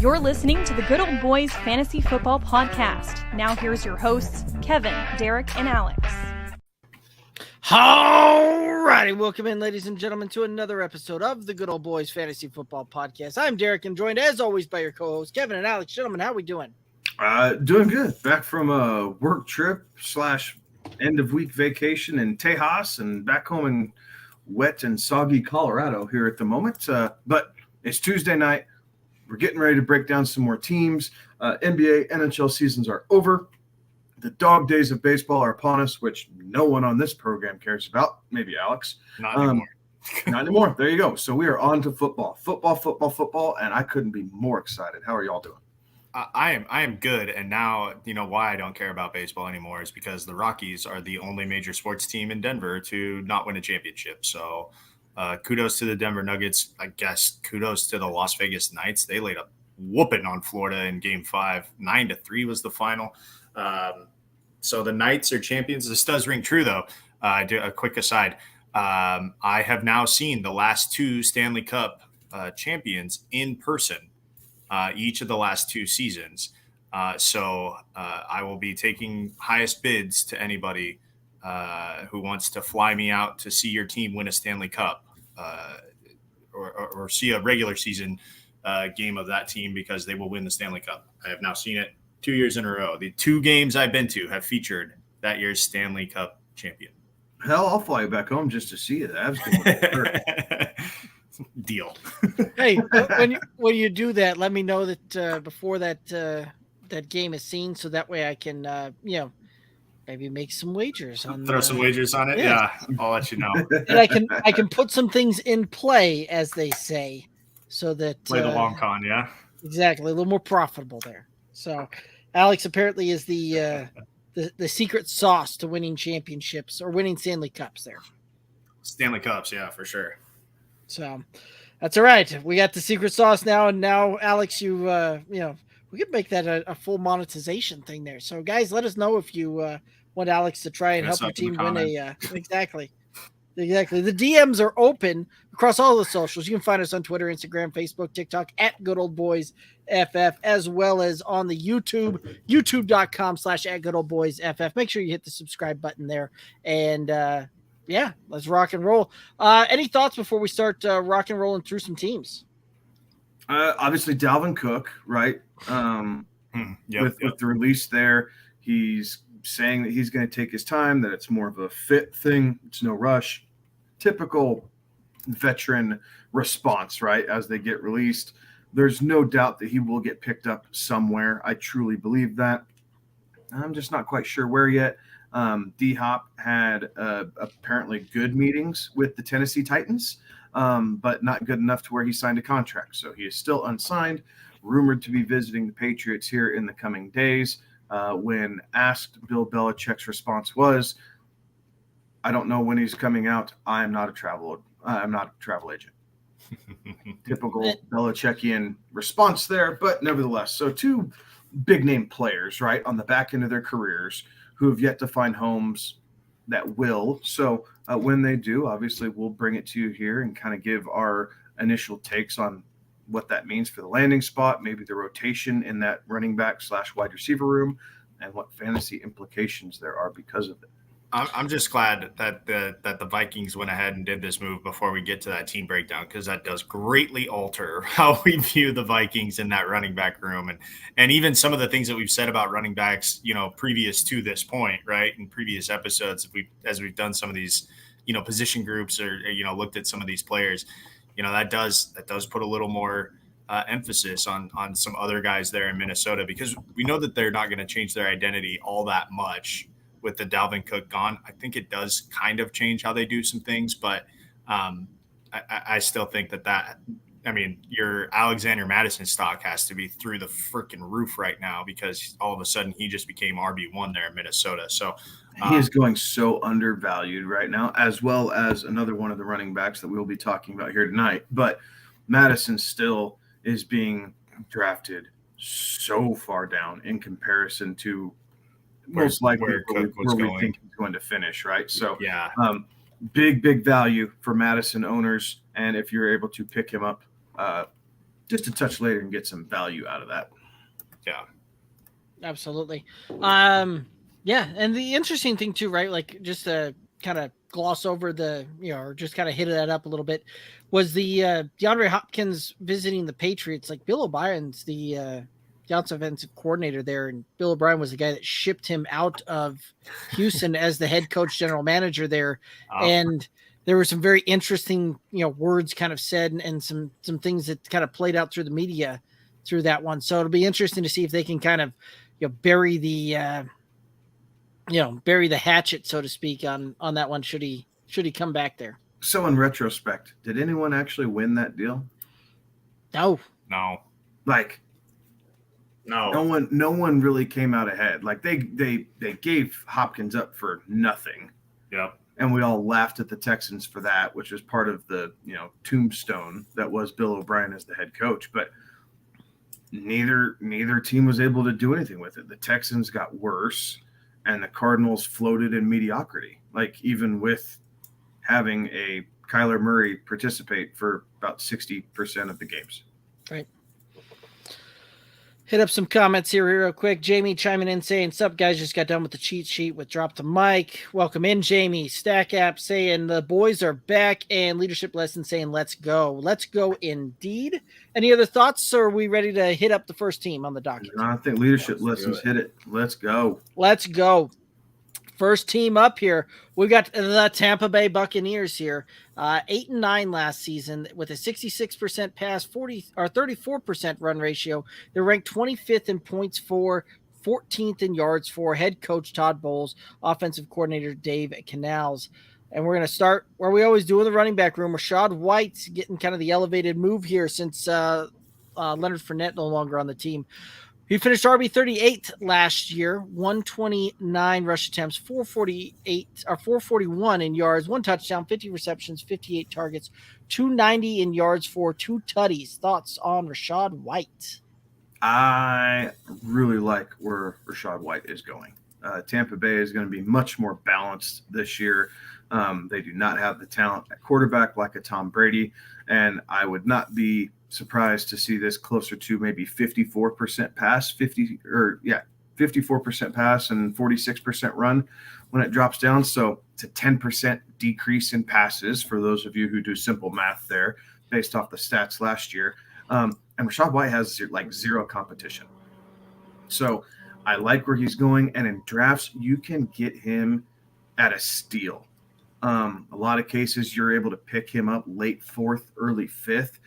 You're listening to the Good Old Boys Fantasy Football Podcast. Now here's your hosts, Kevin, Derek, and Alex. All righty, welcome in, ladies and gentlemen, to another episode of the Good Old Boys Fantasy Football Podcast. I'm Derek, and joined, as always, by your co-hosts, Kevin and Alex. Gentlemen, how are we doing? Doing good. Back from a work trip / end-of-week vacation in Tejas and back home in wet and soggy Colorado here at the moment. But it's Tuesday night. We're getting ready to break down some more teams. NBA, NHL seasons are over. The dog days of baseball are upon us, which no one on this program cares about. Maybe Alex. Not anymore. Not anymore. There you go. So we are on to football. Football, and I couldn't be more excited. How are y'all doing? I am good, and now you know why I don't care about baseball anymore is because the Rockies are the only major sports team in Denver to not win a championship. So kudos to the Denver Nuggets. I guess kudos to the Las Vegas Knights. They laid a whooping on Florida in Game 5. 9-3 was the final. So the Knights are champions. This does ring true, though. A quick aside. I have now seen the last two Stanley Cup champions in person. Each of the last two seasons. So I will be taking highest bids to anybody who wants to fly me out to see your team win a Stanley Cup or see a regular season game of that team because they will win the Stanley Cup. I have now seen it 2 years in a row. The two games I've been to have featured that year's Stanley Cup champion. Hell, I'll fly you back home just to see you. That Deal. Hey, when you do that, let me know that before that game is seen, so that way I can maybe make some wagers on. Throw some wagers on it. Yeah, I'll let you know. And I can put some things in play, as they say, so that Play the long con. Yeah, exactly, a little more profitable there. So, Alex apparently is the secret sauce to winning championships or winning Stanley Cups. There, Stanley Cups, yeah, for sure. So that's all right. We got the secret sauce now, and now Alex, we could make that a full monetization thing there. So guys, let us know if you want Alex to try and help your team win exactly. The DMs are open across all the socials. You can find us on Twitter, Instagram, Facebook, TikTok at Good Old Boys FF, as well as on the youtube.com/@GoodOldBoysFF. Make sure you hit the subscribe button there, and let's rock and roll. Any thoughts before we start rock and rolling through some teams? Obviously, Dalvin Cook, right? With the release there, he's saying that he's going to take his time, that it's more of a fit thing. It's no rush. Typical veteran response, right? As they get released, there's no doubt that he will get picked up somewhere. I truly believe that. I'm just not quite sure where yet. D-Hop had apparently good meetings with the Tennessee Titans, but not good enough to where he signed a contract. So he is still unsigned, rumored to be visiting the Patriots here in the coming days. When asked, Bill Belichick's response was, I don't know when he's coming out. I'm not a travel agent. Typical Belichickian response there, but nevertheless. So two big-name players, right, on the back end of their careers who have yet to find homes that will. So when they do, obviously we'll bring it to you here and kind of give our initial takes on what that means for the landing spot, maybe the rotation in that running back / wide receiver room, and what fantasy implications there are because of it. I'm just glad that the Vikings went ahead and did this move before we get to that team breakdown, because that does greatly alter how we view the Vikings in that running back room, and even some of the things that we've said about running backs, previous to this point, right? In previous episodes, as we've done some of these, position groups or looked at some of these players, that does put a little more emphasis on some other guys there in Minnesota, because we know that they're not going to change their identity all that much with the Dalvin Cook gone. I think it does kind of change how they do some things, but I still think that your Alexander Madison stock has to be through the freaking roof right now, because all of a sudden he just became RB1 there in Minnesota. So he is going so undervalued right now, as well as another one of the running backs that we'll be talking about here tonight. But Madison still is being drafted so far down in comparison to most likely where we think he's going to finish, right? So big value for Madison owners, and if you're able to pick him up just a touch later and get some value out of that. Yeah. Absolutely. Yeah. And the interesting thing too, right? Like just to kind of gloss over the, or just kind of hit that up a little bit, was the DeAndre Hopkins visiting the Patriots. Like Bill O'Brien's the offensive coordinator there, and Bill O'Brien was the guy that shipped him out of Houston as the head coach, general manager there. And there were some very interesting, words kind of said and some things that kind of played out through the media through that one. So it'll be interesting to see if they can kind of, bury the hatchet, so to speak, on that one. Should he come back there? So in retrospect, did anyone actually win that deal? No. Like, no one really came out ahead. Like they gave Hopkins up for nothing. Yep. And we all laughed at the Texans for that, which was part of the, tombstone that was Bill O'Brien as the head coach. But neither team was able to do anything with it. The Texans got worse, and the Cardinals floated in mediocrity. Like even with having a Kyler Murray participate for about 60% of the games. Right. Hit up some comments here real quick. Jamie chiming in saying, "Sup guys, just got done with the cheat sheet with Drop the Mic." Welcome in, Jamie. Stack App saying the boys are back, and Leadership Lesson saying let's go. Let's go indeed. Any other thoughts, or are we ready to hit up the first team on the docket? I think Leadership Lessons hit it. Let's go. Let's go. First team up here, we got the Tampa Bay Buccaneers here, 8-9 last season with a 66% pass, 34% run ratio. They're ranked 25th in points for, 14th in yards for. Head coach Todd Bowles, offensive coordinator Dave Canals. And we're going to start where we always do in the running back room. Rachaad White's getting kind of the elevated move here since Leonard Fournette no longer on the team. He finished RB 38 last year, 129 rush attempts, 441 in yards, 1 touchdown, 50 receptions, 58 targets, 290 in yards for 2 tutties. Thoughts on Rachaad White? I really like where Rachaad White is going. Tampa Bay is going to be much more balanced this year. They do not have the talent at quarterback like a Tom Brady, and I would not be surprised to see this closer to maybe 54% pass, 54% pass and 46% run when it drops down. So it's a 10% decrease in passes for those of you who do simple math there based off the stats last year. And Rachaad White has zero competition. So I like where he's going. And in drafts, you can get him at a steal. A lot of cases, you're able to pick him up late 4th, early 5th.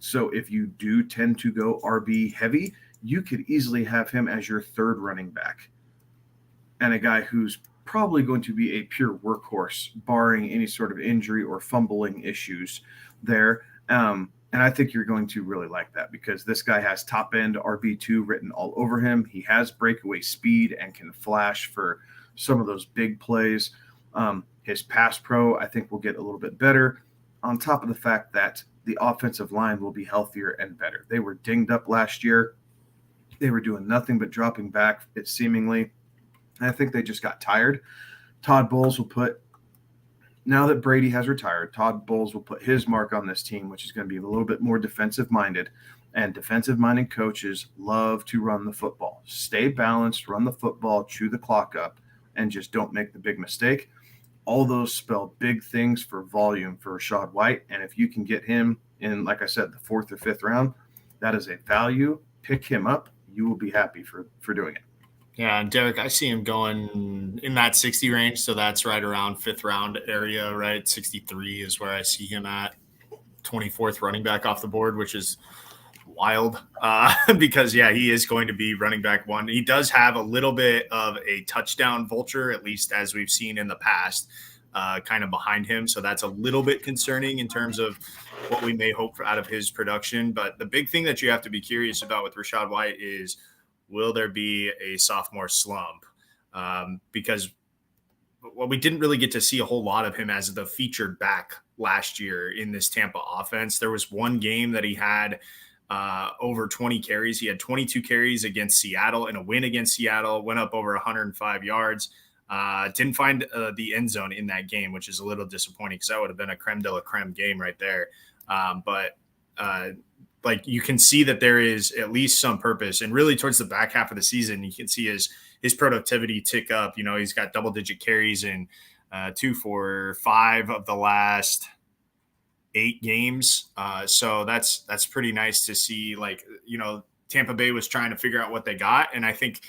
So if you do tend to go RB heavy, you could easily have him as your 3rd running back and a guy who's probably going to be a pure workhorse, barring any sort of injury or fumbling issues there. And I think you're going to really like that because this guy has top end RB2 written all over him. He has breakaway speed and can flash for some of those big plays. His pass pro, I think, will get a little bit better on top of the fact that the offensive line will be healthier and better. They were dinged up last year. They were doing nothing but dropping back, it seemingly. I think they just got tired. Todd Bowles will put, now that Brady has retired, Todd Bowles will put his mark on this team, which is going to be a little bit more defensive-minded. And defensive-minded coaches love to run the football. Stay balanced, run the football, chew the clock up, and just don't make the big mistake. All those spell big things for volume for Rachaad White. And if you can get him in, like I said, the 4th or 5th round, that is a value. Pick him up. You will be happy for doing it. Yeah, and Derek, I see him going in that 60 range. So that's right around 5th round area, right? 63 is where I see him at. 24th running back off the board, which is wild because, yeah, he is going to be running back 1. He does have a little bit of a touchdown vulture, at least as we've seen in the past, kind of behind him. So that's a little bit concerning in terms of what we may hope for out of his production. But the big thing that you have to be curious about with Rachaad White is, will there be a sophomore slump? Because we didn't really get to see a whole lot of him as the featured back last year in this Tampa offense. There was one game that he had over 20 carries. He had 22 carries against Seattle in a win against Seattle, went up over 105 yards. Didn't find the end zone in that game, which is a little disappointing because that would have been a creme de la creme game right there. But like you can see that there is at least some purpose. And really towards the back half of the season, you can see his productivity tick up. He's got double-digit carries in 2 for 5 of the last 8 games. So that's pretty nice to see. Like, Tampa Bay was trying to figure out what they got. And I think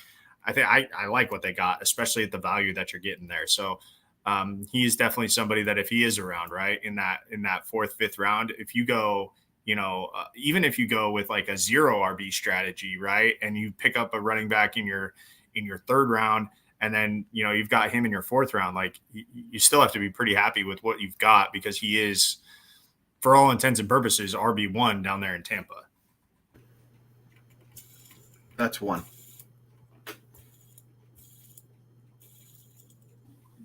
I like what they got, especially at the value that you're getting there. So he's definitely somebody that if he is around, right, in that 4th, 5th round, if you go, even if you go with like a 0 RB strategy, right, and you pick up a running back in your 3rd round, and then, you've got him in your 4th round, like you still have to be pretty happy with what you've got, because he is, for all intents and purposes, RB1 down there in Tampa. That's one.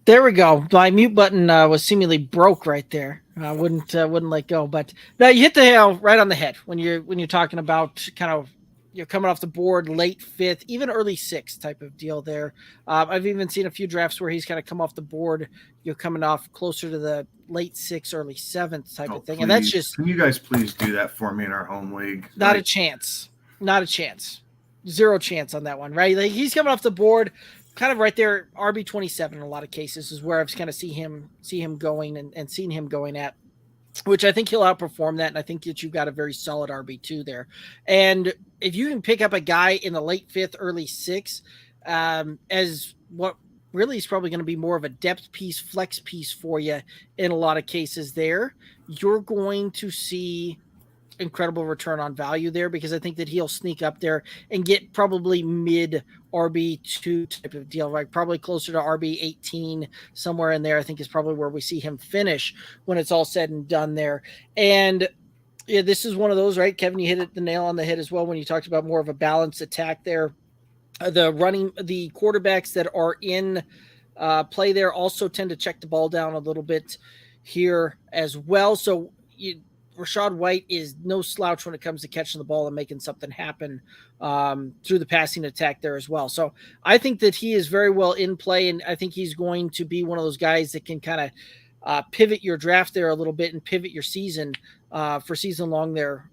There we go. My mute button was seemingly broke right there. I wouldn't let go. But no, you hit the nail right on the head when you're talking about kind of you're coming off the board late 5th, even early 6th type of deal there. I've even seen a few drafts where he's kind of come off the board. You're coming off closer to the late 6th, early 7th type of thing. Please. And that's just. Can you guys please do that for me in our home league? Not a chance. Not a chance. 0 chance on that one, right? Like he's coming off the board. Kind of right there, RB27 in a lot of cases is where I've kind of see him going and seen him going at, which I think he'll outperform that. And I think that you've got a very solid RB2 there. And if you can pick up a guy in the late 5th, early 6th, as what really is probably going to be more of a depth piece, flex piece for you in a lot of cases there, you're going to see incredible return on value there, because I think that he'll sneak up there and get probably mid RB2 type of deal, right? Probably closer to RB18, somewhere in there, I think is probably where we see him finish when it's all said and done there. And yeah, this is one of those, right? Kevin, you hit the nail on the head as well when you talked about more of a balanced attack there. The quarterbacks that are in play there also tend to check the ball down a little bit here as well. So Rachaad White is no slouch when it comes to catching the ball and making something happen through the passing attack there as well. So I think that he is very well in play, and I think he's going to be one of those guys that can kind of pivot your draft there a little bit and pivot your season for season long there,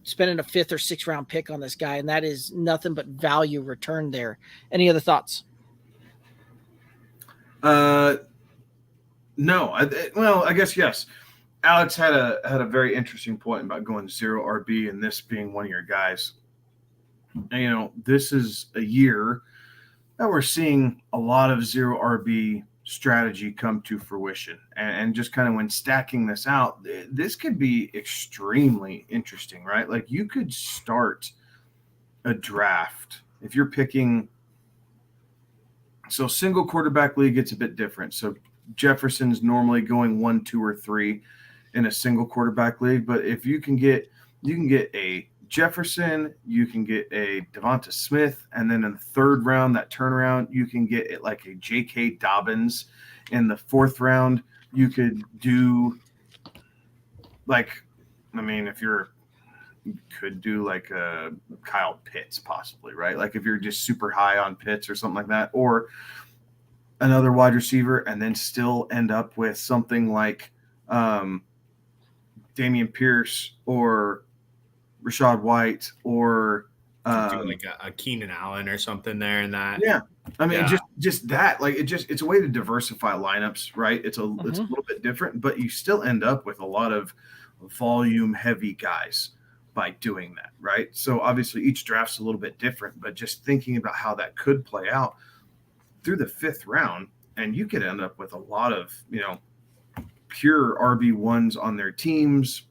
spending a 5th or 6th round pick on this guy, and that is nothing but value return there. Any other thoughts? No. I guess yes. Alex had a very interesting point about going 0 RB and this being one of your guys. And, this is a year that we're seeing a lot of 0 RB strategy come to fruition. And just kind of when stacking this out, this could be extremely interesting, right? Like you could start a draft if you're picking. So single quarterback league, it's a bit different. So Jefferson's normally going 1, 2, or 3 in a single quarterback league. But if you can get a Jefferson, you can get a Devonta Smith, and then in the 3rd round, that turnaround, you can get it like a J.K. Dobbins. In the 4th round, you could do you could do like a Kyle Pitts possibly, right? Like if you're just super high on Pitts or something like that, or another wide receiver, and then still end up with something like Dameon Pierce or Rachaad White or like a Keenan Allen or something there in that. Yeah. Just that, like it's a way to diversify lineups, right? It's a little bit different, but you still end up with a lot of volume heavy guys by doing that, right? So obviously each draft's a little bit different, but just thinking about how that could play out through the 5th round, and you could end up with a lot of, pure RB1s on their teams,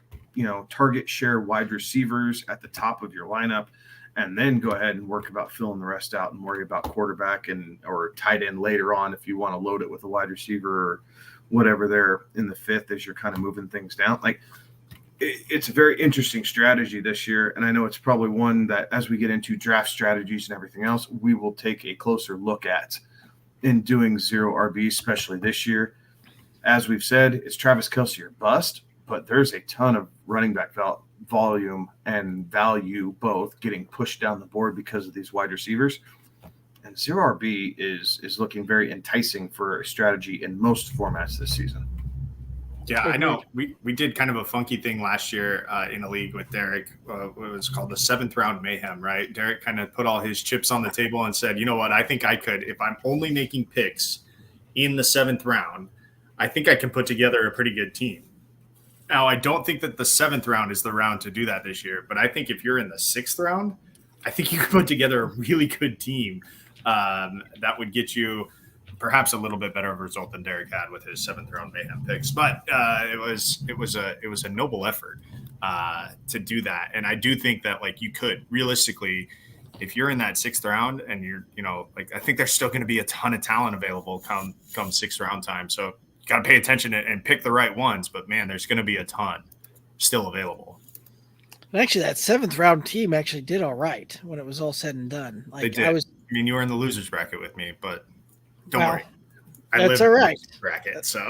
target share wide receivers at the top of your lineup, and then go ahead and work about filling the rest out and worry about quarterback or tight end later on if you want to load it with a wide receiver or whatever there in the 5th as you're kind of moving things down. Like it's a very interesting strategy this year, and I know it's probably one that as we get into draft strategies and everything else, we will take a closer look at in doing 0 RB, especially this year. As we've said, it's Travis Kelce or bust, but there's a ton of running back volume and value both getting pushed down the board because of these wide receivers. And 0 RB is looking very enticing for a strategy in most formats this season. Yeah, I know. We did kind of a funky thing last year in a league with Derek. What was called the 7th round mayhem, right? Derek kind of put all his chips on the table and said, you know what? I think I could, if I'm only making picks in the 7th round, I think I can put together a pretty good team. Now, I don't think that the 7th round is the round to do that this year, but I think if you're in the 6th round, I think you could put together a really good team that would get you perhaps a little bit better of a result than Derek had with his 7th round mayhem picks, but it was a noble effort to do that. And I do think that like you could realistically, if you're in that 6th round and you're, like I think there's still going to be a ton of talent available come 6th round time. So you got to pay attention and pick the right ones. But man, there's going to be a ton still available. And actually, that 7th round team actually did all right when it was all said and done. Like they did. I mean, you were in the losers bracket with me, but. Don't worry. That's all right. Bracket, so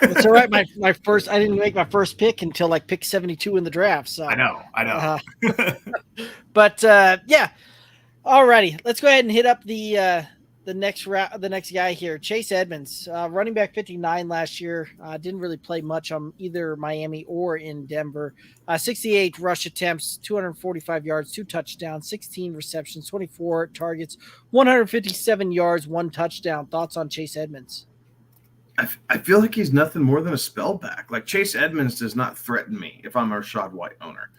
it's all right. My first, I didn't make my first pick until like pick 72 in the draft. So I know. But yeah. Alrighty, let's go ahead and hit up the next guy here, Chase Edmonds, running back 59 last year. Didn't really play much on either Miami or in Denver. 68 rush attempts, 245 yards, 2 touchdowns, 16 receptions, 24 targets, 157 yards, 1 touchdown. Thoughts on Chase Edmonds? I feel like he's nothing more than a spellback. Like Chase Edmonds does not threaten me if I'm a Rashad White owner.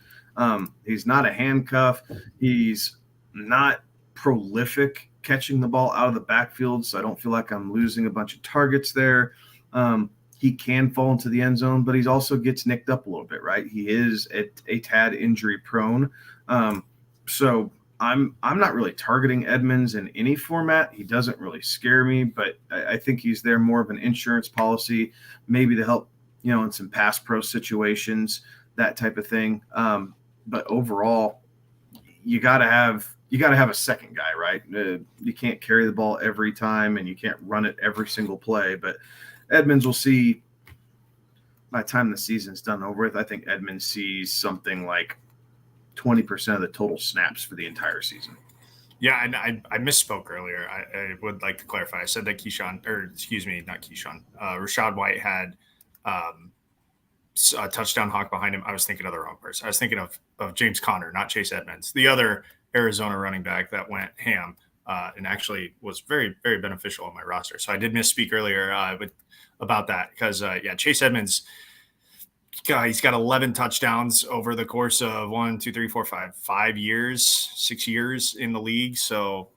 He's not a handcuff. He's not prolific catching the ball out of the backfield, so I don't feel like I'm losing a bunch of targets there. He can fall into the end zone, but he also gets nicked up a little bit, right? He is a tad injury prone. So I'm not really targeting Edmonds in any format. He doesn't really scare me, but I think he's there more of an insurance policy, maybe to help, in some pass pro situations, that type of thing. But overall, you got to have a second guy, right? You can't carry the ball every time, and you can't run it every single play. But Edmonds will see, by the time the season's done over with, I think Edmonds sees something like 20% of the total snaps for the entire season. Yeah, and I misspoke earlier. I would like to clarify. I said that Rashad White had a touchdown hawk behind him. I was thinking of the wrong person. I was thinking of James Conner, not Chase Edmonds, the other Arizona running back that went ham and actually was very, very beneficial on my roster. So I did misspeak earlier about that because, Chase Edmonds, he's got 11 touchdowns over the course of 5 years, 6 years in the league. So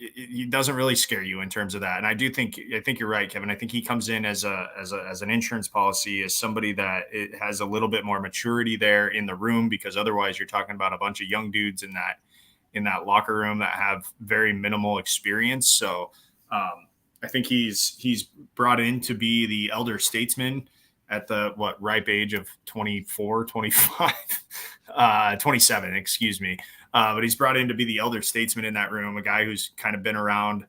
it doesn't really scare you in terms of that. And I think you're right, Kevin. I think he comes in as an insurance policy, as somebody that it has a little bit more maturity there in the room, because otherwise you're talking about a bunch of young dudes in that locker room that have very minimal experience. So I think he's brought in to be the elder statesman at the ripe age of 24, 25, 27, excuse me. But he's brought in to be the elder statesman in that room, a guy who's kind of been around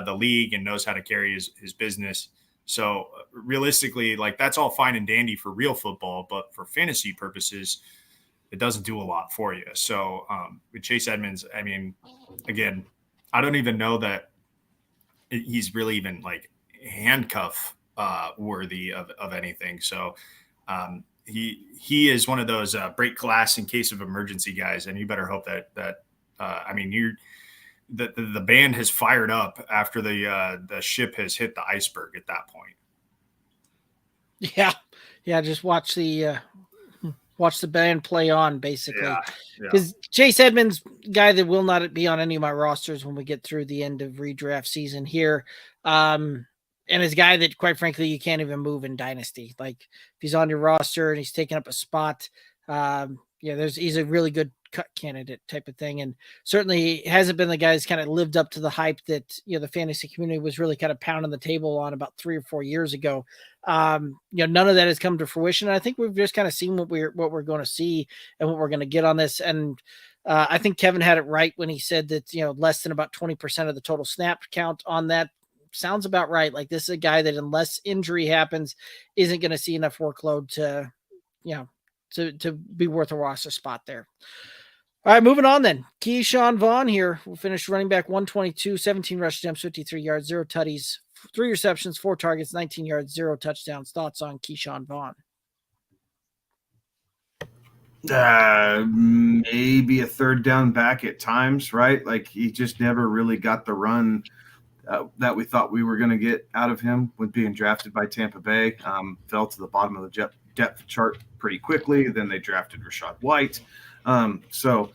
the league and knows how to carry his business. So realistically, like, that's all fine and dandy for real football, but for fantasy purposes, it doesn't do a lot for you. So with Chase Edmonds, I mean, again, I don't even know that he's really even like handcuff worthy of anything. So he is one of those break glass in case of emergency guys, and you better hope that the band has fired up after the ship has hit the iceberg at that point. Yeah. Just watch the band play on, basically. Because Yeah. Chase Edmonds, guy that will not be on any of my rosters when we get through the end of redraft season here. And is a guy that, quite frankly, you can't even move in Dynasty. Like, if he's on your roster and he's taking up a spot, he's a really good cut candidate type of thing. And certainly hasn't been the guy that's kind of lived up to the hype that, the fantasy community was really kind of pounding the table on about 3 or 4 years ago. None of that has come to fruition. And I think we've just kind of seen what we're going to see and what we're going to get on this. And I think Kevin had it right when he said that, less than about 20% of the total snap count on that sounds about right. Like, this is a guy that, unless injury happens, isn't going to see enough workload to be worth a roster spot there. All right, moving on then. Ke'Shawn Vaughn here. We'll finish running back 122, 17 rush attempts, 53 yards, 0 tutties, 3 receptions, 4 targets, 19 yards, 0 touchdowns. Thoughts on Ke'Shawn Vaughn? Maybe a third down back at times, right? Like he just never really got the run that we thought we were going to get out of him when being drafted by Tampa Bay. Fell to the bottom of the depth chart pretty quickly. Then they drafted Rachaad White. So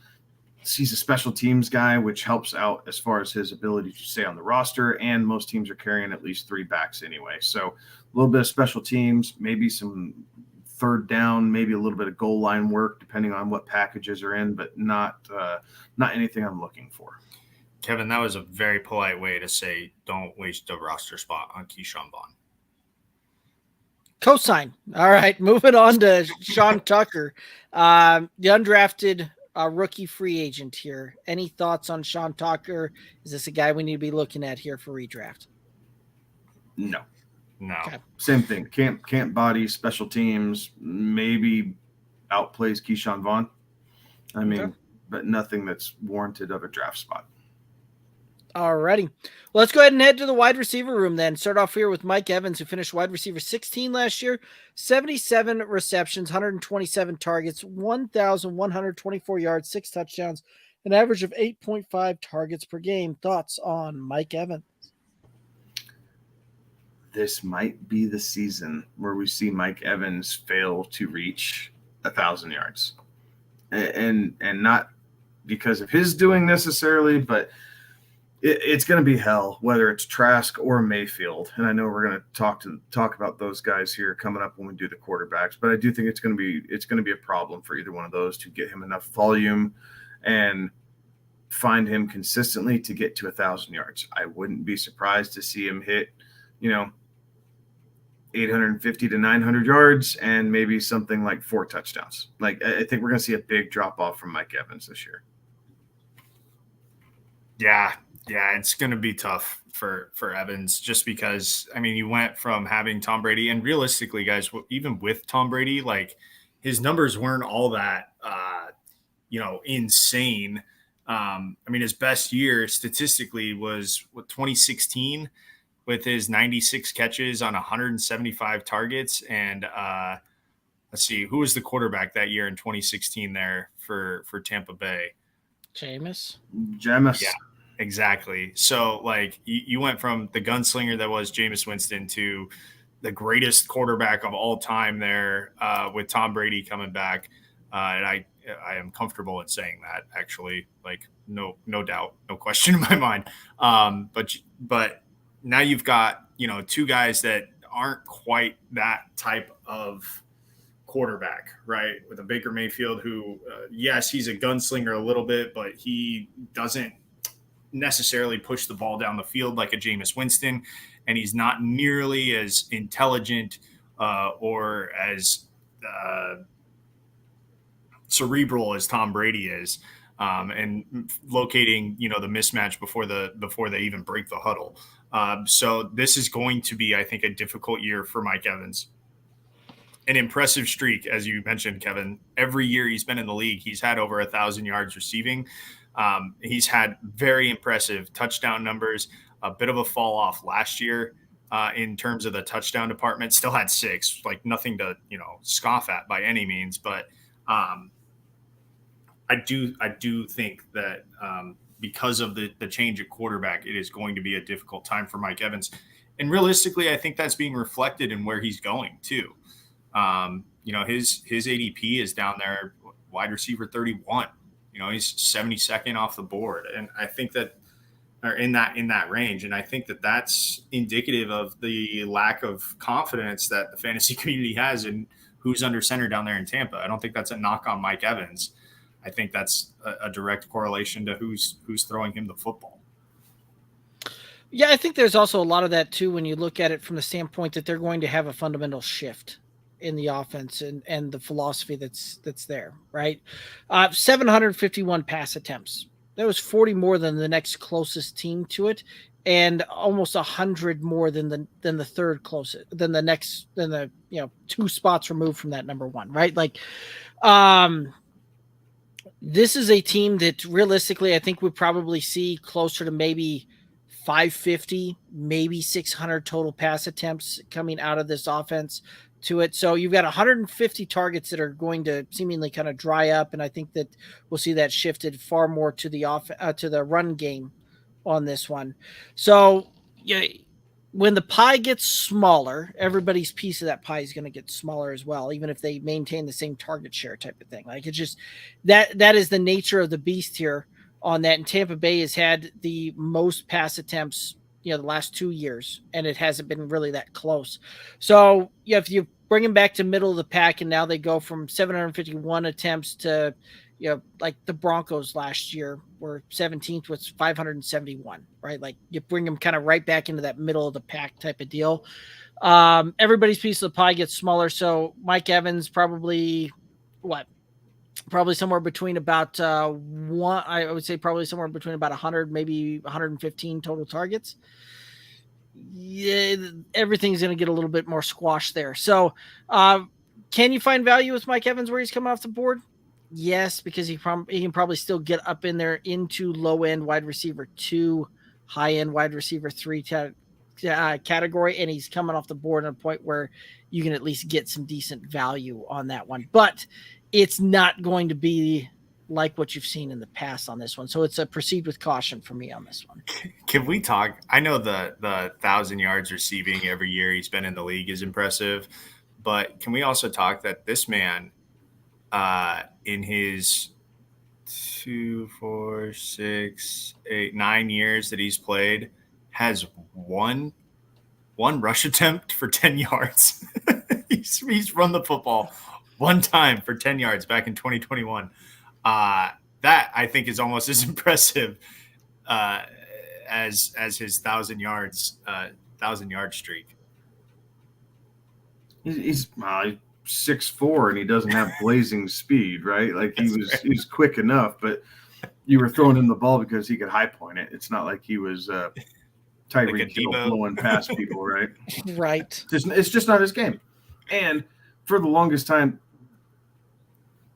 he's a special teams guy, which helps out as far as his ability to stay on the roster. And most teams are carrying at least 3 backs anyway. So a little bit of special teams, maybe some third down, maybe a little bit of goal line work, depending on what packages are in, but not anything I'm looking for. Kevin, that was a very polite way to say don't waste a roster spot on Ke'Shawn Vaughn. Cosign. All right, moving on to Sean Tucker, the undrafted rookie free agent here. Any thoughts on Sean Tucker? Is this a guy we need to be looking at here for redraft? No. Okay. Same thing. Can't body, special teams, maybe outplays Ke'Shawn Vaughn. I mean, but nothing that's warranted of a draft spot. Alrighty. Well, let's go ahead and head to the wide receiver room then. Start off here with Mike Evans, who finished wide receiver 16 last year, 77 receptions, 127 targets, 1,124 yards, 6 touchdowns, an average of 8.5 targets per game. Thoughts on Mike Evans? This might be the season where we see Mike Evans fail to reach 1,000 yards. And not because of his doing necessarily, but it's going to be hell, whether it's Trask or Mayfield. And I know we're going to talk about those guys here coming up when we do the quarterbacks, but I do think it's going to be a problem for either one of those to get him enough volume and find him consistently to get to 1,000 yards. I wouldn't be surprised to see him hit, 850 to 900 yards and maybe something like 4 touchdowns. Like, I think we're going to see a big drop off from Mike Evans this year. Yeah, it's going to be tough for Evans just because, I mean, you went from having Tom Brady, and realistically, guys, even with Tom Brady, like his numbers weren't all that, insane. I mean, his best year statistically was 2016 with his 96 catches on 175 targets. And let's see, who was the quarterback that year in 2016 there for Tampa Bay? Jameis. Yeah. Exactly. So, like, you went from the gunslinger that was Jameis Winston to the greatest quarterback of all time there with Tom Brady coming back. And I am comfortable in saying that, actually. Like, no doubt, no question in my mind. But now you've got, 2 guys that aren't quite that type of quarterback, right? With a Baker Mayfield who, yes, he's a gunslinger a little bit, but he doesn't necessarily push the ball down the field like a Jameis Winston, and he's not nearly as intelligent or as cerebral as Tom Brady is, and locating the mismatch before they even break the huddle. So this is going to be, I think, a difficult year for Mike Evans. An impressive streak, as you mentioned, Kevin. Every year he's been in the league, he's had over 1,000 yards receiving. He's had very impressive touchdown numbers, a bit of a fall off last year in terms of the touchdown department. Still had 6, like nothing to, scoff at by any means. But I do think that because of the change at quarterback, it is going to be a difficult time for Mike Evans. And realistically, I think that's being reflected in where he's going too. His ADP is down there, wide receiver 31. He's 72nd off the board. And I think that, or in that range. And I think that that's indicative of the lack of confidence that the fantasy community has in who's under center down there in Tampa. I don't think that's a knock on Mike Evans. I think that's a direct correlation to who's throwing him the football. Yeah, I think there's also a lot of that too when you look at it from the standpoint that they're going to have a fundamental shift in the offense and the philosophy that's there, right? 751 pass attempts. That was 40 more than the next closest team to it, and almost 100 more than the third closest, than the 2 spots removed from that number 1, right? Like, this is a team that realistically I think we probably see closer to maybe 550, maybe 600 total pass attempts coming out of this offense to it. So you've got 150 targets that are going to seemingly kind of dry up, and I think that we'll see that shifted far more to the run game on this one. So yeah, when the pie gets smaller, everybody's piece of that pie is going to get smaller as well, even if they maintain the same target share type of thing. Like it's just that is the nature of the beast here on that. And Tampa Bay has had the most pass attempts, the last 2 years, and it hasn't been really that close. So if you bring them back to middle of the pack, and now they go from 751 attempts to, like the Broncos last year were 17th with 571, right? Like you bring them kind of right back into that middle of the pack type of deal. Everybody's piece of the pie gets smaller. So Mike Evans probably somewhere between about I would say probably somewhere between about 100, maybe 115 total targets. Yeah, everything's going to get a little bit more squash there. So can you find value with Mike Evans where he's coming off the board? Yes, because he can probably still get up in there into low-end wide receiver 2, high-end wide receiver 3 category, and he's coming off the board at a point where you can at least get some decent value on that one. But it's not going to be like what you've seen in the past on this one. So it's a proceed with caution for me on this one. Can we talk? I know the 1,000 yards receiving every year he's been in the league is impressive, but can we also talk that this man in his 2, 4, 6, 8, 9 years that he's played has one rush attempt for 10 yards. he's run the football one time for 10 yards back in 2021. That I think is almost as impressive as his 1,000 yard streak. He's 6'4" and he doesn't have blazing speed, right? Like he was quick enough, but you were throwing him the ball because he could high point it. It's not like he was Tyreek Hill blowing past people, right? Right. It's just not his game. And for the longest time,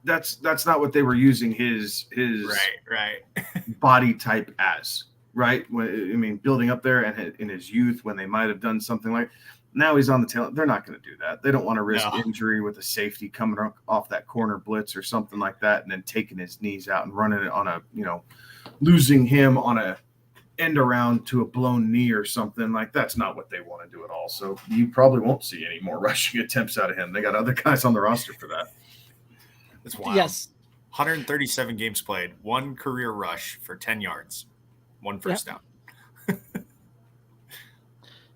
that's not what they were using his right body type as, right? Building up there and in his youth when they might have done something like. Now he's on the tail. They're not going to do that. They don't want to risk injury with a safety coming off that corner blitz or something like that, and then taking his knees out and running it on a, losing him on a end around to a blown knee or something. Like that's not what they want to do at all. So you probably won't see any more rushing attempts out of him. They got other guys on the roster for that. That's wild. Yes. 137 games played, 1 career rush for 10 yards, 1 first down.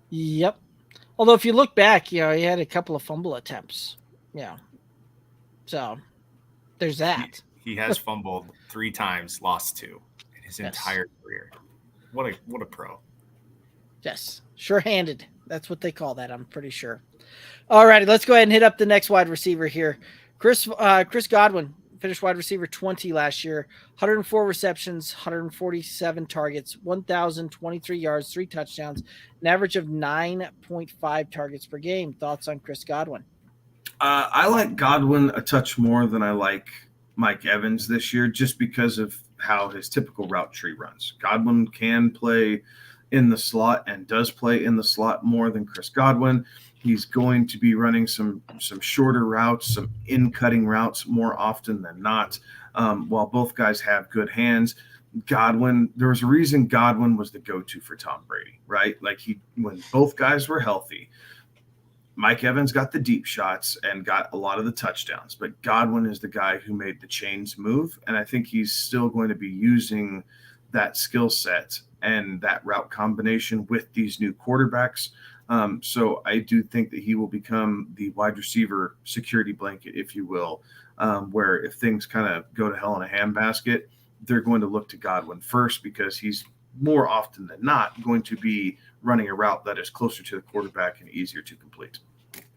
Yep. Although if you look back, he had a couple of fumble attempts. Yeah. So there's that. He has fumbled 3 times, lost 2 in his entire career. What a pro. Yes. Sure-handed. That's what they call that, I'm pretty sure. All righty, let's go ahead and hit up the next wide receiver here. Chris Godwin finished wide receiver 20 last year, 104 receptions, 147 targets, 1,023 yards, 3 touchdowns, an average of 9.5 targets per game. Thoughts on Chris Godwin? I like Godwin a touch more than I like Mike Evans this year, just because of how his typical route tree runs. Godwin can play in the slot and does play in the slot more than Chris Godwin. He's going to be running some shorter routes, some in-cutting routes more often than not. While both guys have good hands, Godwin, there was a reason Godwin was the go-to for Tom Brady, right? Like when both guys were healthy, Mike Evans got the deep shots and got a lot of the touchdowns, but Godwin is the guy who made the chains move. And I think he's still going to be using that skill set and that route combination with these new quarterbacks. So I do think that he will become the wide receiver security blanket, if you will, where if things kind of go to hell in a handbasket, they're going to look to Godwin first because he's more often than not going to be running a route that is closer to the quarterback and easier to complete.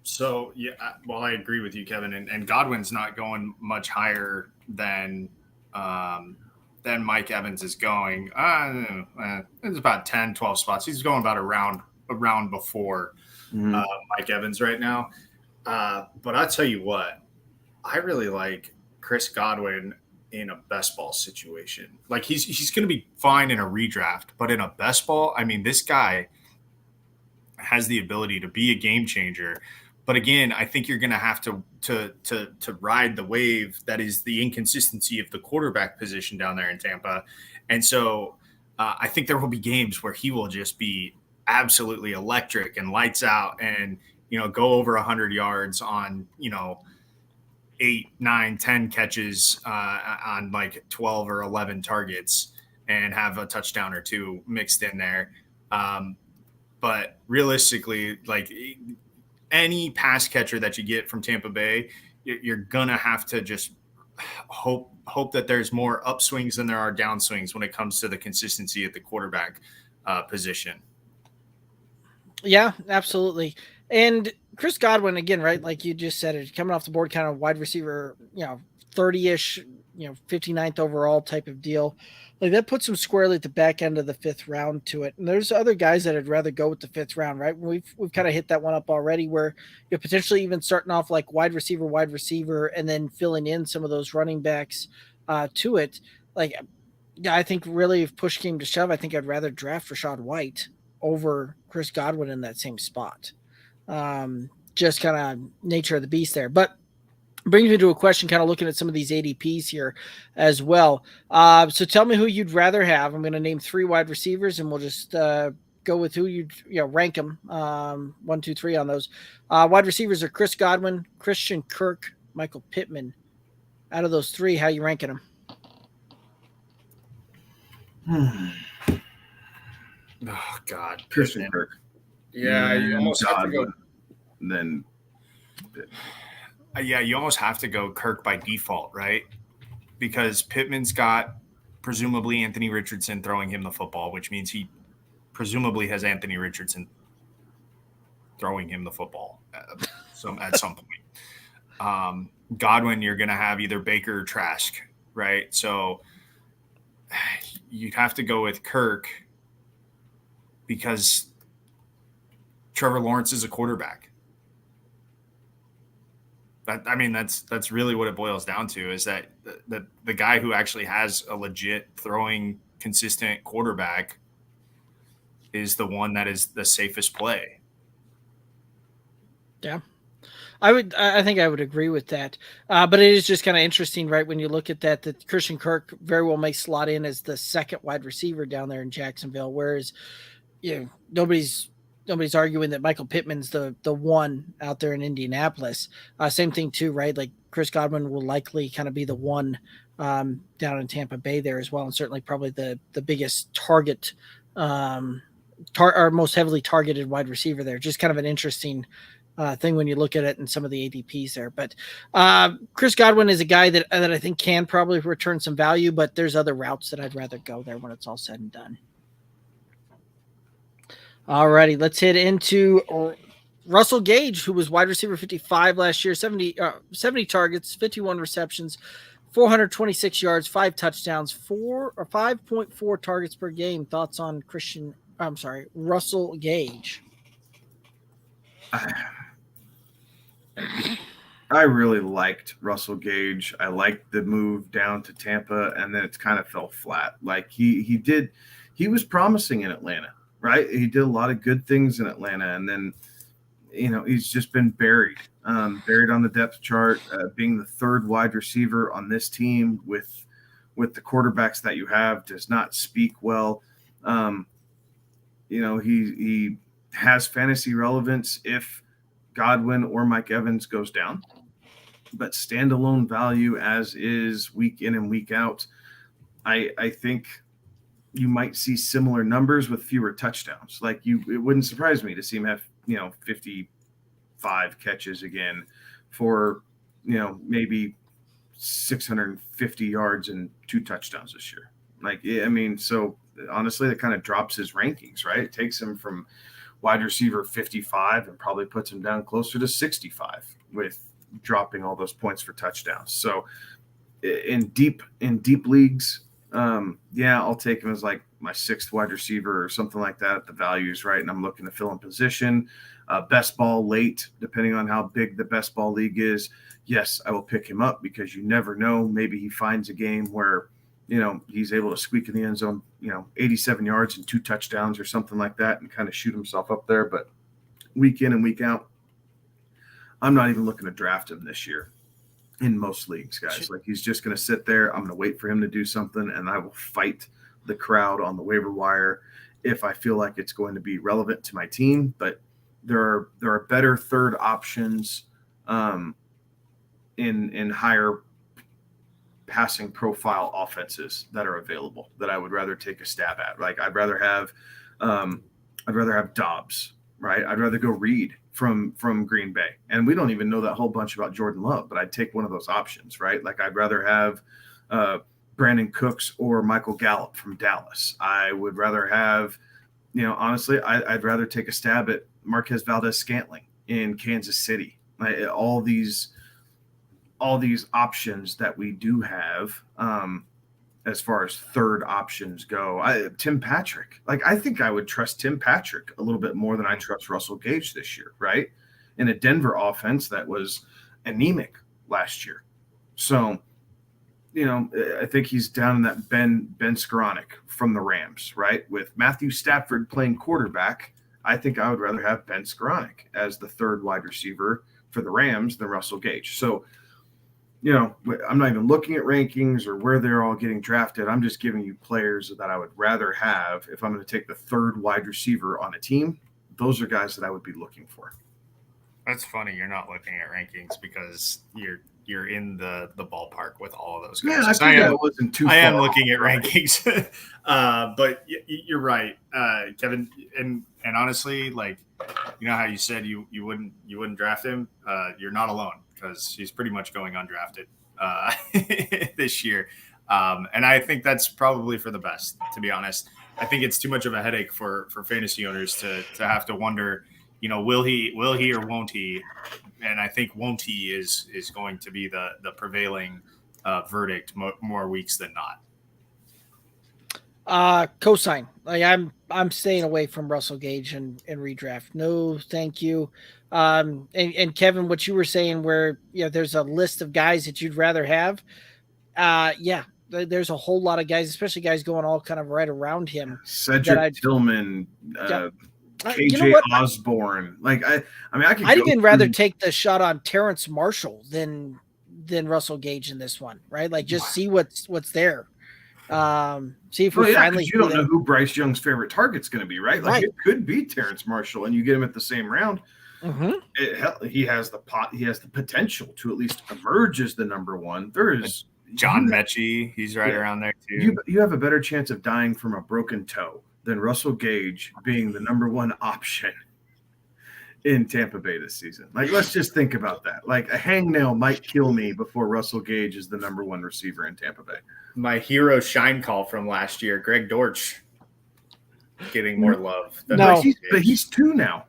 So, yeah, well, I agree with you, Kevin. And Godwin's not going much higher than Mike Evans is going. It's about 10, 12 spots. He's going about a round before Mike Evans right now. But I'll tell you what, I really like Chris Godwin in a best ball situation. Like he's going to be fine in a redraft, but in a best ball, I mean, this guy has the ability to be a game changer. But again, I think you're going to have to ride the wave that is the inconsistency of the quarterback position down there in Tampa. And so I think there will be games where he will just be absolutely electric and lights out and, go over 100 yards on, 8, 9, 10 catches on like 12 or 11 targets and have a touchdown or two mixed in there. But realistically, like any pass catcher that you get from Tampa Bay, you're going to have to just hope that there's more upswings than there are downswings when it comes to the consistency at the quarterback position. Yeah, absolutely. And Chris Godwin, again, right, like you just said, it coming off the board, kind of wide receiver, 30-ish, 59th overall type of deal. Like that puts him squarely at the back end of the 5th round to it. And there's other guys that I'd rather go with the 5th round, right? We've kind of hit that one up already where you're potentially even starting off like wide receiver, and then filling in some of those running backs to it. Like, yeah, I think really if push came to shove, I think I'd rather draft Rachaad White over Chris Godwin in that same spot. Just kind of nature of the beast there. But brings me to a question, kind of looking at some of these ADPs here as well. So tell me who you'd rather have. I'm going to name 3 wide receivers, and we'll just go with who you'd rank them 1, 2, 3 on those. Wide receivers are Chris Godwin, Christian Kirk, Michael Pittman. Out of those 3, how you ranking them? Oh God, Christian Kirk. Yeah, you almost have to go. Then, yeah, you almost have to go Kirk by default, right? Because Pittman's got presumably Anthony Richardson throwing him the football, which means he presumably has Anthony Richardson throwing him the football at some point. Godwin, you're going to have either Baker or Trask, right? So you'd have to go with Kirk because Trevor Lawrence is a quarterback. That's really what it boils down to, is that the guy who actually has a legit throwing consistent quarterback is the one that is the safest play. Yeah. I think I would agree with that. But it is just kind of interesting, right? When you look at that Christian Kirk very well may slot in as the 2nd wide receiver down there in Jacksonville, whereas, nobody's arguing that Michael Pittman's the one out there in Indianapolis. Same thing too, right? Like Chris Godwin will likely kind of be the one down in Tampa Bay there as well. And certainly probably the biggest target or most heavily targeted wide receiver there. Just kind of an interesting thing when you look at it in some of the ADPs there. But Chris Godwin is a guy that I think can probably return some value, but there's other routes that I'd rather go there when it's all said and done. All righty, let's hit into Russell Gage, who was wide receiver 55 last year, 70 targets, 51 receptions, 426 yards, 5 touchdowns, 5.4 targets per game. Thoughts on Russell Gage? I really liked Russell Gage. I liked the move down to Tampa, and then it's kind of fell flat. Like he was promising in Atlanta. Right. He did a lot of good things in Atlanta. And then, he's just been buried on the depth chart, being the 3rd wide receiver on this team with the quarterbacks that you have does not speak well. He has fantasy relevance if Godwin or Mike Evans goes down, but standalone value as is week in and week out. I think you might see similar numbers with fewer touchdowns. Like it wouldn't surprise me to see him have, 55 catches again for, maybe 650 yards and 2 touchdowns this year. So honestly, that kind of drops his rankings, right? It takes him from wide receiver 55 and probably puts him down closer to 65 with dropping all those points for touchdowns. So in deep leagues, I'll take him as like my 6th wide receiver or something like that. The value is right, and I'm looking to fill in position. best ball late, depending on how big the best ball league is, yes, I will pick him up because you never know. Maybe he finds a game where, he's able to squeak in the end zone, 87 yards and 2 touchdowns or something like that and kind of shoot himself up there. But week in and week out, I'm not even looking to draft him this year in most leagues, guys. Like, he's just going to sit there. I'm going to wait for him to do something, and I will fight the crowd on the waiver wire if I feel like it's going to be relevant to my team. But there are better third options in higher passing profile offenses that are available that I would rather take a stab at. Like, I'd rather have Dobbs, right? I'd rather go Reed from Green Bay. And we don't even know that whole bunch about Jordan Love, but I'd take one of those options, right? Like, I'd rather have Brandon Cooks or Michael Gallup from Dallas. I would rather have, honestly, I'd rather take a stab at Marquez Valdez-Scantling in Kansas City. All these options that we do have as far as third options go. Tim Patrick. Like, I think I would trust Tim Patrick a little bit more than I trust Russell Gage this year, right? In a Denver offense that was anemic last year. So, I think he's down in that Ben Skoranek from the Rams, right? With Matthew Stafford playing quarterback, I think I would rather have Ben Skoranek as the third wide receiver for the Rams than Russell Gage. So, I'm not even looking at rankings or where they're all getting drafted. I'm just giving you players that I would rather have if I'm going to take the third wide receiver on a team. Those are guys that I would be looking for. That's funny. You're not looking at rankings because you're in the ballpark with all of those guys. Yeah, I am looking at rankings, but you're right, Kevin. And honestly, like, how you said you wouldn't draft him. You're not alone, because he's pretty much going undrafted this year. And I think that's probably for the best, to be honest. I think it's too much of a headache for fantasy owners to have to wonder, will he or won't he? And I think won't he is going to be the prevailing verdict more weeks than not. Cosign. Like, I'm staying away from Russell Gage and redraft. No, thank you. And Kevin, what you were saying, where there's a list of guys that you'd rather have. There's a whole lot of guys, especially guys going all kind of right around him. Cedric Tillman, KJ Osborne. Like, I'd even rather take the shot on Terrence Marshall than Russell Gage in this one, right? Like, just see what's there. See if we finally. You don't know who Bryce Young's favorite target's going to be, right? Like, it could be Terrence Marshall, and you get him at the same round. Mm-hmm. He has the potential to at least emerge as the number one. There is John Mechie. He's right around there too. You have a better chance of dying from a broken toe than Russell Gage being the number one option in Tampa Bay this season. Like, let's just think about that. Like, a hangnail might kill me before Russell Gage is the number one receiver in Tampa Bay. My hero shine call from last year, Greg Dortch, getting more love. But he's 2 now,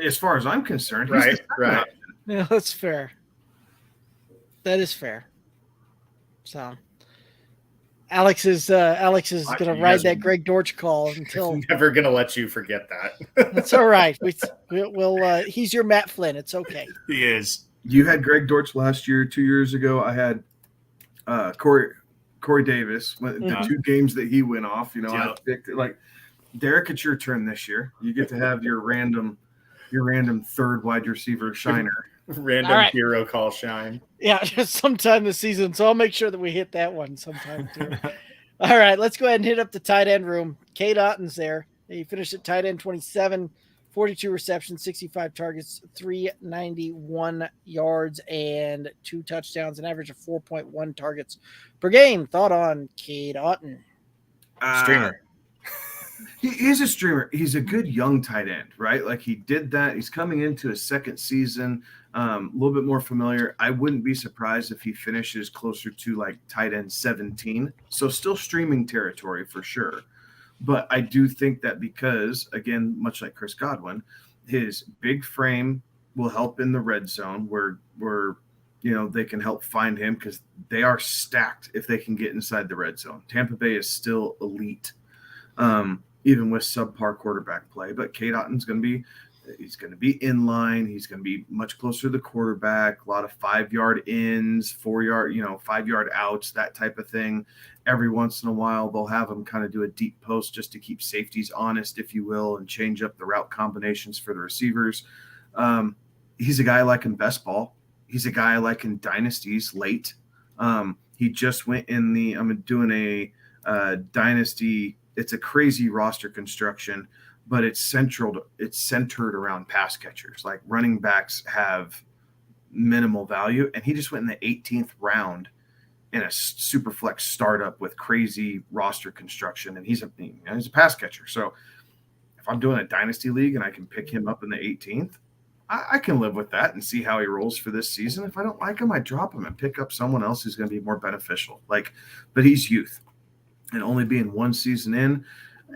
as far as I'm concerned. Right. Yeah, that's fair. That is fair. So Alex is going to ride that Greg Dortch call until. I'm never going to let you forget that. That's all right. We'll he's your Matt Flynn. It's okay. He is. You had Greg Dortch last year. 2 years ago, I had Corey Davis. The 2 games that he went off, I picked it. Like, Derek, it's your turn this year. You get to have your random third wide receiver shiner. Random hero call shine. Yeah, just sometime this season. So I'll make sure that we hit that one sometime too. All right, let's go ahead and hit up the tight end room. Cade Otton's there. He finished at tight end 27, 42 receptions, 65 targets, 391 yards, and 2 touchdowns, an average of 4.1 targets per game. Thought on Cade Otton? Streamer. He is a streamer. He's a good young tight end, right? Like, he did that. He's coming into his second season, a little bit more familiar. I wouldn't be surprised if he finishes closer to like tight end 17. So still streaming territory for sure. But I do think that because, again, much like Chris Godwin, his big frame will help in the red zone where they can help find him, because they are stacked if they can get inside the red zone. Tampa Bay is still elite. Even with subpar quarterback play. But Cade Otton's going to be He's going to be in line. He's going to be much closer to the quarterback. A lot of 5-yard ins, 4-yard, 5-yard outs, that type of thing. Every once in a while, they'll have him kind of do a deep post just to keep safeties honest, if you will, and change up the route combinations for the receivers. He's a guy I like in best ball. He's a guy I like in dynasties late. He just went in I'm doing a dynasty. It's a crazy roster construction, but it's centered around pass catchers. Like running backs have minimal value, and he just went in the 18th round in a super flex startup with crazy roster construction, and he's a pass catcher. So if I'm doing a dynasty league and I can pick him up in the 18th, I can live with that and see how he rolls for this season. If I don't like him, I drop him and pick up someone else who's going to be more beneficial. But he's youth, and only being one season in,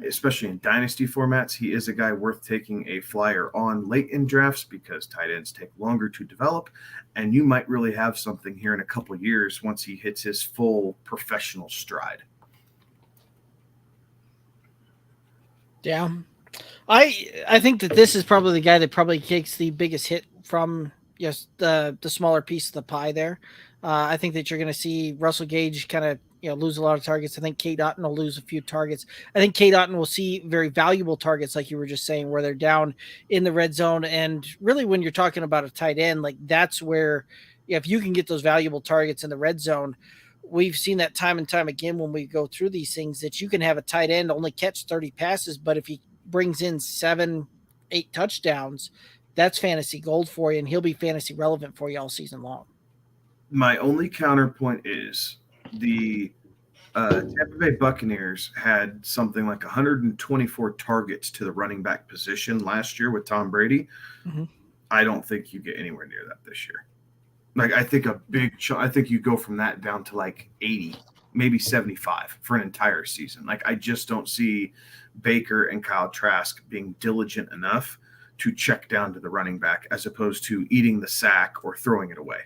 especially in dynasty formats, he is a guy worth taking a flyer on late in drafts because tight ends take longer to develop, and you might really have something here in a couple of years once he hits his full professional stride. Yeah. I think that this is probably the guy that probably takes the biggest hit from just the smaller piece of the pie there. I think that you're going to see Russell Gage kind of lose a lot of targets. I think Cade Otton will lose a few targets. I think Cade Otton will see very valuable targets, like you were just saying, where they're down in the red zone. And really, when you're talking about a tight end, like that's where if you can get those valuable targets in the red zone, we've seen that time and time again when we go through these things, that you can have a tight end only catch 30 passes, but if he brings in 7-8 touchdowns, that's fantasy gold for you, and he'll be fantasy relevant for you all season long. My only counterpoint is the Tampa Bay Buccaneers had something like 124 targets to the running back position last year with Tom Brady. Mm-hmm. I don't think you get anywhere near that this year. I think I think you go from that down to 80, maybe 75 for an entire season. I just don't see Baker and Kyle Trask being diligent enough to check down to the running back as opposed to eating the sack or throwing it away.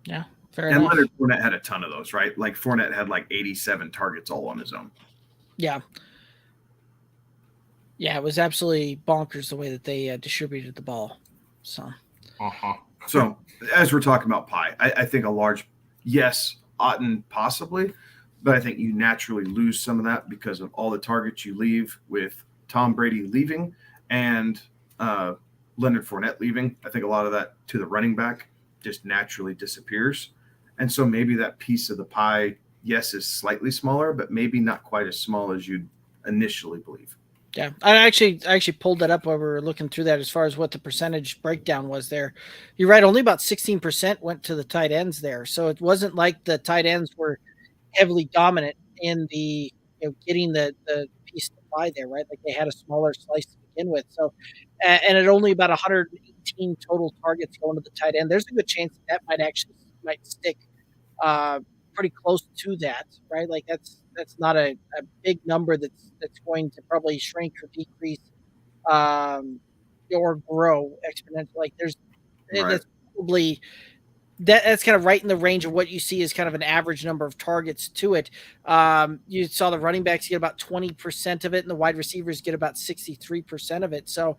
Yeah, fair enough. And Leonard Fournette had a ton of those, right? Fournette had 87 targets all on his own. Yeah. Yeah, it was absolutely bonkers the way that they distributed the ball. So. So as we're talking about pie, I think a large, yes, Otton possibly, but I think you naturally lose some of that because of all the targets you leave with Tom Brady leaving and Leonard Fournette leaving. I think a lot of that to the running back just naturally disappears. And so maybe that piece of the pie, yes, is slightly smaller, but maybe not quite as small as you'd initially believe. Yeah, I actually pulled that up while we were looking through that as far as what the percentage breakdown was there. You're right, only about 16% went to the tight ends there. So it wasn't like the tight ends were heavily dominant in the getting the piece of the pie there, right? Like they had a smaller slice to begin with. So, and at only about 118 total targets going to the tight end, there's a good chance that might stick pretty close to that, right? Like that's not a big number that's going to probably shrink or decrease or grow exponentially. That's probably that's kind of right in the range of what you see as kind of an average number of targets to it. You saw the running backs get about 20% of it, and the wide receivers get about 63% of it. So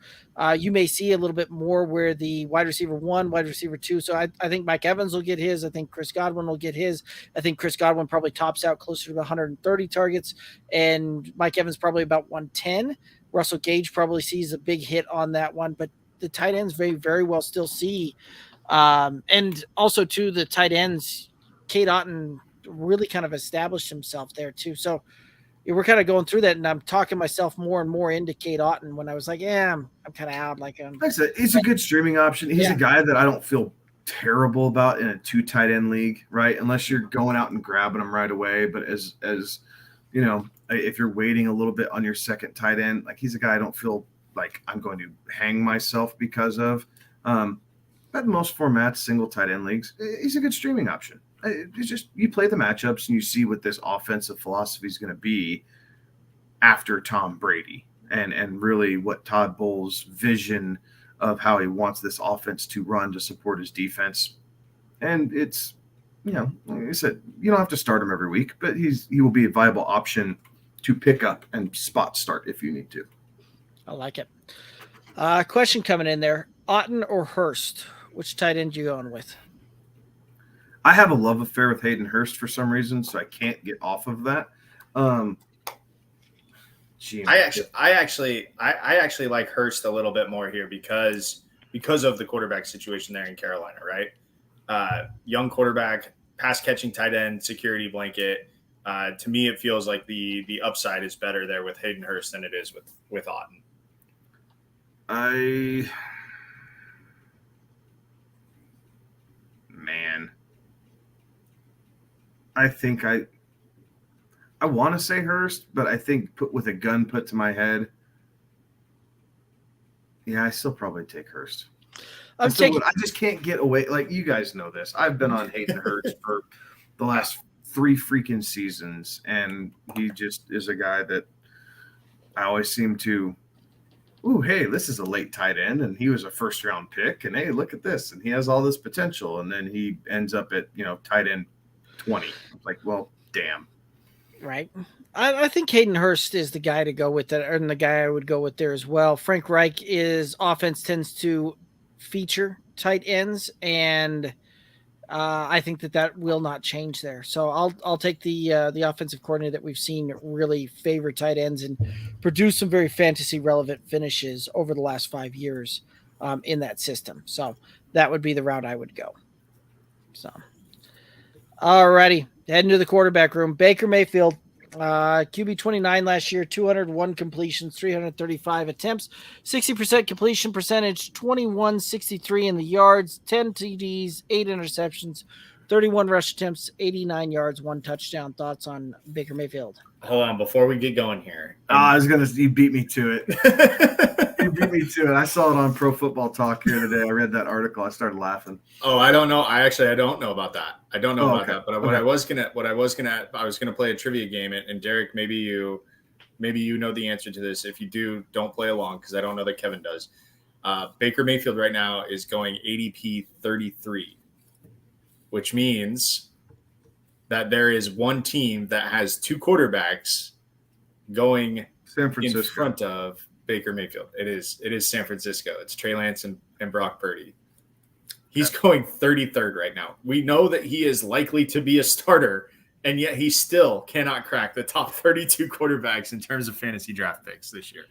you may see a little bit more where the wide receiver 1, wide receiver 2. So I think Mike Evans will get his. I think Chris Godwin will get his. I think Chris Godwin probably tops out closer to 130 targets, and Mike Evans probably about 110. Russell Gage probably sees a big hit on that one, but the tight ends very, very well still see. And also too, the tight ends, Cade Otton really kind of established himself there too. So we're kind of going through that, and I'm talking myself more and more into Cade Otton when I was like, I'm kind of out. Like I said, he's a good streaming option. He's a guy that I don't feel terrible about in a 2 tight end league, right? Unless you're going out and grabbing them right away. But as you know, if you're waiting a little bit on your second tight end, he's a guy I don't feel like I'm going to hang myself because of. But in most formats, single tight end leagues, he's a good streaming option. It's just you play the matchups and you see what this offensive philosophy is going to be after Tom Brady and really what Todd Bowles' vision of how he wants this offense to run to support his defense. And it's, like I said, you don't have to start him every week, but he will be a viable option to pick up and spot start if you need to. I like it. Question coming in there. Otton or Hurst? Which tight end you going with? I have a love affair with Hayden Hurst for some reason, so I can't get off of that. I actually like Hurst a little bit more here because of the quarterback situation there in Carolina, right? Young quarterback, pass catching tight end, security blanket. To me, it feels like the upside is better there with Hayden Hurst than it is with Otton. I think I want to say Hurst, but I think with a gun put to my head, I still probably take Hurst. I just can't get away. Like, you guys know this. I've been on Hayden Hurst for the last 3 freaking seasons, and he just is a guy that I always seem to, hey, this is a late tight end, and he was a first-round pick, and hey, look at this, and he has all this potential, and then he ends up at, tight end 20. It's like, well, damn. Right. I think Hayden Hurst is the guy to go with that, and the guy I would go with there as well. Frank Reich's offense tends to feature tight ends, and I think that will not change there. So I'll take the offensive coordinator that we've seen really favor tight ends and produce some very fantasy relevant finishes over the last 5 years in that system. So that would be the route I would go. So, alrighty, heading to the quarterback room. Baker Mayfield, QB 29 last year, 201 completions, 335 attempts, 60% completion percentage, 2163 in the yards, 10 TDs, 8 interceptions, 31 rush attempts, 89 yards, 1 touchdown. Thoughts on Baker Mayfield? Hold on, before we get going here. You beat me to it. You beat me to it. I saw it on Pro Football Talk here today. I read that article. I started laughing. Oh, I don't know. I don't know about that. I don't know about that. But I was gonna play a trivia game, and Derek, maybe you know the answer to this. If you do, don't play along because I don't know that Kevin does. Baker Mayfield right now is going ADP 33, which means that there is one team that has 2 quarterbacks going in front of Baker Mayfield. It is San Francisco. It's Trey Lance and Brock Purdy. He's going 33rd right now. We know that he is likely to be a starter, and yet he still cannot crack the top 32 quarterbacks in terms of fantasy draft picks this year.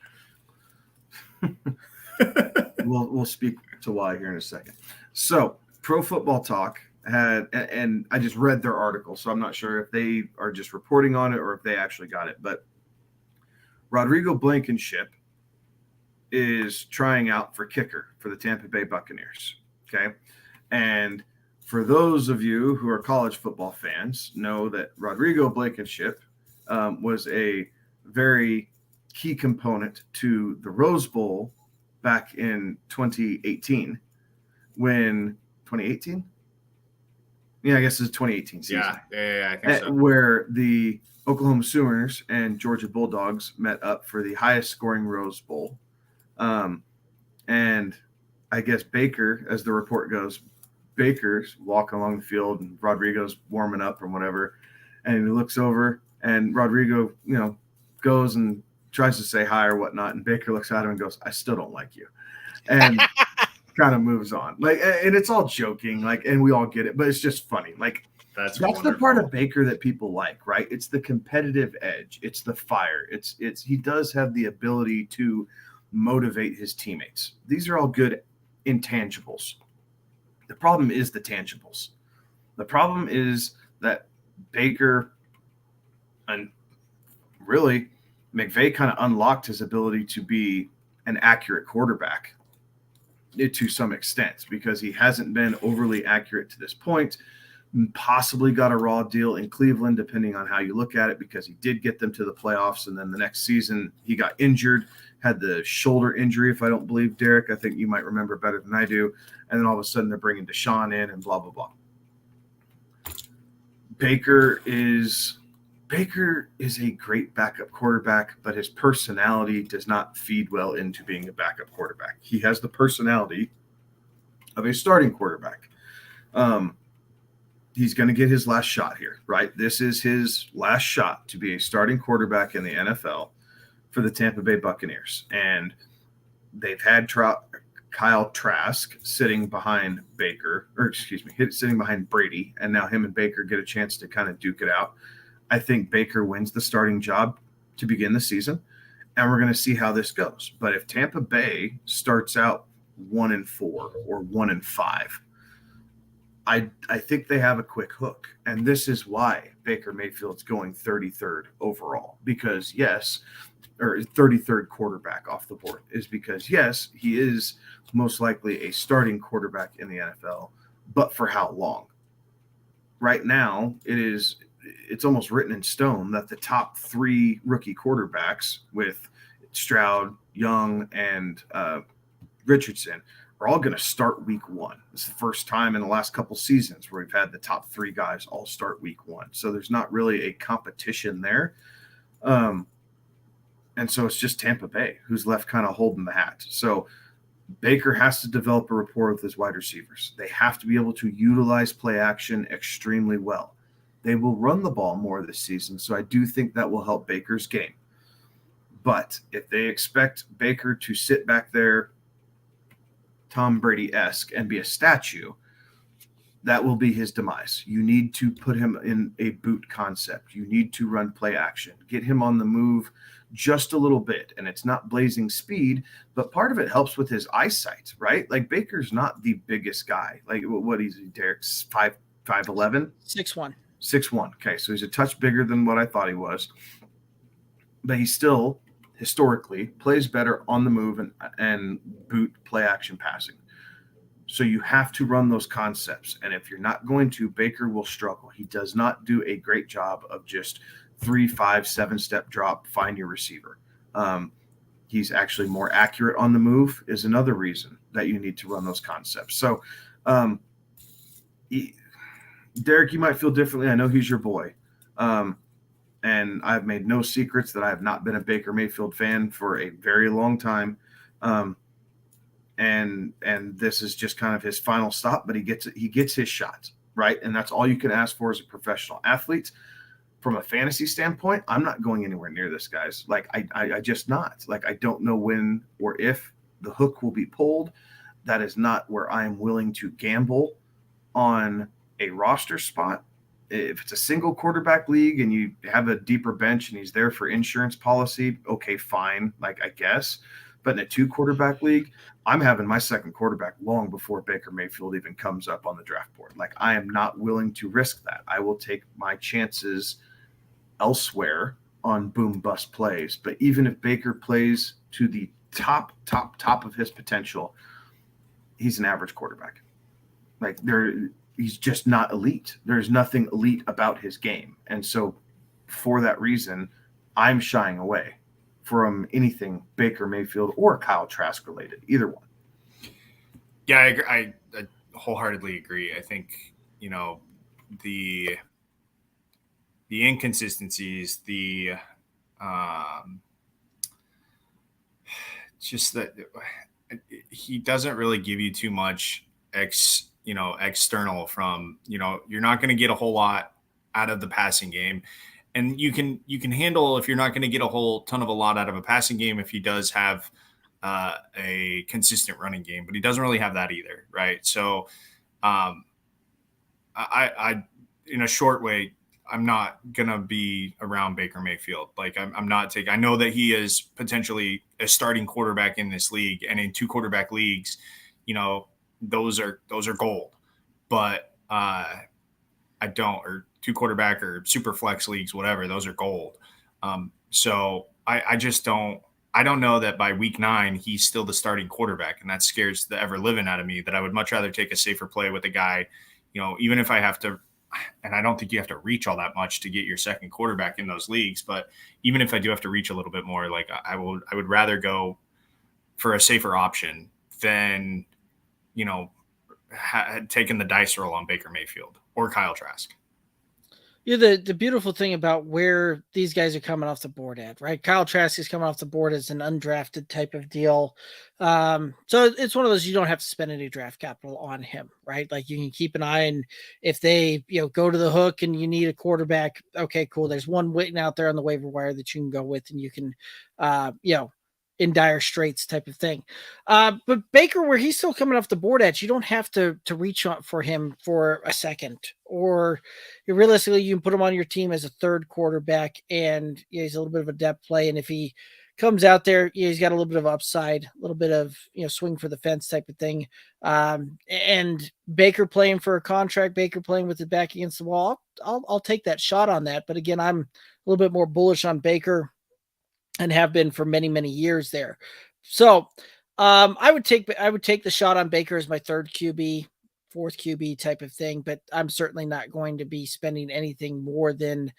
We'll speak to why here in a second. So, Pro Football Talk had, and I just read their article, so I'm not sure if they are just reporting on it or if they actually got it, but Rodrigo Blankenship is trying out for kicker for the Tampa Bay Buccaneers. Okay. And for those of you who are college football fans, know that Rodrigo Blankenship was a very key component to the Rose Bowl back in 2018 when 2018? Yeah, I guess it's 2018 season. Yeah, I think so. Where the Oklahoma Sooners and Georgia Bulldogs met up for the highest scoring Rose Bowl. And I guess Baker, as the report goes, Baker's walking along the field and Rodrigo's warming up or whatever. And he looks over and Rodrigo, goes and tries to say hi or whatnot. And Baker looks at him and goes, "I still don't like you." And kind of moves on. And it's all joking, and we all get it, but it's just funny. That's the part of Baker that people like, right? It's the competitive edge. It's the fire. It's he does have the ability to motivate his teammates. These are all good intangibles. The problem is the tangibles. The problem is that Baker and really McVay kind of unlocked his ability to be an accurate quarterback to some extent because he hasn't been overly accurate to this point. Possibly got a raw deal in Cleveland, depending on how you look at it, because he did get them to the playoffs. And then the next season he got injured, had the shoulder injury, if I don't believe, Derek. I think you might remember better than I do. And then all of a sudden they're bringing Deshaun in and blah, blah, blah. Baker is a great backup quarterback, but his personality does not feed well into being a backup quarterback. He has the personality of a starting quarterback. He's going to get his last shot here, right? This is his last shot to be a starting quarterback in the NFL for the Tampa Bay Buccaneers. And they've had Kyle Trask sitting behind sitting behind Brady. And now him and Baker get a chance to kind of duke it out. I think Baker wins the starting job to begin the season. And we're going to see how this goes. But if Tampa Bay starts out 1-4 or 1-5, I think they have a quick hook. And this is why Baker Mayfield's going 33rd overall. Because, yes, or 33rd quarterback off the board, is because, yes, he is most likely a starting quarterback in the NFL. But for how long? Right now, it's almost written in stone that the top 3 rookie quarterbacks with Stroud, Young, and Richardson are all going to start week 1. It's the first time in the last couple seasons where we've had the top 3 guys all start week 1. So there's not really a competition there. And so it's just Tampa Bay who's left kind of holding the hat. So Baker has to develop a rapport with his wide receivers. They have to be able to utilize play action extremely well. They will run the ball more this season, so I do think that will help Baker's game. But if they expect Baker to sit back there Tom Brady-esque and be a statue, that will be his demise. You need to put him in a boot concept. You need to run play action. Get him on the move just a little bit. And it's not blazing speed, but part of it helps with his eyesight, right? Like Baker's not the biggest guy. Like what is he, Derek's 5'11"? 6'1". 6'1". Okay, so he's a touch bigger than what I thought he was. But he still, historically, plays better on the move and boot play action passing. So you have to run those concepts. And if you're not going to, Baker will struggle. He does not do a great job of just 3, 5, 7-step drop, find your receiver. He's actually more accurate on the move is another reason that you need to run those concepts. So, Derek, you might feel differently. I know he's your boy. And I've made no secrets that I have not been a Baker Mayfield fan for a very long time. And this is just kind of his final stop, but he gets his shot, right? And that's all you can ask for as a professional athlete. From a fantasy standpoint, I'm not going anywhere near this, guys. Like I just not. Like I don't know when or if the hook will be pulled. That is not where I am willing to gamble on a roster spot. If it's a single quarterback league and you have a deeper bench and he's there for insurance policy, okay, fine, like I guess. But in a 2-quarterback league, I'm having my second quarterback long before Baker Mayfield even comes up on the draft board. Like I am not willing to risk that. I will take my chances elsewhere on boom bust plays. But even if Baker plays to the top of his potential, he's an average quarterback. Like he's just not elite. There's nothing elite about his game. And so for that reason, I'm shying away from anything Baker Mayfield or Kyle Trask related, either one. Yeah, I agree. I wholeheartedly agree. I think, the inconsistencies, just that he doesn't really give you too much external from, you're not going to get a whole lot out of the passing game. And you can handle if you're not going to get a whole ton of a lot out of a passing game if he does have a consistent running game, but he doesn't really have that either, right? So I in a short way, I'm not going to be around Baker Mayfield. Like I'm not taking – I know that he is potentially a starting quarterback in this league, and in 2-quarterback leagues, those are gold. But I don't – or 2-quarterback or super flex leagues, whatever, those are gold. So I just don't – I don't know that by week 9 he's still the starting quarterback, and that scares the ever living out of me, that I would much rather take a safer play with a guy, even if I have to – and I don't think you have to reach all that much to get your second quarterback in those leagues. But even if I do have to reach a little bit more, like I would rather go for a safer option than, taking the dice roll on Baker Mayfield or Kyle Trask. The beautiful thing about where these guys are coming off the board at, right? Kyle Trask is coming off the board as an undrafted type of deal. So it's one of those, you don't have to spend any draft capital on him, right? Like you can keep an eye, and if they, go to the hook and you need a quarterback, okay, cool. There's one waiting out there on the waiver wire that you can go with, and you can, in dire straits type of thing. But Baker, where he's still coming off the board at, you don't have to reach out for him for a second, or realistically, you can put him on your team as a third quarterback, and he's a little bit of a depth play. And if he comes out there, he's got a little bit of upside, a little bit of, swing for the fence type of thing. And Baker playing for a contract, Baker playing with his back against the wall, I'll take that shot on that. But again, I'm a little bit more bullish on Baker, and have been for many, many years there. So I would take the shot on Baker as my third QB, fourth QB type of thing, but I'm certainly not going to be spending anything more than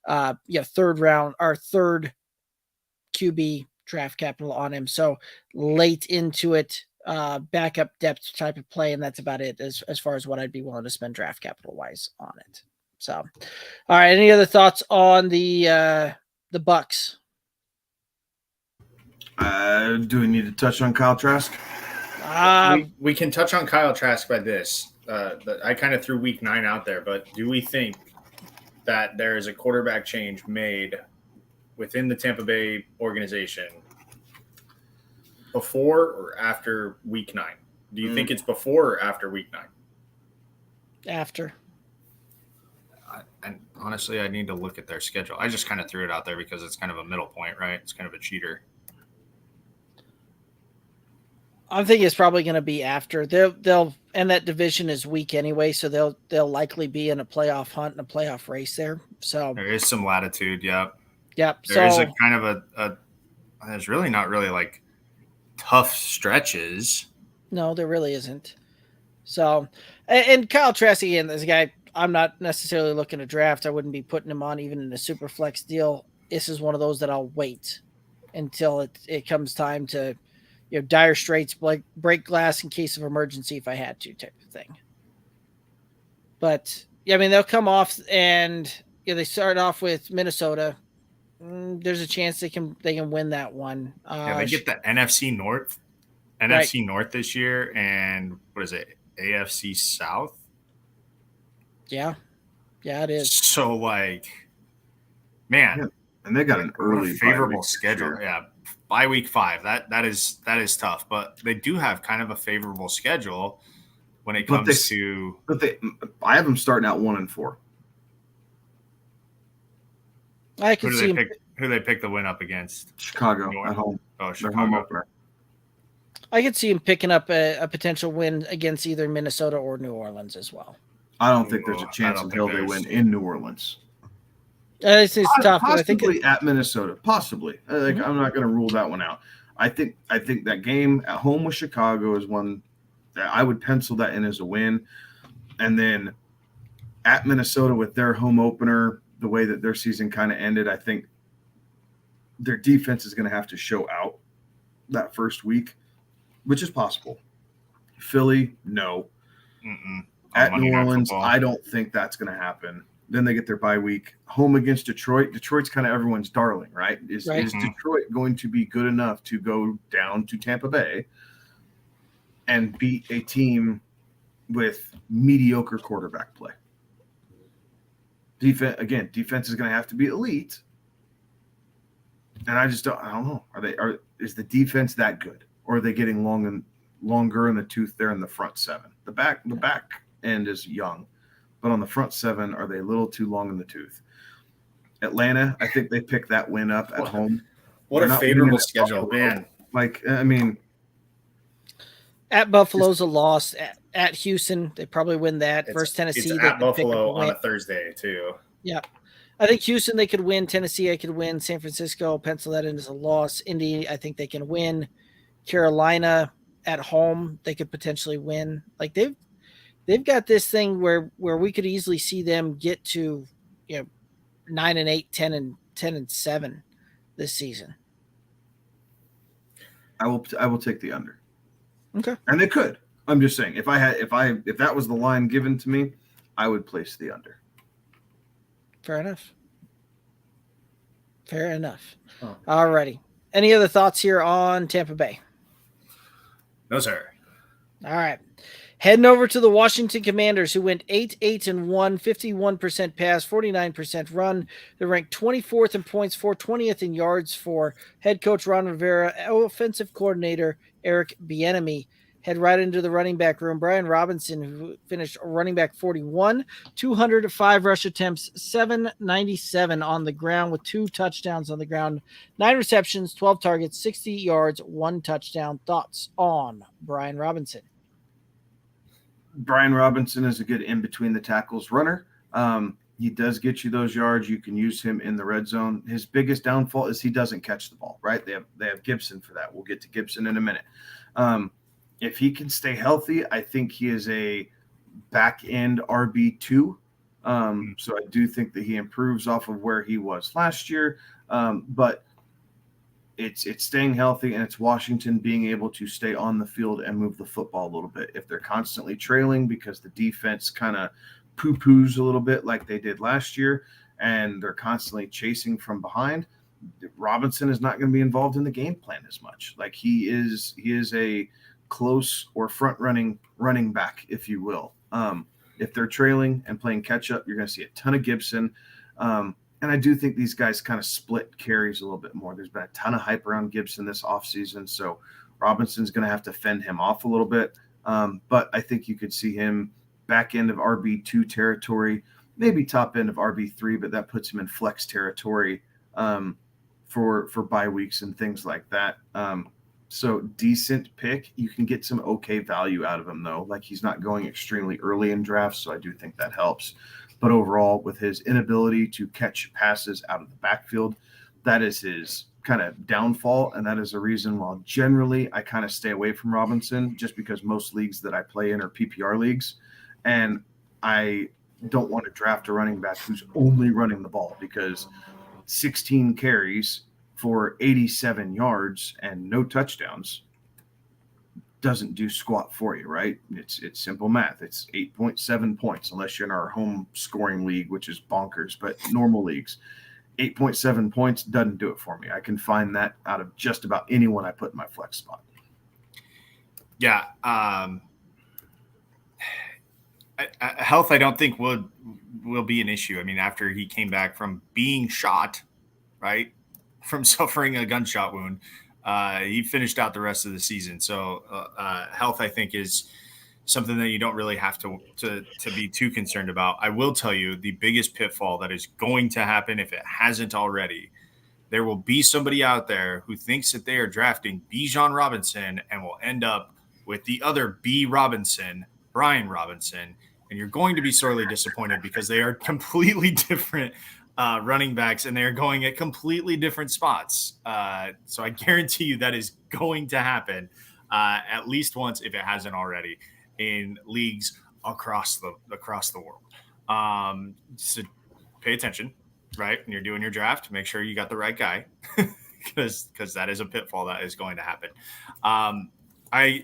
third round or third QB draft capital on him. So late into it, backup depth type of play, and that's about it as far as what I'd be willing to spend draft capital wise on it. So, all right, any other thoughts on the Bucks? Do we need to touch on Kyle Trask? We can touch on Kyle Trask by this. I kind of threw week 9 out there, but do we think that there is a quarterback change made within the Tampa Bay organization before or after week 9? Do you think it's before or after week 9? After. And honestly, I need to look at their schedule. I just kind of threw it out there because it's kind of a middle point, right? It's kind of a cheater. I'm thinking it's probably going to be after. They'll and that division is weak anyway, so they'll likely be in a playoff hunt and a playoff race there. So there is some latitude. Yep. There's a kind of a there's really not really like tough stretches. No, there really isn't. So, and Kyle Trask, again, this guy, I'm not necessarily looking to draft. I wouldn't be putting him on even in a super flex deal. This is one of those that I'll wait until it comes time to, dire straits, break glass in case of emergency if I had to, type of thing. But they'll come off and they start off with Minnesota. There's a chance they can win that one. They get the NFC North this year, and what is it, AFC South? Yeah, it is. So man, and they got an early favorable schedule. Yeah. By week 5, that is tough, but they do have kind of a favorable schedule when it comes to. But I have them starting out 1-4. I can see who they pick the win up against. Chicago at home. Oh, Chicago. I could see him picking up a potential win against either Minnesota or New Orleans as well. I don't think there's a chance until they win in New Orleans. It's tough. Possibly at Minnesota. Possibly. I'm not going to rule that one out. I think that game at home with Chicago is one that I would pencil that in as a win. And then at Minnesota with their home opener, the way that their season kind of ended, I think their defense is going to have to show out that first week, which is possible. Philly, no. At New Orleans, I don't think that's going to happen. Then they get their bye week. Home against Detroit. Detroit's kind of everyone's darling, right? Is Detroit going to be good enough to go down to Tampa Bay and beat a team with mediocre quarterback play? Defense is going to have to be elite. And I don't know. Is the defense that good? Or are they getting longer in the tooth there in the front 7? The back end is young. But on the front 7, are they a little too long in the tooth? Atlanta, I think they picked that win up at home. What a favorable schedule, man. At Buffalo's a loss. At Houston, they probably win that. Versus Tennessee, it's at Buffalo on a Thursday, too. Yeah. I think Houston, they could win. Tennessee, I could win. San Francisco, pencil that in as a loss. Indy, I think they can win. Carolina, at home, they could potentially win. They've got this thing where we could easily see them get to 9-8, 10-7 this season. I will take the under. Okay. And they could. I'm just saying, if that was the line given to me, I would place the under. Fair enough. Fair enough. Oh. All righty. Any other thoughts here on Tampa Bay? No, sir. All right. Heading over to the Washington Commanders, who went 8-1, 51% pass, 49% run. They're ranked 24th in points for, 20th in yards for head coach Ron Rivera, offensive coordinator Eric Bieniemy. Head right into the running back room. Brian Robinson, who finished running back 41, 205 rush attempts, 797 on the ground with 2 touchdowns on the ground, 9 receptions, 12 targets, 60 yards, 1 touchdown. Thoughts on Brian Robinson? Brian Robinson is a good in between the tackles runner. He does get you those yards. You can use him in the red zone. His biggest downfall is he doesn't catch the ball, right? They have Gibson for that. We'll get to Gibson in a minute. If he can stay healthy, I think he is a back end RB2. So I do think that he improves off of where he was last year. But it's staying healthy, and it's Washington being able to stay on the field and move the football a little bit. If they're constantly trailing because the defense kind of poo-poos a little bit like they did last year, and they're constantly chasing from behind, Robinson is not going to be involved in the game plan as much. Like he is a close or front running back, if you will. If they're trailing and playing catch up, you're going to see a ton of Gibson. And I do think these guys kind of split carries a little bit more. There's been a ton of hype around Gibson this offseason, so Robinson's going to have to fend him off a little bit. But I think you could see him back end of RB2 territory, maybe top end of RB3, but that puts him in flex territory for bye weeks and things like that. So decent pick. You can get some okay value out of him, though. Like he's not going extremely early in drafts, so I do think that helps. But overall, with his inability to catch passes out of the backfield, that is his kind of downfall. And that is a reason why generally I kind of stay away from Robinson, just because most leagues that I play in are PPR leagues. And I don't want to draft a running back who's only running the ball, because 16 carries for 87 yards and no touchdowns doesn't do squat for you, right? It's simple math. It's 8.7 points, unless you're in our home scoring league, which is bonkers, but normal leagues, 8.7 points doesn't do it for me. I can find that out of just about anyone I put in my flex spot. Yeah. Health, I don't think will be an issue. I mean, after he came back from being shot, right, from suffering a gunshot wound, he finished out the rest of the season. So health, I think, is something that you don't really have to be too concerned about. I will tell you the biggest pitfall that is going to happen, if it hasn't already, there will be somebody out there who thinks that they are drafting Bijan Robinson and will end up with the other B Robinson, Brian Robinson, and you're going to be sorely disappointed, because they are completely different running backs, and they're going at completely different spots. So I guarantee you that is going to happen at least once, if it hasn't already, in leagues across the world. So pay attention, right? When you're doing your draft, make sure you got the right guy, because that is a pitfall that is going to happen. I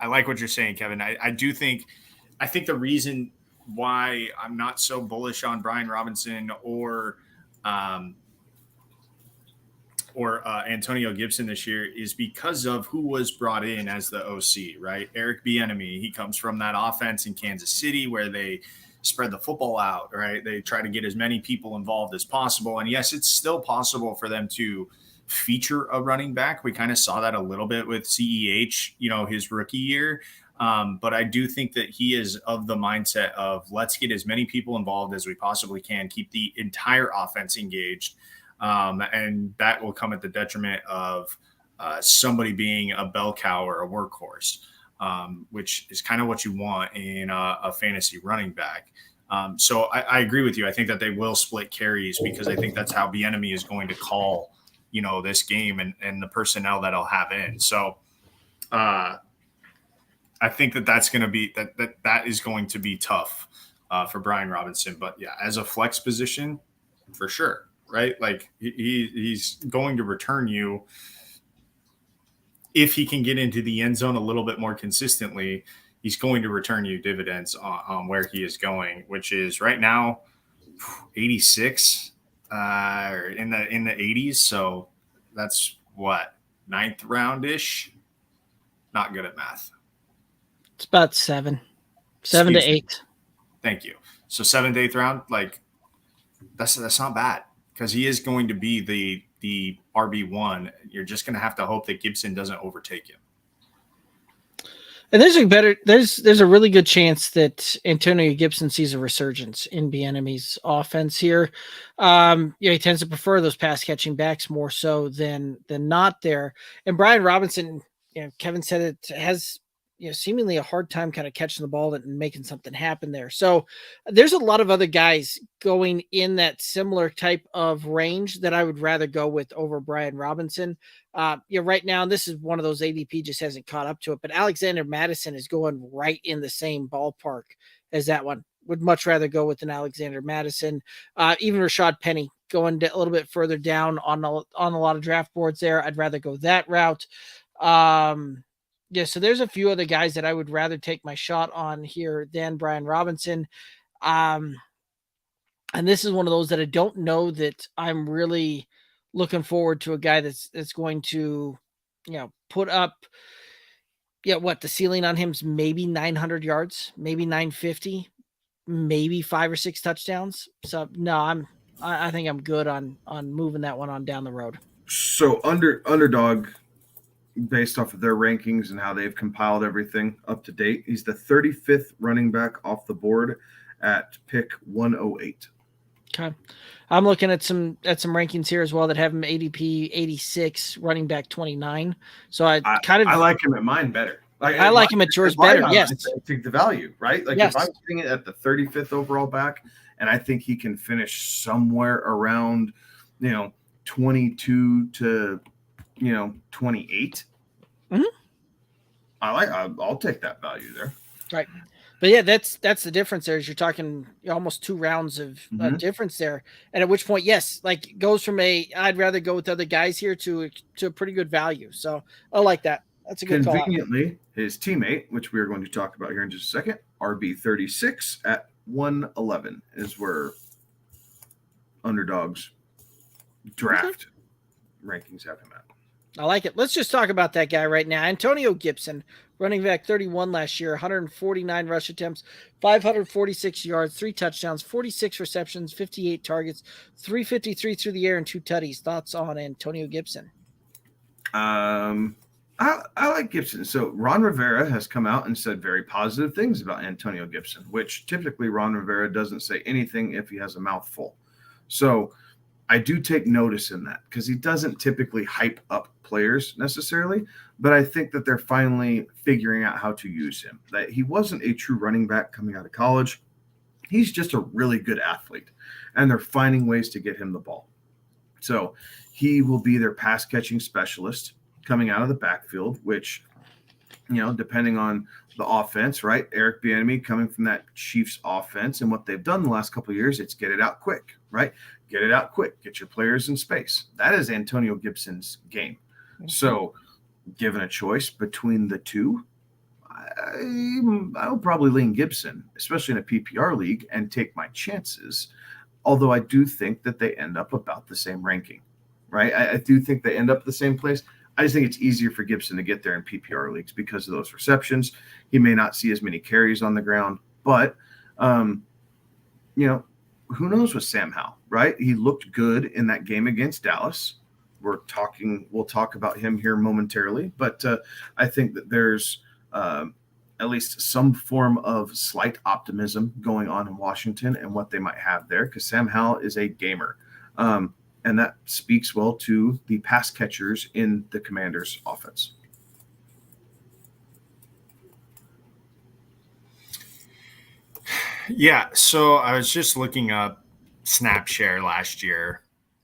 like what you're saying, Kevin. I think the reason why I'm not so bullish on Brian Robinson or Antonio Gibson this year is because of who was brought in as the OC, right? Eric Bieniemy. He comes from that offense in Kansas City where they spread the football out, right? They try to get as many people involved as possible. And yes, it's still possible for them to feature a running back. We kind of saw that a little bit with CEH, his rookie year. But I do think that he is of the mindset of, let's get as many people involved as we possibly can, keep the entire offense engaged. And that will come at the detriment of somebody being a bell cow or a workhorse, which is kind of what you want in a fantasy running back. So I agree with you. I think that they will split carries, because I think that's how Bieniemy is going to call, this game and the personnel that I'll have in. So I think that's going to be that is going to be tough for Brian Robinson. But yeah, as a flex position, for sure, right? Like he's going to return you if he can get into the end zone a little bit more consistently. He's going to return you dividends on where he is going, which is right now 86 in the 80s. So that's what, 9th round-ish? Not good at math. It's about 7 to 8. Thank you. So 7th, 8th round, like that's not bad because he is going to be the RB1. You're just going to have to hope that Gibson doesn't overtake him. And there's a really good chance that Antonio Gibson sees a resurgence in Bieniemy's offense here. He tends to prefer those pass catching backs more so than not there. And Brian Robinson, Kevin said it has seemingly a hard time kind of catching the ball and making something happen there. So there's a lot of other guys going in that similar type of range that I would rather go with over Brian Robinson. Right now, and this is one of those ADP just hasn't caught up to it, but Alexander Madison is going right in the same ballpark as that one. Would much rather go with an Alexander Madison. Even Rashad Penny going a little bit further down on a lot of draft boards there. I'd rather go that route. So there's a few other guys that I would rather take my shot on here than Brian Robinson. And this is one of those that I don't know that I'm really looking forward to a guy that's going to, put up, the ceiling on him is maybe 900 yards, maybe 950, maybe 5 or 6 touchdowns. So no, I think I'm good on moving that one on down the road. So underdog, based off of their rankings and how they've compiled everything up to date, he's the 35th running back off the board at pick 108. Okay. I'm looking at some rankings here as well that have him ADP 86, running back 29. So I like him at mine better. I like him at yours better. Yes. I think the value, right? Like if I'm seeing it at the 35th overall back, and I think he can finish somewhere around, 22 to 28. Mm-hmm. I'll take that value there. Right. But yeah, that's the difference there is you're talking almost 2 rounds of difference there. And at which point, yes, like goes from I'd rather go with other guys here to a pretty good value. So I like that. That's a good call. Conveniently, his teammate, which we are going to talk about here in just a second, RB36 at 111 is where underdogs draft rankings have him at. I like it. Let's just talk about that guy right now. Antonio Gibson, running back 31 last year, 149 rush attempts, 546 yards, 3 touchdowns, 46 receptions, 58 targets, 353 through the air, and 2 tutties. Thoughts on Antonio Gibson? I like Gibson. So Ron Rivera has come out and said very positive things about Antonio Gibson, which typically Ron Rivera doesn't say anything if he has a mouthful. So I do take notice in that because he doesn't typically hype up players necessarily, but I think that they're finally figuring out how to use him. That he wasn't a true running back coming out of college. He's just a really good athlete, and they're finding ways to get him the ball. So he will be their pass catching specialist coming out of the backfield, which, depending on the offense, right? Eric Bieniemy coming from that Chiefs offense, and what they've done the last couple of years, it's get it out quick, right? Get it out quick. Get your players in space. That is Antonio Gibson's game. Mm-hmm. So given a choice between the two, I'll probably lean Gibson, especially in a PPR league, and take my chances. Although I do think that they end up about the same ranking, right? I do think they end up the same place. I just think it's easier for Gibson to get there in PPR leagues because of those receptions. He may not see as many carries on the ground, but, who knows with Sam Howell, right? He looked good in that game against Dallas. We'll talk about him here momentarily, but I think that there's at least some form of slight optimism going on in Washington and what they might have there, because Sam Howell is a gamer. And that speaks well to the pass catchers in the Commanders' offense. Yeah, so I was just looking up snap share last year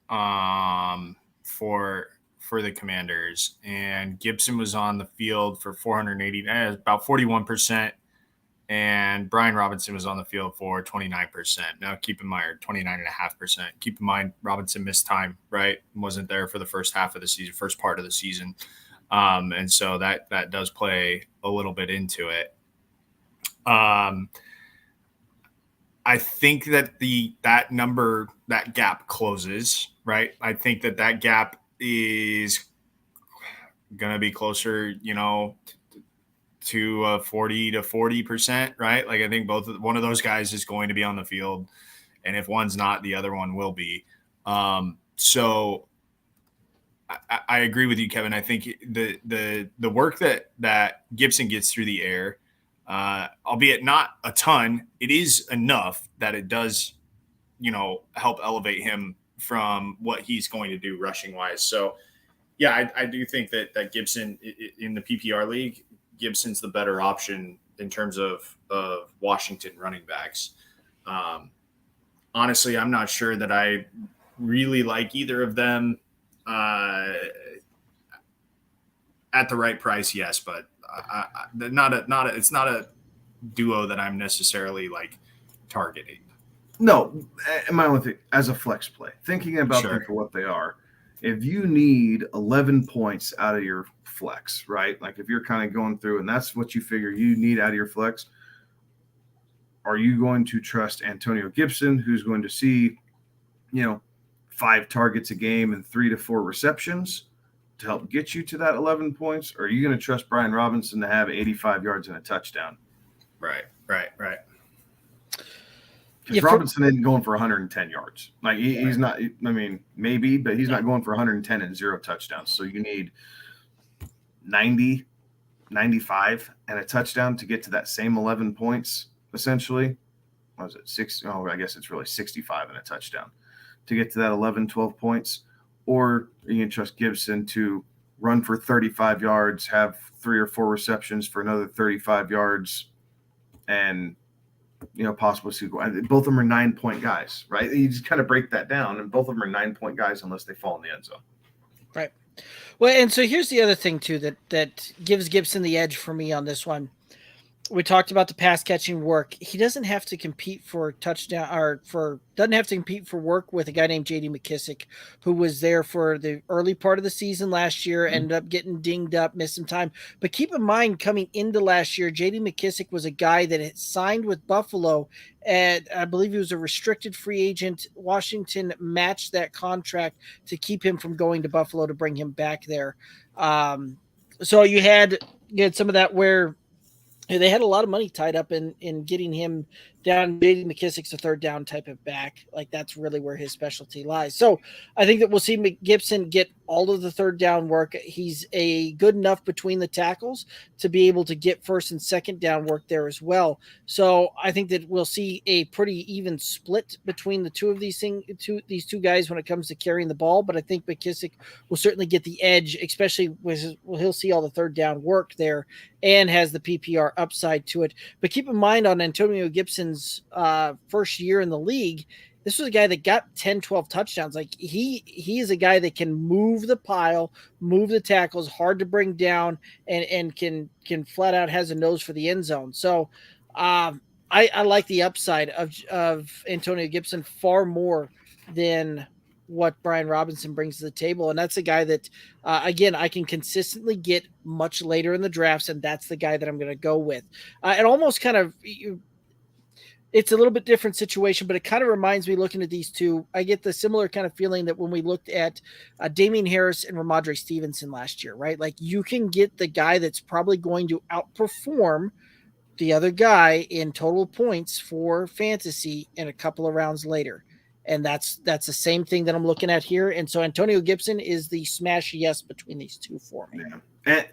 for the Commanders, and Gibson was on the field for 480, about 41%, and Brian Robinson was on the field for 29%. Now, keep in mind, 29.5%. Keep in mind, Robinson missed time, right? Wasn't there for the first half of the season, first part of the season. And so that does play a little bit into it. I think that that gap closes, right? I think that gap is going to be closer, to 40 to 40%, right? Like I think one of those guys is going to be on the field, and if one's not, the other one will be. So I agree with you, Kevin. I think the work that Gibson gets through the air, albeit not a ton, it is enough that it does, help elevate him from what he's going to do rushing wise. So yeah, I do think that Gibson in the PPR league, Gibson's the better option in terms of Washington running backs. Honestly, I'm not sure that I really like either of them at the right price. Yes, but it's not a duo that I'm necessarily like targeting. No, my only thing as a flex play, thinking about them for what they are. If you need 11 points out of your flex, right? Like if you're kind of going through and that's what you figure you need out of your flex, are you going to trust Antonio Gibson, who's going to see, 5 targets a game and 3 to 4 receptions to help get you to that 11 points? Or are you going to trust Brian Robinson to have 85 yards and a touchdown? Right. Because Robinson isn't going for 110 yards. Like he's not. I mean, maybe, but he's not going for 110 and 0 touchdowns. So you need 90, 95, and a touchdown to get to that same 11 points. Essentially, what was it? 6? Oh, I guess it's really 65 and a touchdown to get to that 11, 12 points. Or you can trust Gibson to run for 35 yards, have 3 or 4 receptions for another 35 yards, and possibly both of them are 9-point guys, right? You just kind of break that down, and both of them are 9-point guys unless they fall in the end zone. Right. Well, and so here's the other thing too that gives Gibson the edge for me on this one. We talked about the pass catching work. He doesn't have to compete for touchdown doesn't have to compete for work with a guy named J.D. McKissic, who was there for the early part of the season last year, ended up getting dinged up, missed some time. But keep in mind, coming into last year, J.D. McKissic was a guy that had signed with Buffalo, and I believe he was a restricted free agent. Washington matched that contract to keep him from going to Buffalo to bring him back there. So you had some of that where they had a lot of money tied up in getting him down. J.D. McKissic's a third down type of back. Like that's really where his specialty lies. So I think that we'll see Gibson get all of the third down work. He's a good enough between the tackles to be able to get first and second down work there as well. So I think that we'll see a pretty even split between the two of these two guys when it comes to carrying the ball. But I think McKissic will certainly get the edge, especially he'll see all the third down work there and has the PPR upside to it. But keep in mind on Antonio Gibson's first year in the league, this was a guy that got 10, 12 touchdowns. Like he is a guy that can move the pile, move the tackles, hard to bring down, and can flat out has a nose for the end zone. So I like the upside of Antonio Gibson far more than what Brian Robinson brings to the table. And that's a guy that, again, I can consistently get much later in the drafts, and that's the guy that I'm going to go with. It almost kind of it's a little bit different situation, but it kind of reminds me looking at these two. I get the similar kind of feeling that when we looked at Damian Harris and Ramondre Stevenson last year, right? Like you can get the guy that's probably going to outperform the other guy in total points for fantasy in a couple of rounds later. And that's the same thing that I'm looking at here. And so Antonio Gibson is the smash yes between these two for me. Yeah. And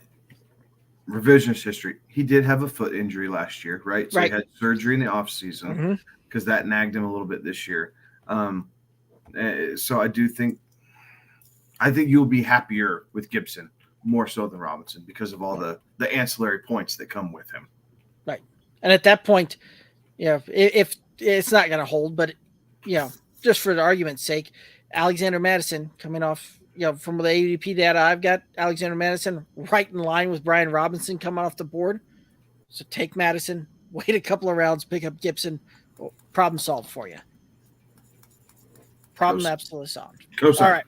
revisionist history. He did have a foot injury last year, right? So he had surgery in the offseason because that nagged him a little bit this year. So I think you'll be happier with Gibson more so than Robinson because of all the ancillary points that come with him. Right. And at that point, if it's not going to hold, but just for the argument's sake, Alexander Madison coming off, from the ADP data I've got, Alexander Madison right in line with Brian Robinson coming off the board. So take Madison, wait a couple of rounds, pick up Gibson. Problem solved for you. Problem absolutely solved. All right.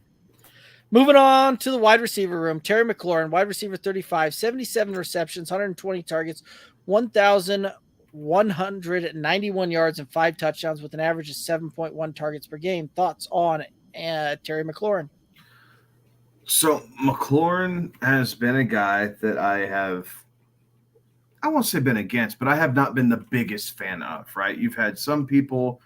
Moving on to the wide receiver room. Terry McLaurin, wide receiver 35, 77 receptions, 120 targets, 1,100 191 yards and 5 touchdowns with an average of 7.1 targets per game. Thoughts on Terry McLaurin? So McLaurin has been a guy that I won't say been against, but I have not been the biggest fan of, right? You've had some people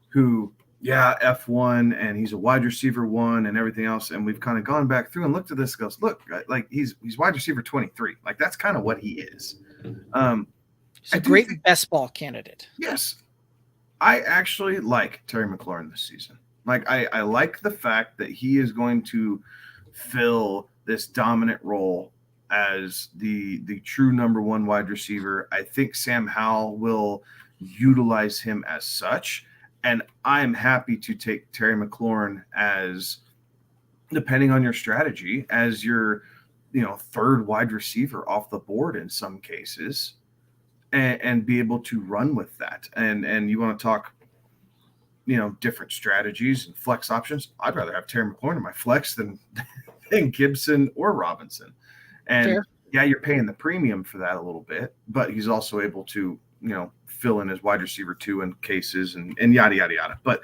who, F1 and he's a wide receiver 1 and everything else. And we've kind of gone back through and looked at this and goes, look, like he's wide receiver 23. Like that's kind of what he is. He's a great best ball candidate. Yes. I actually like Terry McLaurin this season. Like I like the fact that he is going to fill this dominant role as the true number 1 wide receiver. I think Sam Howell will utilize him as such. And I'm happy to take Terry McLaurin as, depending on your strategy, as your, 3rd wide receiver off the board in some cases, and be able to run with that. And you want to talk, different strategies and flex options. I'd rather have Terry McLaurin in my flex than Gibson or Robinson. And Fair. Yeah, you're paying the premium for that a little bit, but he's also able to, fill in as wide receiver 2 in cases and yada, yada, yada. But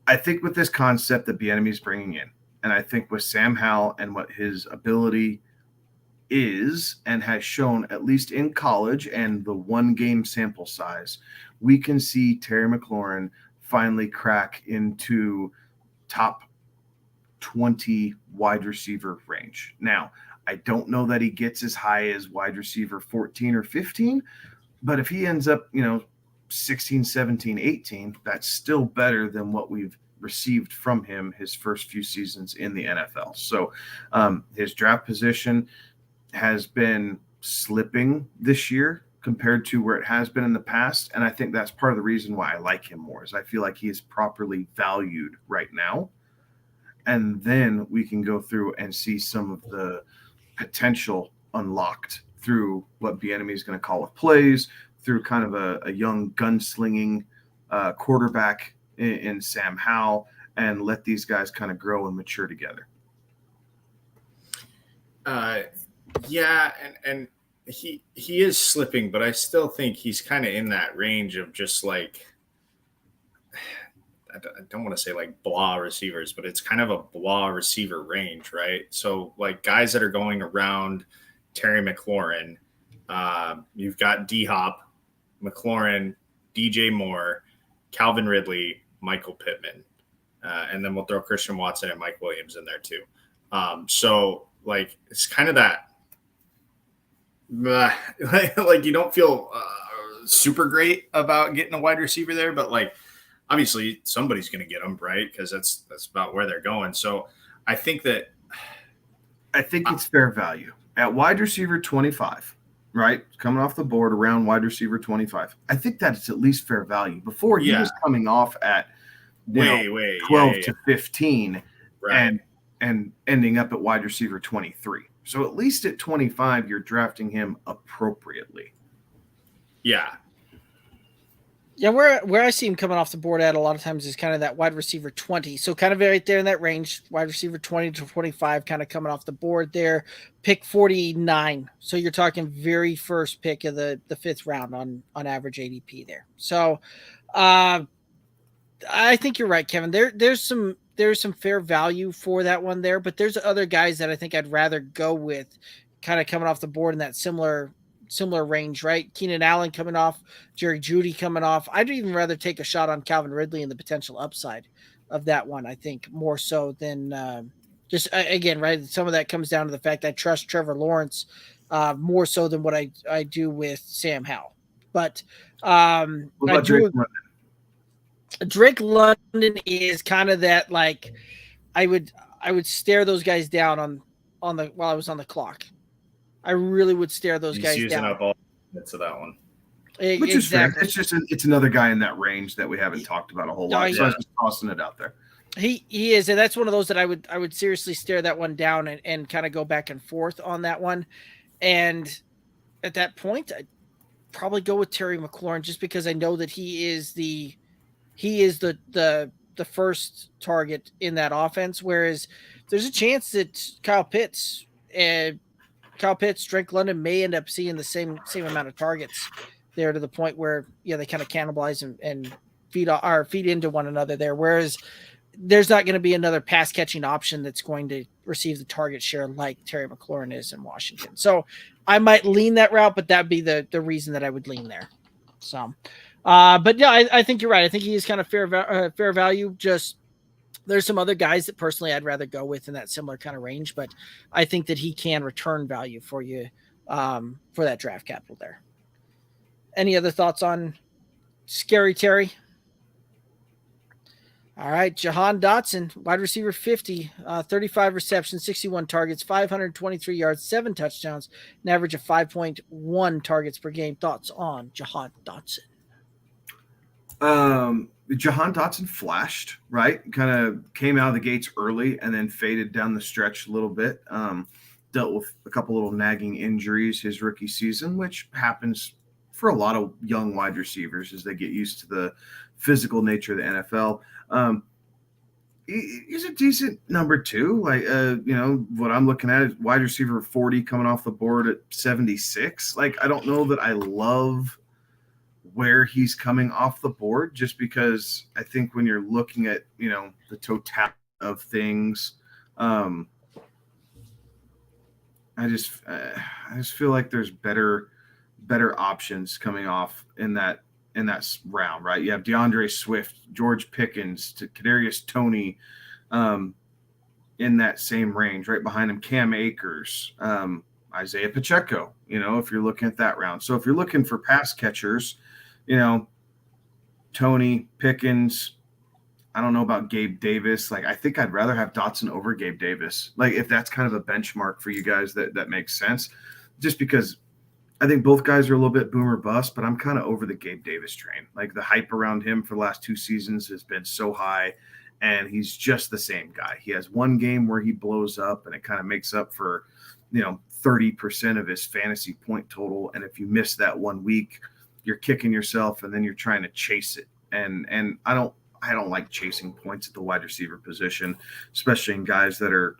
I think with this concept that Bieniemy is bringing in, and I think with Sam Howell and what his ability is and has shown, at least in college and the 1-game sample size, we can see Terry McLaurin finally crack into top 20 wide receiver range. Now, I don't know that he gets as high as wide receiver 14 or 15, but if he ends up, 16, 17, 18, that's still better than what we've received from him his first few seasons in the NFL. So his draft position has been slipping this year compared to where it has been in the past. And I think that's part of the reason why I like him more, is I feel like he is properly valued right now. And then we can go through and see some of the potential unlocked through what Bieniemy is going to call with plays, through kind of a young gunslinging quarterback in Sam Howell, and let these guys kind of grow and mature together. Yeah, and he is slipping, but I still think he's kind of in that range of just like, I don't want to say like blah receivers, but it's kind of a blah receiver range, right? So like guys that are going around Terry McLaurin, you've got D-Hop, McLaurin, DJ Moore, Calvin Ridley, Michael Pittman, and then we'll throw Christian Watson and Mike Williams in there too. So like it's kind of that like you don't feel super great about getting a wide receiver there, but like obviously somebody's going to get them, right? Because that's about where they're going. So I think it's fair value at wide receiver 25, right? Coming off the board around wide receiver 25. I think that's at least fair value. Before he was coming off at 12 to 15, right, and ending up at wide receiver 23. So at least at 25, you're drafting him appropriately. Yeah. Yeah, where I see him coming off the board at a lot of times is kind of that wide receiver 20. So kind of right there in that range, wide receiver 20 to 25, kind of coming off the board there. Pick 49. So you're talking very first pick of the 5th round on average ADP there. So I think you're right, Kevin. There's some fair value for that one there, but there's other guys that I think I'd rather go with kind of coming off the board in that similar range, right? Keenan Allen coming off, Jerry Jeudy coming off. I'd even rather take a shot on Calvin Ridley and the potential upside of that one, I think, more so than just, again, right, some of that comes down to the fact I trust Trevor Lawrence more so than what I do with Sam Howell. But Drake London is kind of that, like, I would stare those guys down while I was on the clock. I really would stare those guys down. He's using up all minutes of that one. Which is fair. It's another guy in that range that we haven't talked about a whole lot. So I was just tossing it out there. He is, and that's one of those that I would seriously stare that one down and kind of go back and forth on that one. And at that point, I'd probably go with Terry McLaurin just because I know that he is the first target in that offense. Whereas there's a chance that Kyle Pitts, Drake London may end up seeing the same amount of targets there to the point where, they kind of cannibalize and feed into one another there. Whereas there's not going to be another pass catching option that's going to receive the target share like Terry McLaurin is in Washington. So I might lean that route, but that'd be the reason that I would lean there. So, but yeah, I think you're right. I think he is kind of fair value. Just there's some other guys that personally I'd rather go with in that similar kind of range, but I think that he can return value for you for that draft capital there. Any other thoughts on Scary Terry? All right, Jahan Dotson, wide receiver 50, 35 receptions, 61 targets, 523 yards, 7 touchdowns, an average of 5.1 targets per game. Thoughts on Jahan Dotson? Jahan Dotson flashed, right? Kind of came out of the gates early and then faded down the stretch a little bit. Dealt with a couple little nagging injuries his rookie season, which happens for a lot of young wide receivers as they get used to the physical nature of the NFL. He's a decent number 2. Like, what I'm looking at is wide receiver 40 coming off the board at 76. Like, I don't know that I love where he's coming off the board, just because I think when you're looking at, the totality of things, I just feel like there's better options coming off in that round, right? You have DeAndre Swift, George Pickens, to Kadarius Toney, in that same range. Right behind him, Cam Akers, Isaiah Pacheco. If you're looking at that round, so if you're looking for pass catchers, Toney, Pickens. I don't know about Gabe Davis. Like, I think I'd rather have Dotson over Gabe Davis. Like, if that's kind of a benchmark for you guys, that makes sense. Just because I think both guys are a little bit boomer bust, but I'm kind of over the Gabe Davis train. Like, the hype around him for the last 2 seasons has been so high, and he's just the same guy. He has one game where he blows up, and it kind of makes up for, 30% of his fantasy point total. And if you miss that 1 week, you're kicking yourself, and then you're trying to chase it. And I don't like chasing points at the wide receiver position, especially in guys that are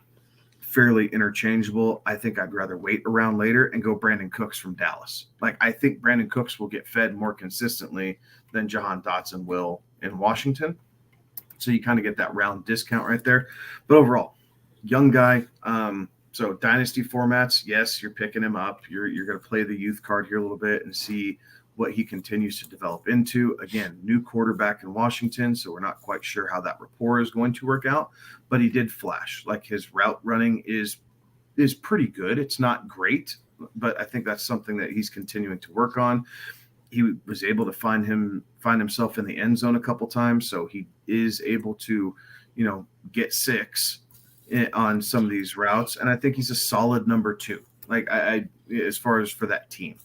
fairly interchangeable. I think I'd rather wait around later and go Brandon Cooks from Dallas. Like, I think Brandon Cooks will get fed more consistently than Jahan Dotson will in Washington. So you kind of get that round discount right there. But overall, young guy. So dynasty formats, yes, you're picking him up. You're going to play the youth card here a little bit and see what he continues to develop into. Again, new quarterback in Washington, so we're not quite sure how that rapport is going to work out, but he did flash. Like, his route running is pretty good. It's not great, but I think that's something that he's continuing to work on. He was able to find himself in the end zone a couple times, so he is able to, get 6 on some of these routes, and I think he's a solid number 2. Like, I as far as for that team.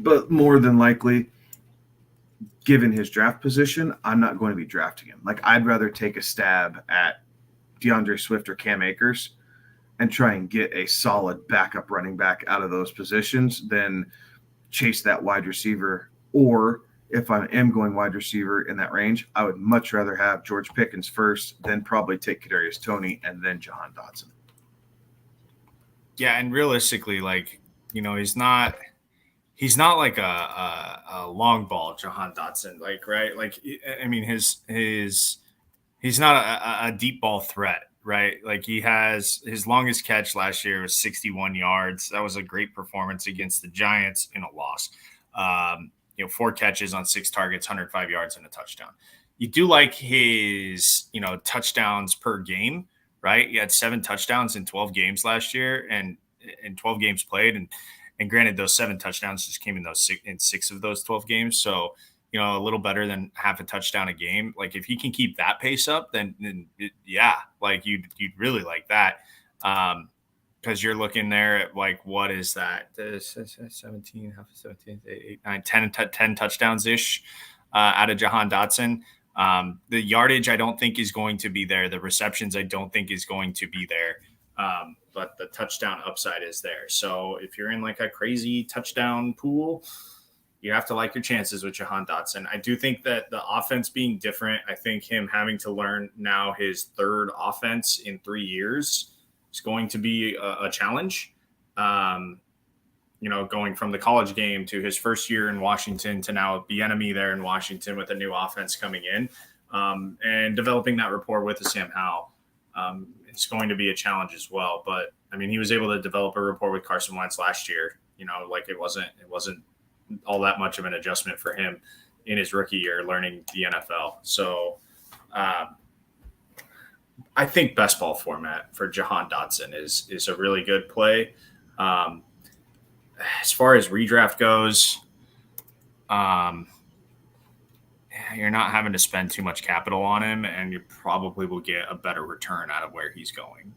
But more than likely, given his draft position, I'm not going to be drafting him. Like, I'd rather take a stab at DeAndre Swift or Cam Akers and try and get a solid backup running back out of those positions than chase that wide receiver. Or if I am going wide receiver in that range, I would much rather have George Pickens first, then probably take Kadarius Toney and then Jahan Dotson. Yeah, and realistically, like, he's not like a long ball Jahan Dotson, like, right? Like, I mean, he's not a deep ball threat, right? Like, he has his longest catch last year was 61 yards. That was a great performance against the Giants in a loss. 4 catches on 6 targets, 105 yards and a touchdown. You do like his, touchdowns per game, right? He had 7 touchdowns in 12 games last year, and in 12 games played. And granted, those 7 touchdowns just came in 6 of those 12 games. So, a little better than half a touchdown a game. Like, if he can keep that pace up, then yeah, like, you'd really like that. Because you're looking there at, like, what is that? 17, half of 17, 8, 9, 10 touchdowns ish out of Jahan Dotson. The yardage I don't think is going to be there. The receptions I don't think is going to be there. But the touchdown upside is there. So if you're in, like, a crazy touchdown pool, you have to like your chances with Jahan Dotson. I do think that the offense being different, I think him having to learn now his 3rd offense in 3 years is going to be a challenge. going from the college game to his first year in Washington to now the enemy there in Washington with a new offense coming in, and developing that rapport with the Sam Howell. It's going to be a challenge as well. But I mean, he was able to develop a rapport with Carson Wentz last year. It wasn't all that much of an adjustment for him in his rookie year learning the NFL. So I think best ball format for Jahan Dotson is a really good play. As far as redraft goes, you're not having to spend too much capital on him, and you probably will get a better return out of where he's going.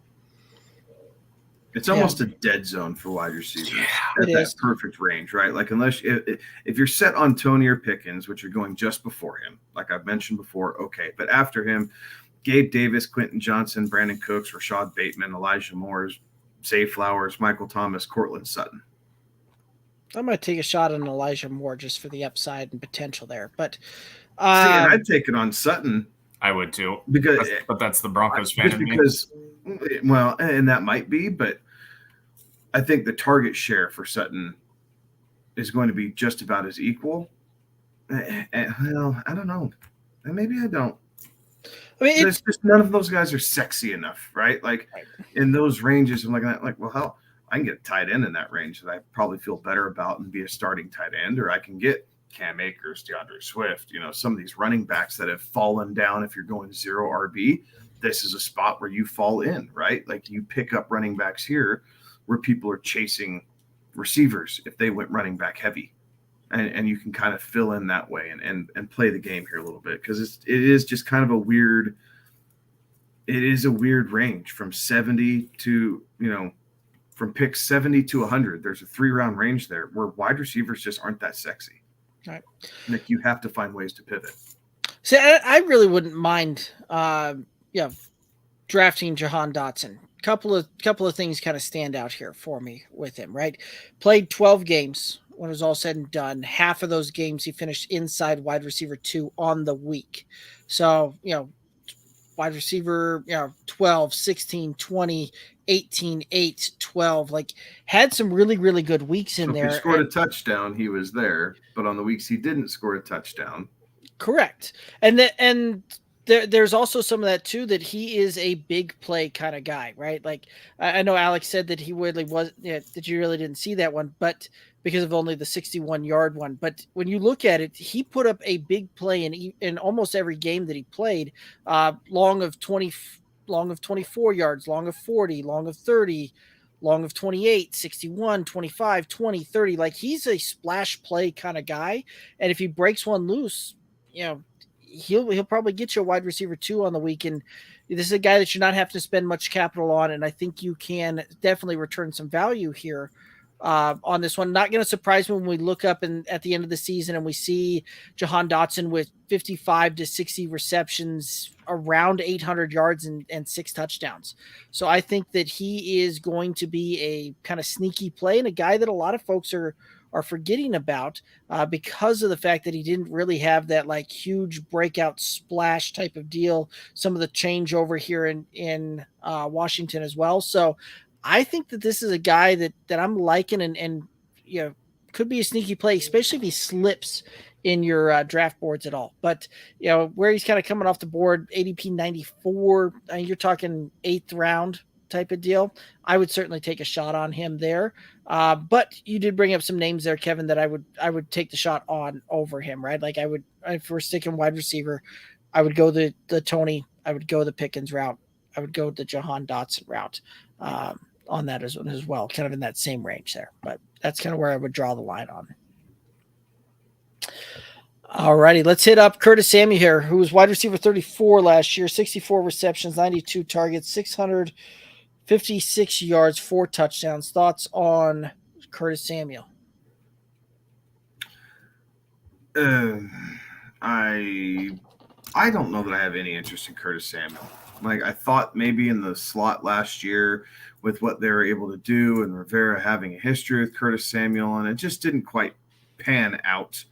It's almost a dead zone for wide receivers at that perfect range, right? Like unless if you're set on Tony or Pickens, which are going just before him, like I've mentioned before, okay. But after him, Gabe Davis, Quentin Johnson, Brandon Cooks, Rashad Bateman, Elijah Moores, Zay Flowers, Michael Thomas, Cortland Sutton. I'm going to take a shot on Elijah Moore just for the upside and potential there. But and I'd take it on Sutton. I would too, but that's the Broncos fan. Well, and that might be, but I think the target share for Sutton is going to be just about as equal. Well, I don't know. Maybe I don't. I mean, it's just none of those guys are sexy enough, right? Like in those ranges, I'm looking at like, well, hell, I can get a tight end in that range that I probably feel better about and be a starting tight end, or I can get Cam Akers, DeAndre Swift, some of these running backs that have fallen down. If you're going 0 RB, this is a spot where you fall in, right? Like you pick up running backs here where people are chasing receivers if they went running back heavy. And you can kind of fill in that way and play the game here a little bit because it is just kind of a weird range from 70 to, from pick 70 to 100. There's a 3-round range there where wide receivers just aren't that sexy. Right. Like you have to find ways to pivot. See, I really wouldn't mind, drafting Jahan Dotson. Couple of things kind of stand out here for me with him, right? Played 12 games when it was all said and done. Half of those games he finished inside wide receiver 2 on the week. So, wide receiver, 12, 16, 20, 18, 8, 12, like had some really, really good weeks in there. If he scored a touchdown, he was there, but on the weeks he didn't score a touchdown. Correct. And there's also some of that too, that he is a big play kind of guy, right? Like I know Alex said that he really was, that you really didn't see that one, but because of only the 61-yard one. But when you look at it, he put up a big play in almost every game that he played, long of 24 yards, long of 40, long of 30, long of 28, 61, 25, 20, 30. Like he's a splash play kind of guy. And if he breaks one loose, he'll probably get you a wide receiver 2 on the week. And this is a guy that you're not having to spend much capital on. And I think you can definitely return some value here on this one. Not going to surprise me when we look up at the end of the season and we see Jahan Dotson with 55 to 60 receptions, around 800 yards and 6 touchdowns. So I think that he is going to be a kind of sneaky play and a guy that a lot of folks are forgetting about because of the fact that he didn't really have that like huge breakout splash type of deal. Some of the changeover here in Washington as well. So I think that this is a guy that I'm liking and could be a sneaky play, especially if he slips in your draft boards at all. But where he's kind of coming off the board, ADP 94, you're talking 8th round type of deal. I would certainly take a shot on him there. But you did bring up some names there, Kevin, that I would take the shot on over him, right? Like if we're sticking wide receiver, I would go the Tony, I would go the Pickens route. I would go the Jahan Dotson route on that as well, kind of in that same range there. But that's kind of where I would draw the line on it. All righty, let's hit up Curtis Samuel here, who was wide receiver 34 last year, 64 receptions, 92 targets, 656 yards, 4 touchdowns. Thoughts on Curtis Samuel? I don't know that I have any interest in Curtis Samuel. Like I thought maybe in the slot last year with what they were able to do and Rivera having a history with Curtis Samuel, and it just didn't quite pan out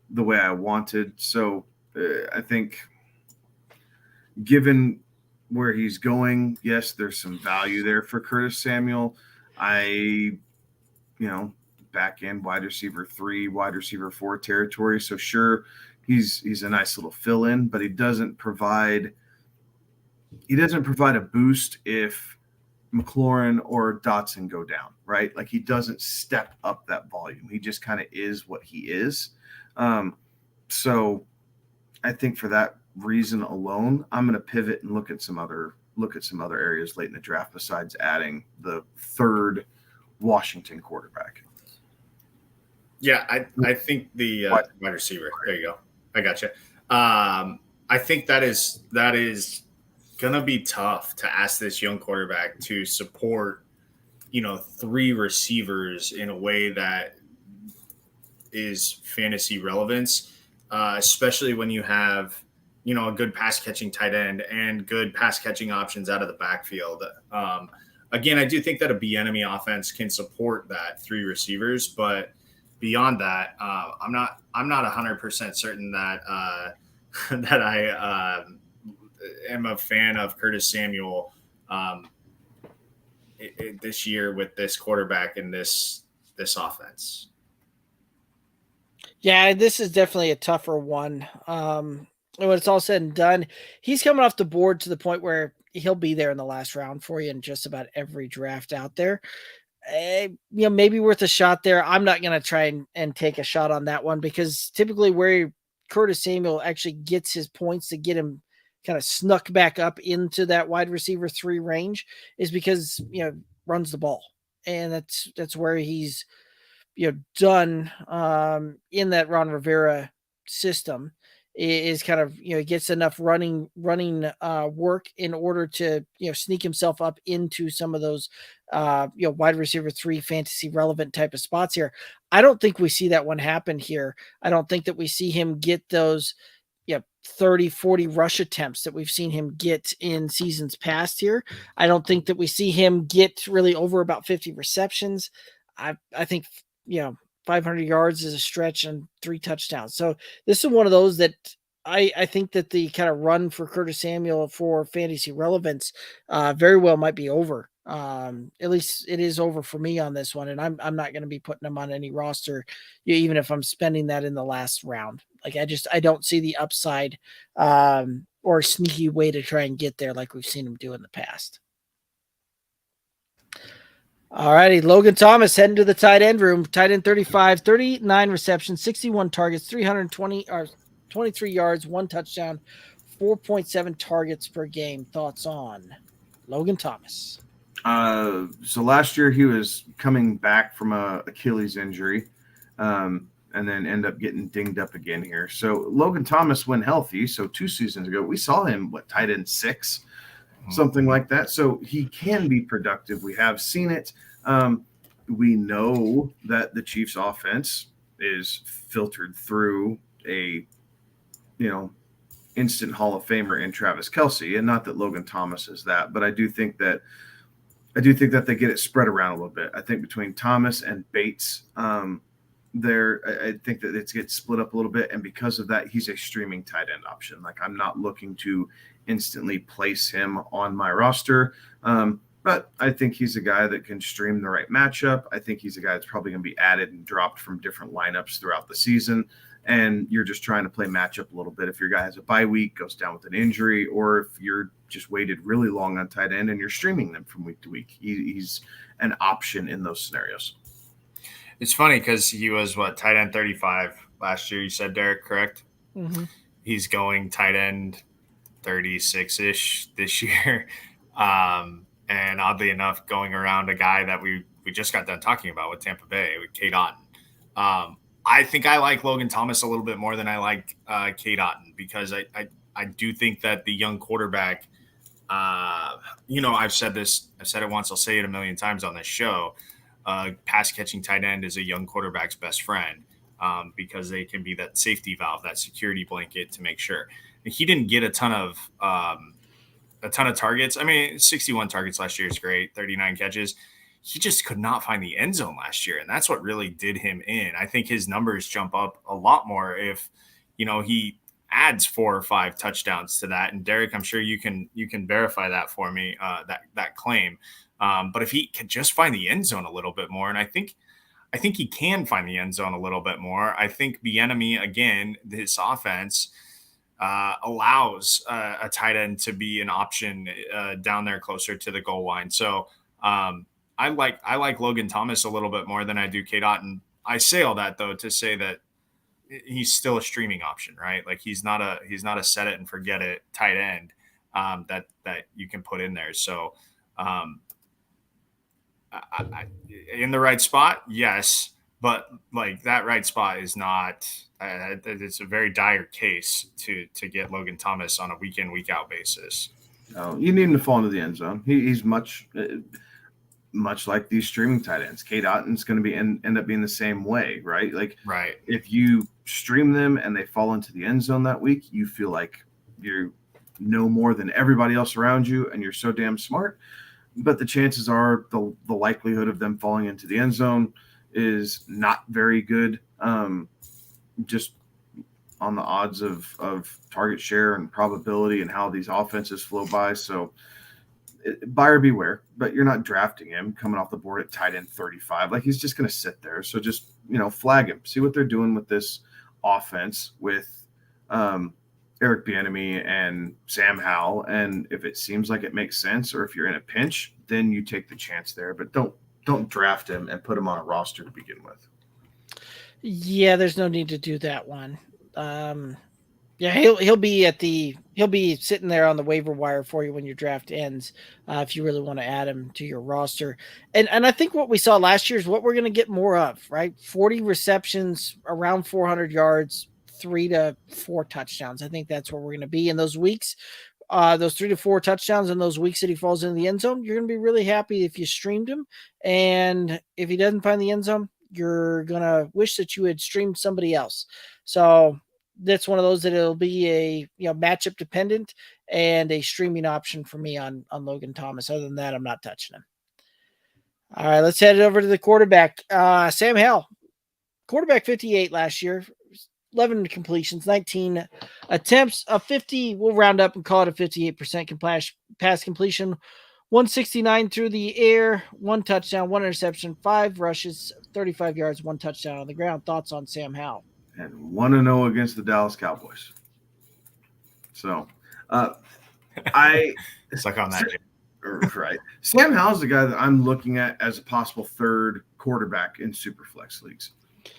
the way I wanted. So I think given where he's going, yes, there's some value there for Curtis Samuel. I back end wide receiver 3, wide receiver 4 territory. So sure, he's a nice little fill in, but he doesn't provide a boost if McLaurin or Dotson go down, right? Like he doesn't step up that volume. He just kind of is what he is. So I think for that reason alone, I'm going to pivot and look at some other areas late in the draft besides adding the 3rd Washington quarterback. Yeah, I think the wide receiver. There you go. I got you. I think that is gonna be tough to ask this young quarterback to support, 3 receivers in a way that is fantasy relevance, especially when you have, a good pass catching tight end and good pass catching options out of the backfield. Again, I do think that a Bieniemy offense can support that 3 receivers, but beyond that, I'm not 100% certain that that I am a fan of Curtis Samuel this year with this quarterback and this offense. Yeah, this is definitely a tougher one. When it's all said and done, he's coming off the board to the point where he'll be there in the last round for you in just about every draft out there. Maybe worth a shot there. I'm not going to try and take a shot on that one because typically where Curtis Samuel actually gets his points to get him kind of snuck back up into that wide receiver 3 range is because, runs the ball. And that's where he's, done in that Ron Rivera system is kind of, gets enough running work in order to, sneak himself up into some of those, wide receiver 3 fantasy relevant type of spots here. I don't think we see that one happen here. I don't think that we see him get those, 30, 40 rush attempts that we've seen him get in seasons past here. I don't think that we see him get really over about 50 receptions. I think, 500 yards is a stretch and 3 touchdowns. So this is one of those that I think that the kind of run for Curtis Samuel for fantasy relevance very well might be over. At least it is over for me on this one. And I'm not going to be putting him on any roster, even if I'm spending that in the last round. Like I don't see the upside or sneaky way to try and get there like we've seen him do in the past. All righty, Logan Thomas heading to the tight end room. Tight end 35, 39 receptions, 61 targets, 23 yards, 1 touchdown, 4.7 targets per game. Thoughts on Logan Thomas? So last year he was coming back from a Achilles injury, and then end up getting dinged up again here. So Logan Thomas, when healthy, so 2 seasons ago, we saw him tight end 6. Something like that. So he can be productive. We have seen it. We know that the Chiefs offense is filtered through a, instant Hall of Famer in Travis Kelce. And not that Logan Thomas is that, but I do think that they get it spread around a little bit. I think between Thomas and Bates, I think that it gets split up a little bit. And because of that, he's a streaming tight end option. Like I'm not looking to instantly place him on my roster. But I think he's a guy that can stream the right matchup. I think he's a guy that's probably going to be added and dropped from different lineups throughout the season. And you're just trying to play matchup a little bit. If your guy has a bye week, goes down with an injury, or if you're just waited really long on tight end and you're streaming them from week to week, he's an option in those scenarios. It's funny because he was tight end 35 last year. You said, Derek, correct? Mm-hmm. He's going tight end 36-ish this year. And oddly enough, going around a guy that we just got done talking about with Tampa Bay, with Cade Otton. I think I like Logan Thomas a little bit more than I like Cade Otton because I do think that the young quarterback, I've said it once, I'll say it a million times on this show. Pass catching tight end is a young quarterback's best friend because they can be that safety valve, that security blanket to make sure. And he didn't get a ton of targets. I mean, 61 targets last year is great, 39 catches. He just could not find the end zone last year, and that's what really did him in. I think his numbers jump up a lot more if, he adds 4 or 5 touchdowns to that. And Derek, I'm sure you can verify that for me, that claim. But if he could just find the end zone a little bit more, and I think I think he can find the end zone a little bit more. I think Bieniemy, again, this offense allows a tight end to be an option down there closer to the goal line. So I like Logan Thomas a little bit more than I do Cade Otton. I say all that though to say that he's still a streaming option, right? Like he's not a set it and forget it tight end that you can put in there. So in the right spot, yes, but like that right spot is not. It's a very dire case to get Logan Thomas on a week in, week out basis. No, you need him to fall into the end zone. He's much like these streaming tight ends. Cade Otton's going to be end up being the same way, right? Like, right. If you stream them and they fall into the end zone that week, you feel like you know more than everybody else around you, and you're so damn smart. But the chances are the likelihood of them falling into the end zone is not very good. Just on the odds of target share and probability and how these offenses flow by. So buyer beware, but you're not drafting him coming off the board at tight end 35. Like he's just going to sit there. So just, flag him, see what they're doing with this offense with Eric Bieniemy and Sam Howell. And if it seems like it makes sense, or if you're in a pinch, then you take the chance there, but don't draft him and put him on a roster to begin with. Yeah, there's no need to do that one. Yeah, he'll be sitting there on the waiver wire for you when your draft ends, if you really want to add him to your roster. And I think what we saw last year is what we're going to get more of, right? 40 receptions, around 400 yards, 3 to 4 touchdowns. I think that's where we're going to be in those weeks. Those 3 to 4 touchdowns in those weeks that he falls in the end zone, you're going to be really happy if you streamed him. And if he doesn't find the end zone, you're going to wish that you had streamed somebody else. So that's one of those that it'll be a matchup dependent and a streaming option for me on Logan Thomas. Other than that, I'm not touching him. All right, let's head over to the quarterback. Sam Howell, quarterback 58 last year, 11 completions, 19 attempts, a 50. We'll round up and call it a 58% pass completion. 169 through the air, 1 touchdown, 1 interception, 5 rushes, 35 yards, 1 touchdown on the ground. Thoughts on Sam Howell? And 1-0 against the Dallas Cowboys. So, suck on that. Right. Sam Howell's the guy that I'm looking at as a possible third quarterback in Superflex leagues.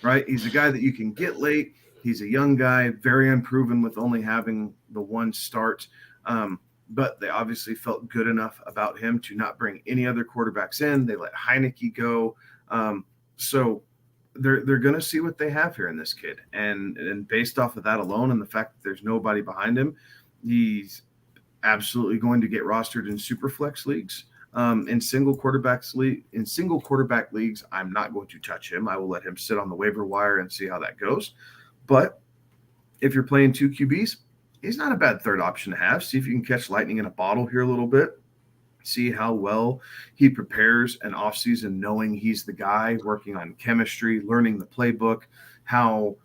Right? He's a guy that you can get late. He's a young guy, very unproven with only having the 1 start. But they obviously felt good enough about him to not bring any other quarterbacks in. They let Heineke go. So they're going to see what they have here in this kid. And based off of that alone and the fact that there's nobody behind him, he's absolutely going to get rostered in Superflex leagues. In single quarterback leagues, I'm not going to touch him. I will let him sit on the waiver wire and see how that goes. But if you're playing 2 QBs, he's not a bad third option to have. See if you can catch lightning in a bottle here a little bit. See how well he prepares an offseason knowing he's the guy, working on chemistry, learning the playbook, how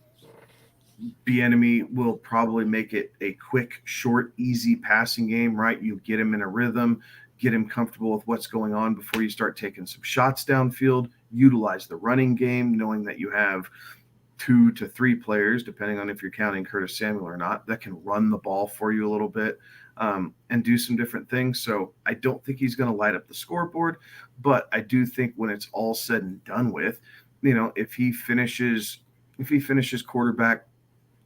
Bieniemy will probably make it a quick, short, easy passing game, right? You get him in a rhythm, get him comfortable with what's going on before you start taking some shots downfield, utilize the running game, knowing that you have 2 to 3 players, depending on if you're counting Curtis Samuel or not, that can run the ball for you a little bit and do some different things. So I don't think he's going to light up the scoreboard, but I do think when it's all said and done with, if he finishes quarterback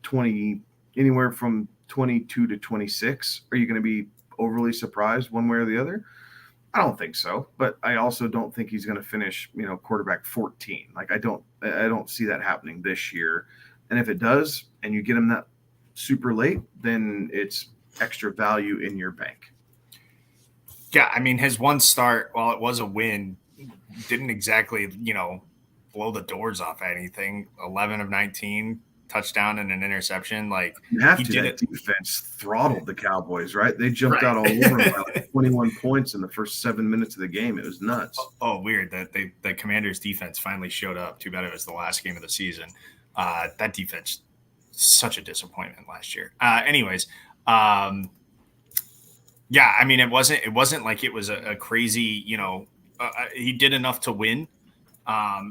20, anywhere from 22 to 26, are you going to be overly surprised one way or the other? I don't think so, but I also don't think he's going to finish, quarterback 14. Like I don't see that happening this year. And if it does, and you get him that super late, then it's extra value in your bank. Yeah, I mean, his 1 start, while it was a win, didn't exactly, blow the doors off anything. 11 of 19, touchdown and an interception. Like defense throttled the Cowboys, right? They jumped out all over him by like 21 points in the first 7 minutes of the game. It was nuts. Oh, weird that the Commanders defense finally showed up. Too bad it was the last game of the season. That defense, such a disappointment last year. Anyways, yeah, I mean, it wasn't like it was a crazy, he did enough to win.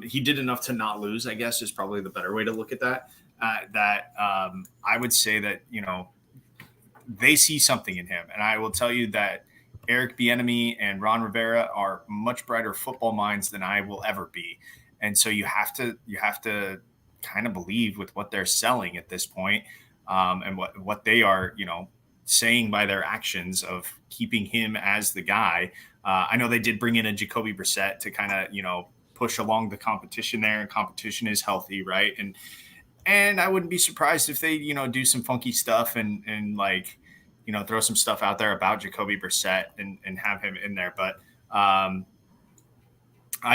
He did enough to not lose, I guess, is probably the better way to look at that. I would say that, they see something in him. And I will tell you that Eric Bieniemy and Ron Rivera are much brighter football minds than I will ever be. And so you have to kind of believe with what they're selling at this point, and what they are, saying by their actions of keeping him as the guy. I know they did bring in a Jacoby Brissett to kind of, push along the competition there, and competition is healthy, right? And I wouldn't be surprised if they, do some funky stuff and like, throw some stuff out there about Jacoby Brissett and have him in there. But I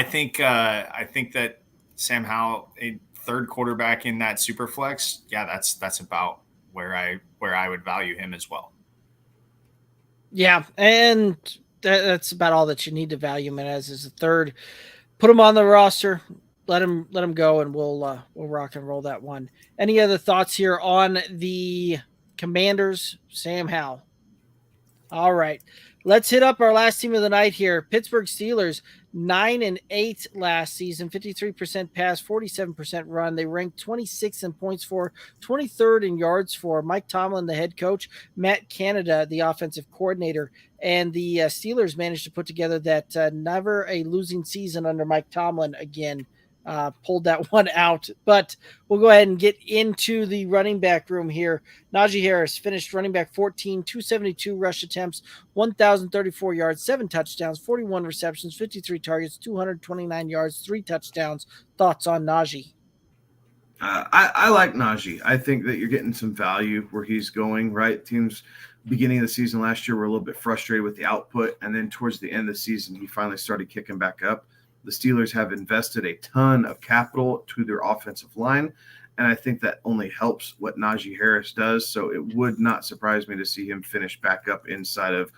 think that Sam Howell, a third quarterback in that super flex, yeah, that's about where I would value him as well. Yeah, and that's about all that you need to value him as is a third. Put him on the roster. Let him go, and we'll rock and roll that one. Any other thoughts here on the Commanders, Sam Howell? All right, let's hit up our last team of the night here. Pittsburgh Steelers, 9-8 last season, 53% pass, 47% run. They ranked 26th in points for, 23rd in yards for. Mike Tomlin, the head coach, Matt Canada, the offensive coordinator, and the Steelers managed to put together that never a losing season under Mike Tomlin again. Pulled that one out, but we'll go ahead and get into the running back room here. Najee Harris finished running back 14, 272 rush attempts, 1,034 yards, 7 touchdowns, 41 receptions, 53 targets, 229 yards, 3 touchdowns. Thoughts on Najee? I like Najee. I think that you're getting some value where he's going, right? Teams beginning of the season last year were a little bit frustrated with the output, and then towards the end of the season, he finally started kicking back up. The Steelers have invested a ton of capital to their offensive line, and I think that only helps what Najee Harris does. So it would not surprise me to see him finish back up inside of,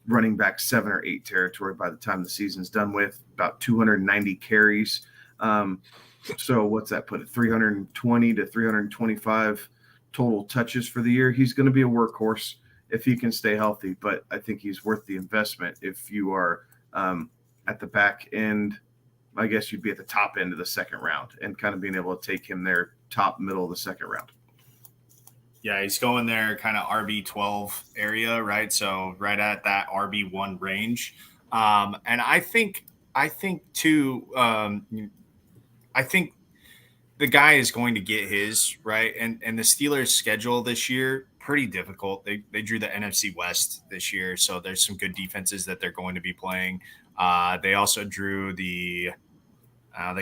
running back 7 or 8 territory by the time the season's done with, about 290 carries. So what's that put at 320 to 325 total touches for the year? He's going to be a workhorse if he can stay healthy, but I think he's worth the investment if you are at the back end. I guess you'd be at the top end of the second round and kind of being able to take him there top middle of the second round. Yeah, he's going there kind of RB12 area, right? So right at that RB1 range. And I think too, I think the guy is going to get his, right? And the Steelers' schedule this year, pretty difficult. They drew the NFC West this year, so there's some good defenses that they're going to be playing. They also drew they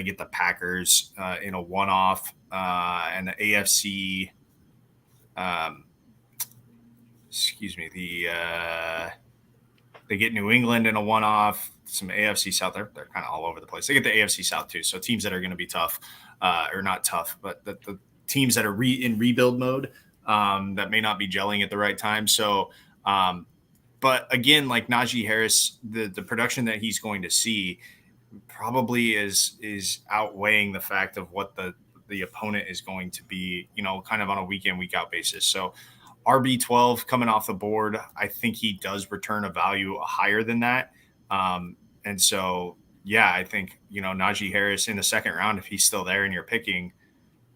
get the Packers in a one-off, and the AFC. They get New England in a one-off. Some AFC South. They're kind of all over the place. They get the AFC South too. So teams that are going to be tough, or not tough, but the teams that are in rebuild mode, that may not be gelling at the right time. So. But again, like Najee Harris, the production that he's going to see probably is outweighing the fact of what the opponent is going to be, kind of on a week in, week out basis. So RB12 coming off the board, I think he does return a value higher than that. And so, yeah, I think, Najee Harris in the second round, if he's still there and you're picking,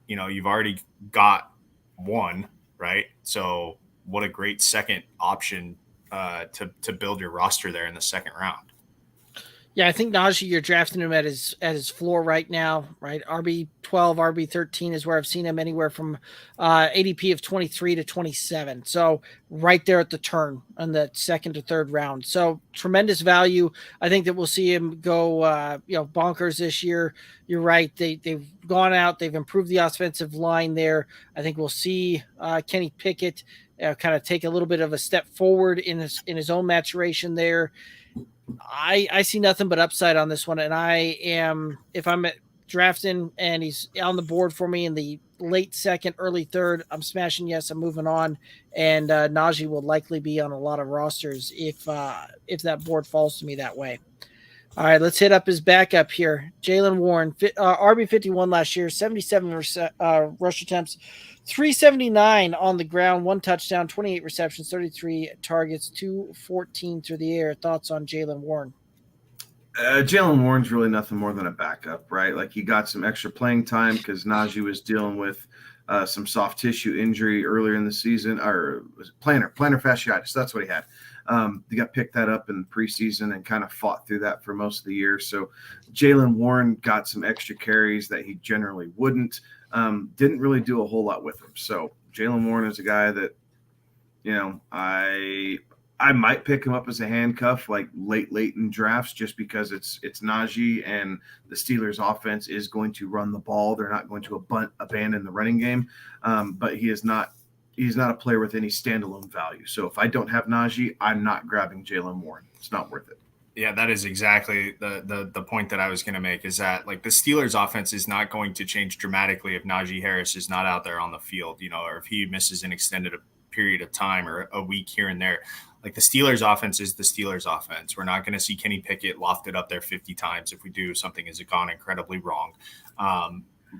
you've already got one, right? So what a great second option to build your roster there in the second round. Yeah, I think Najee, you're drafting him at his floor right now, right? RB12, RB13 is where I've seen him anywhere from ADP of 23 to 27. So right there at the turn on the second to third round. So tremendous value. I think that we'll see him go, bonkers this year. You're right. They've gone out. They've improved the offensive line there. I think we'll see Kenny Pickett kind of take a little bit of a step forward in his own maturation there. I see nothing but upside on this one, and if I'm drafting and he's on the board for me in the late second, early third, I'm smashing yes, I'm moving on, and Najee will likely be on a lot of rosters if that board falls to me that way. All right, let's hit up his backup here. Jaylen Warren, RB51 last year, 77 rush attempts, 379 on the ground, 1 touchdown, 28 receptions, 33 targets, 214 through the air. Thoughts on Jaylen Warren? Jalen Warren's really nothing more than a backup, right? Like he got some extra playing time because Najee was dealing with some soft tissue injury earlier in the season, or was it plantar fasciitis? That's what he had. He got picked that up in the preseason and kind of fought through that for most of the year. So Jalen Warren got some extra carries that he generally wouldn't. Didn't really do a whole lot with him. So Jalen Warren is a guy that, I might pick him up as a handcuff like late in drafts just because it's Najee and the Steelers offense is going to run the ball. They're not going to abandon the running game. But he's not a player with any standalone value. So if I don't have Najee, I'm not grabbing Jalen Warren. It's not worth it. Yeah, that is exactly the point that I was going to make, is that like the Steelers offense is not going to change dramatically if Najee Harris is not out there on the field, or if he misses an extended period of time or a week here and there. Like the Steelers offense is the Steelers offense. We're not going to see Kenny Pickett lofted up there 50 times. If we do, something has gone incredibly wrong.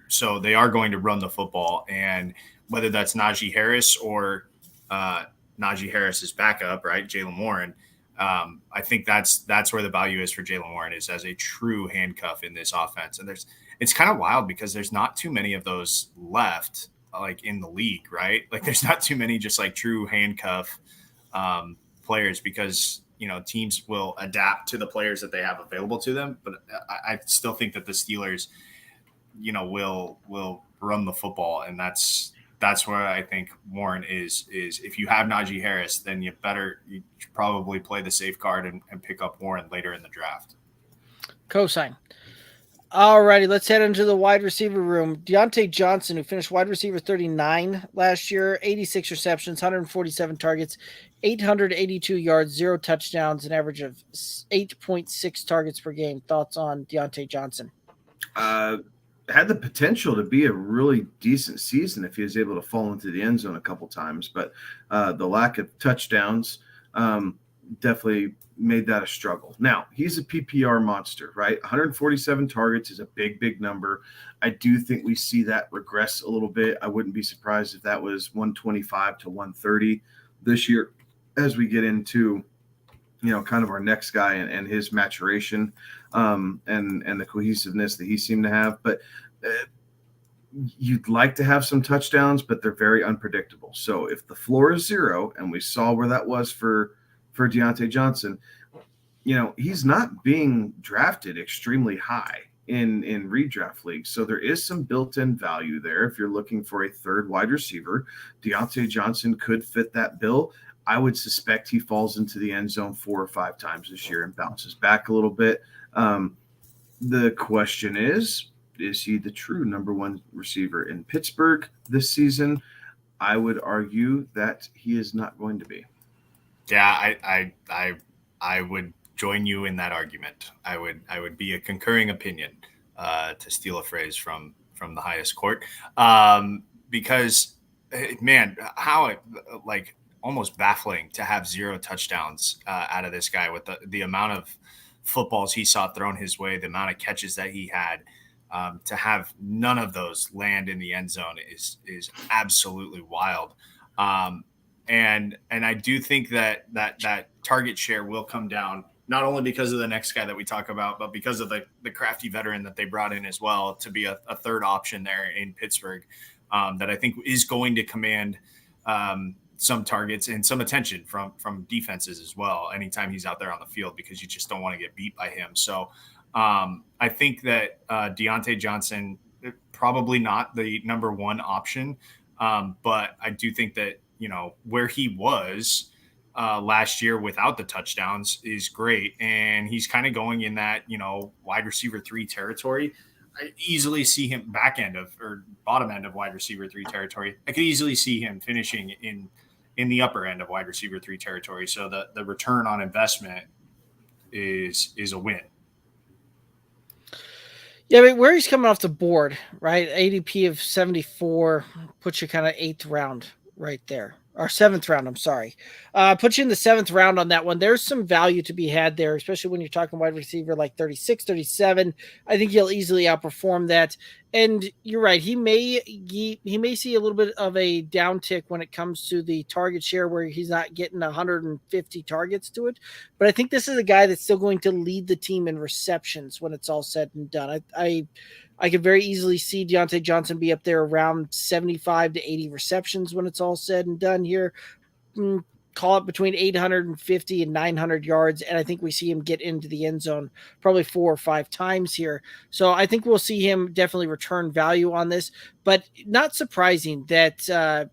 So they are going to run the football, and whether that's Najee Harris or Najee Harris's backup, right, Jalen Warren, I think that's where the value is for Jalen Warren, is as a true handcuff in this offense. And it's kind of wild because there's not too many of those left, like in the league, right? Like there's not too many just like true handcuff players, because teams will adapt to the players that they have available to them. But I still think that the Steelers, will run the football, and that's where I think Warren is if you have Najee Harris, then you should probably play the safe card and pick up Warren later in the draft. Cosign. All righty, let's head into the wide receiver room. Deontay Johnson, who finished wide receiver 39 last year, 86 receptions, 147 targets, 882 yards, 0 touchdowns, an average of 8.6 targets per game. Thoughts on Deontay Johnson? Had the potential to be a really decent season if he was able to fall into the end zone a couple times, but the lack of touchdowns definitely made that a struggle. Now, he's a PPR monster, right? 147 targets is a big number. I do think we see that regress a little bit. I wouldn't be surprised if that was 125 to 130 this year as we get into, kind of our next guy and his maturation and the cohesiveness that he seemed to have. But you'd like to have some touchdowns, but they're very unpredictable. So if the floor is 0, and we saw where that was for Deontay Johnson, he's not being drafted extremely high in redraft leagues. So there is some built-in value there. If you're looking for a third wide receiver, Deontay Johnson could fit that bill. I would suspect he falls into the end zone 4 or 5 times this year and bounces back a little bit. The question is he the true number 1 receiver in Pittsburgh this season? I would argue that he is not going to be. Yeah, I would join you in that argument. I would be a concurring opinion, to steal a phrase from the highest court, because man, how almost baffling to have 0 touchdowns out of this guy with the amount of footballs he saw thrown his way, the amount of catches that he had. To have none of those land in the end zone is absolutely wild. And I do think that target share will come down, not only because of the next guy that we talk about, but because of the crafty veteran that they brought in as well to be a third option there in Pittsburgh, that I think is going to command some targets and some attention from defenses as well anytime he's out there on the field, because you just don't want to get beat by him. So I think that Deontay Johnson, probably not the number 1 option, but I do think that where he was last year without the touchdowns is great. And he's kind of going in that, wide receiver 3 territory. I easily see him back end of or bottom end of wide receiver 3 territory. I could easily see him finishing in the upper end of wide receiver 3 territory. So the return on investment is a win. Yeah, I mean, where he's coming off the board, right? ADP of 74 puts you kind of 8th round right there. or 7th round. I'm sorry. Put you in the 7th round on that one. There's some value to be had there, especially when you're talking wide receiver like 36, 37. I think he'll easily outperform that. And you're right. He may see a little bit of a downtick when it comes to the target share, where he's not getting 150 targets to it. But I think this is a guy that's still going to lead the team in receptions when it's all said and done. I could very easily see Deontay Johnson be up there around 75 to 80 receptions when it's all said and done here. Call it between 850 and 900 yards, and I think we see him get into the end zone probably 4 or 5 times here. So I think we'll see him definitely return value on this, but not surprising that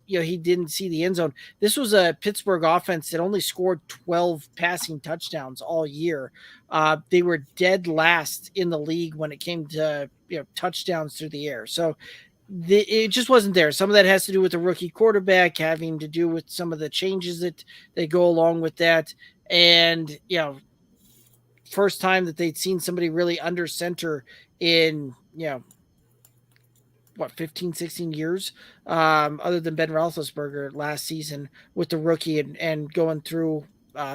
he didn't see the end zone. This was a Pittsburgh offense that only scored 12 passing touchdowns all year. They were dead last in the league when it came to touchdowns through the air. So it just wasn't there. Some of that has to do with the rookie quarterback, having to do with some of the changes that they go along with that. And, first time that they'd seen somebody really under center in, 15, 16 years, other than Ben Roethlisberger last season with the rookie and going through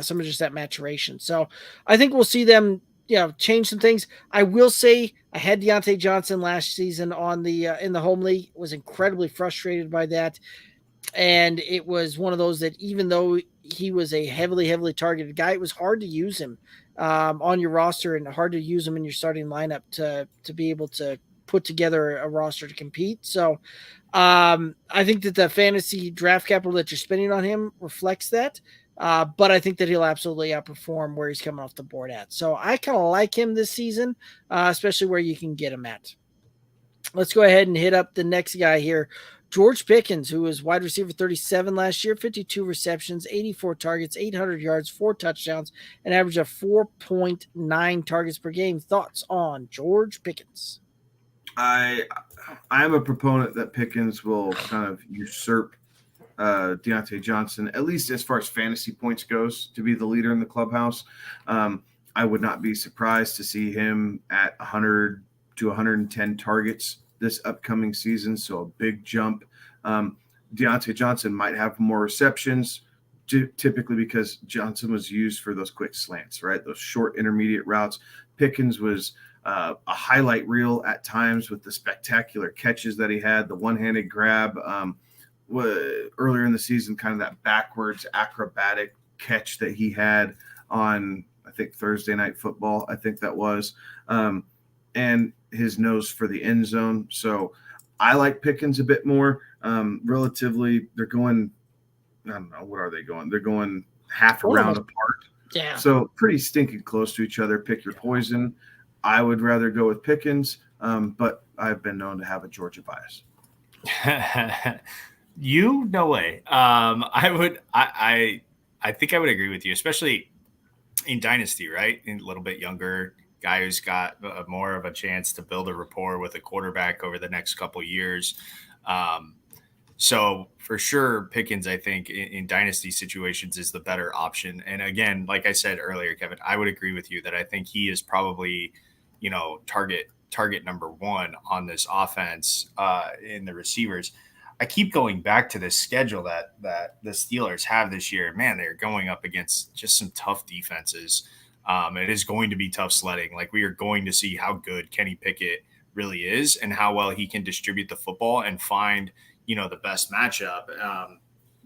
some of just that maturation. So I think we'll see them change some things. I will say I had Deontay Johnson last season on the in the home league. Was incredibly frustrated by that, and it was one of those that even though he was a heavily targeted guy, it was hard to use him on your roster and hard to use him in your starting lineup to be able to put together a roster to compete. So I think that the fantasy draft capital that you're spending on him reflects that. But I think that he'll absolutely outperform where he's coming off the board at. So I kind of like him this season, especially where you can get him at. Let's go ahead and hit up the next guy here. George Pickens, who was wide receiver 37 last year, 52 receptions, 84 targets, 800 yards, 4 touchdowns, an average of 4.9 targets per game. Thoughts on George Pickens? I am a proponent that Pickens will kind of usurp Deontay Johnson, at least as far as fantasy points goes, to be the leader in the clubhouse. I would not be surprised to see him at 100 to 110 targets this upcoming season, so a big jump. Deontay Johnson might have more receptions, typically because Johnson was used for those quick slants, right? Those short intermediate routes. Pickens was a highlight reel at times with the spectacular catches that he had, the one-handed grab, earlier in the season, kind of that backwards acrobatic catch that he had on, I think, Thursday Night Football, I think that was, and his nose for the end zone. So I like Pickens a bit more. Relatively, they're going, I don't know, what are they going? They're going half a round apart. Yeah. So pretty stinking close to each other. Pick your poison. I would rather go with Pickens, but I've been known to have a Georgia bias. No way. I think I would agree with you, especially in Dynasty, right? A little bit younger guy who's got more of a chance to build a rapport with a quarterback over the next couple years. So for sure, Pickens, I think in Dynasty situations is the better option. And again, like I said earlier, Kevin, I would agree with you that I think he is probably, target number 1 on this offense in the receivers. I keep going back to this schedule that the Steelers have this year. Man, they're going up against just some tough defenses. It is going to be tough sledding. Like, we are going to see how good Kenny Pickett really is and how well he can distribute the football and find, the best matchup.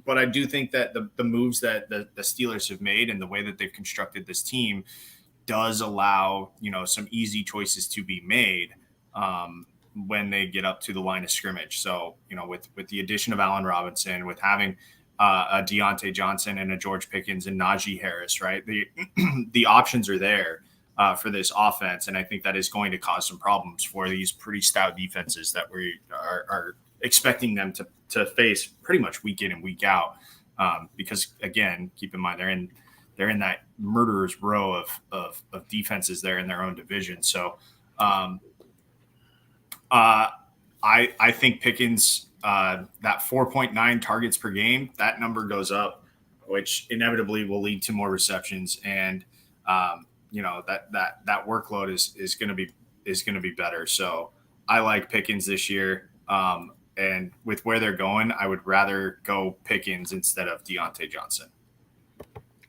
But I do think that the moves that the Steelers have made and the way that they've constructed this team does allow, some easy choices to be made when they get up to the line of scrimmage. So, with the addition of Allen Robinson, with having a Deontay Johnson and a George Pickens and Najee Harris, right? The options are there for this offense. And I think that is going to cause some problems for these pretty stout defenses that we are expecting them to face pretty much week in and week out. Because again, keep in mind, they're in that murderer's row of defenses there in their own division. So I think Pickens, that 4.9 targets per game, that number goes up, which inevitably will lead to more receptions. And, that workload is going to be better. So I like Pickens this year. And with where they're going, I would rather go Pickens instead of Deontay Johnson.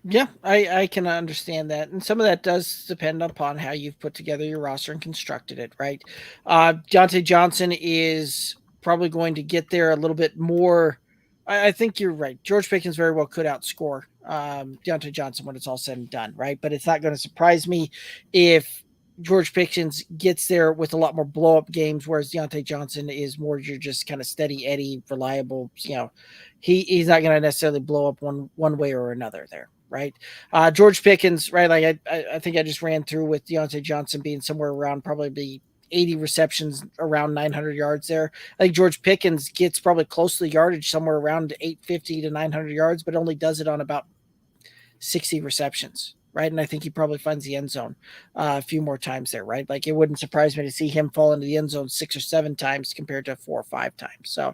Yeah, I can understand that. And some of that does depend upon how you've put together your roster and constructed it, right? Deontay Johnson is probably going to get there a little bit more. I think you're right. George Pickens very well could outscore Deontay Johnson when it's all said and done, right? But it's not going to surprise me if George Pickens gets there with a lot more blow-up games, whereas Deontay Johnson is more you're just kind of steady Eddie, reliable. He's not going to necessarily blow up one way or another there. Right. George Pickens, right? Like I think I just ran through with Deontay Johnson being somewhere around probably 80 receptions, around 900 yards there. I think George Pickens gets probably close to the yardage somewhere around 850 to 900 yards, but only does it on about 60 receptions. Right. And I think he probably finds the end zone a few more times there. Right. Like it wouldn't surprise me to see him fall into the end zone 6 or 7 times compared to 4 or 5 times. So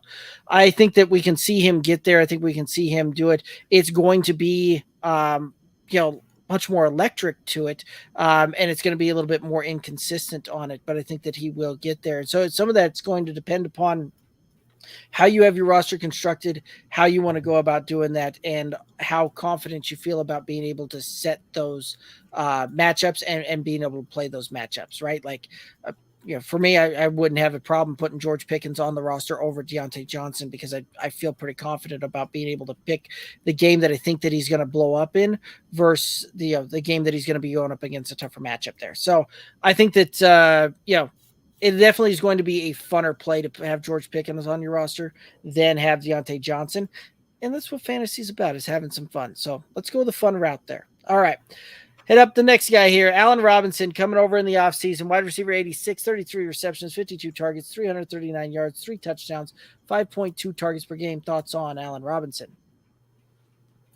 I think that we can see him get there. I think we can see him do it. It's going to be, much more electric to it. And it's going to be a little bit more inconsistent on it, but I think that he will get there. And so some of that's going to depend upon how you have your roster constructed, how you want to go about doing that, and how confident you feel about being able to set those matchups and being able to play those matchups, right? Like, for me, I wouldn't have a problem putting George Pickens on the roster over Deontay Johnson because I feel pretty confident about being able to pick the game that I think that he's going to blow up in versus the game that he's going to be going up against a tougher matchup there. So I think that, it definitely is going to be a funner play to have George Pickens on your roster than have Deontay Johnson. And that's what fantasy is about, is having some fun. So let's go the fun route there. All right. Hit up the next guy here. Allen Robinson coming over in the offseason. Wide receiver 86, 33 receptions, 52 targets, 339 yards, 3 touchdowns, 5.2 targets per game. Thoughts on Allen Robinson?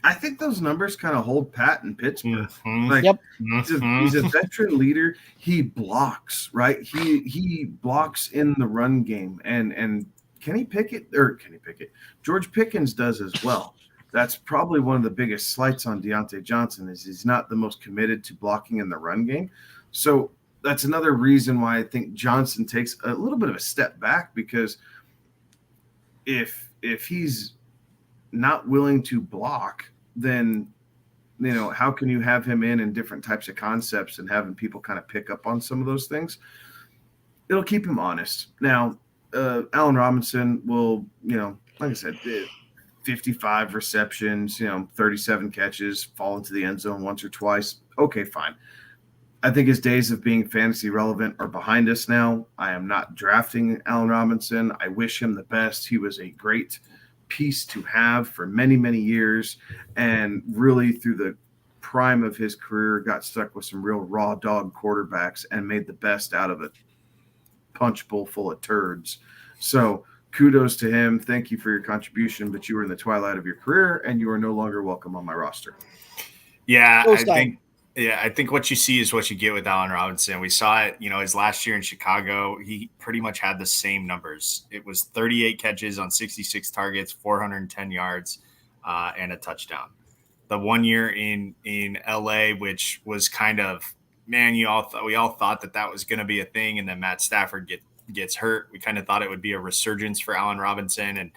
I think those numbers kind of hold pat in Pittsburgh. Yep. He's a veteran leader. He blocks, right? He blocks in the run game. And Kenny Pickett? George Pickens does as well. That's probably one of the biggest slights on Deontay Johnson is he's not the most committed to blocking in the run game. So that's another reason why I think Johnson takes a little bit of a step back, because if he's not willing to block, then how can you have him in different types of concepts and having people kind of pick up on some of those things? It'll keep him honest. Now, Allen Robinson will, like I said, 55 receptions, 37 catches, fall into the end zone once or twice. Okay, fine. I think his days of being fantasy relevant are behind us now. I am not drafting Allen Robinson. I wish him the best. He was a great piece to have for many, many years, and really through the prime of his career got stuck with some real raw dog quarterbacks and made the best out of a punch bowl full of turds. So kudos to him. Thank you for your contribution, but you were in the twilight of your career and you are no longer welcome on my roster. Yeah, I think what you see is what you get with Allen Robinson. We saw it, his last year in Chicago. He pretty much had the same numbers. It was 38 catches on 66 targets, 410 yards, and a touchdown. The 1 year in LA, which was kind of, we all thought that was going to be a thing, and then Matt Stafford gets hurt. We kind of thought it would be a resurgence for Allen Robinson, and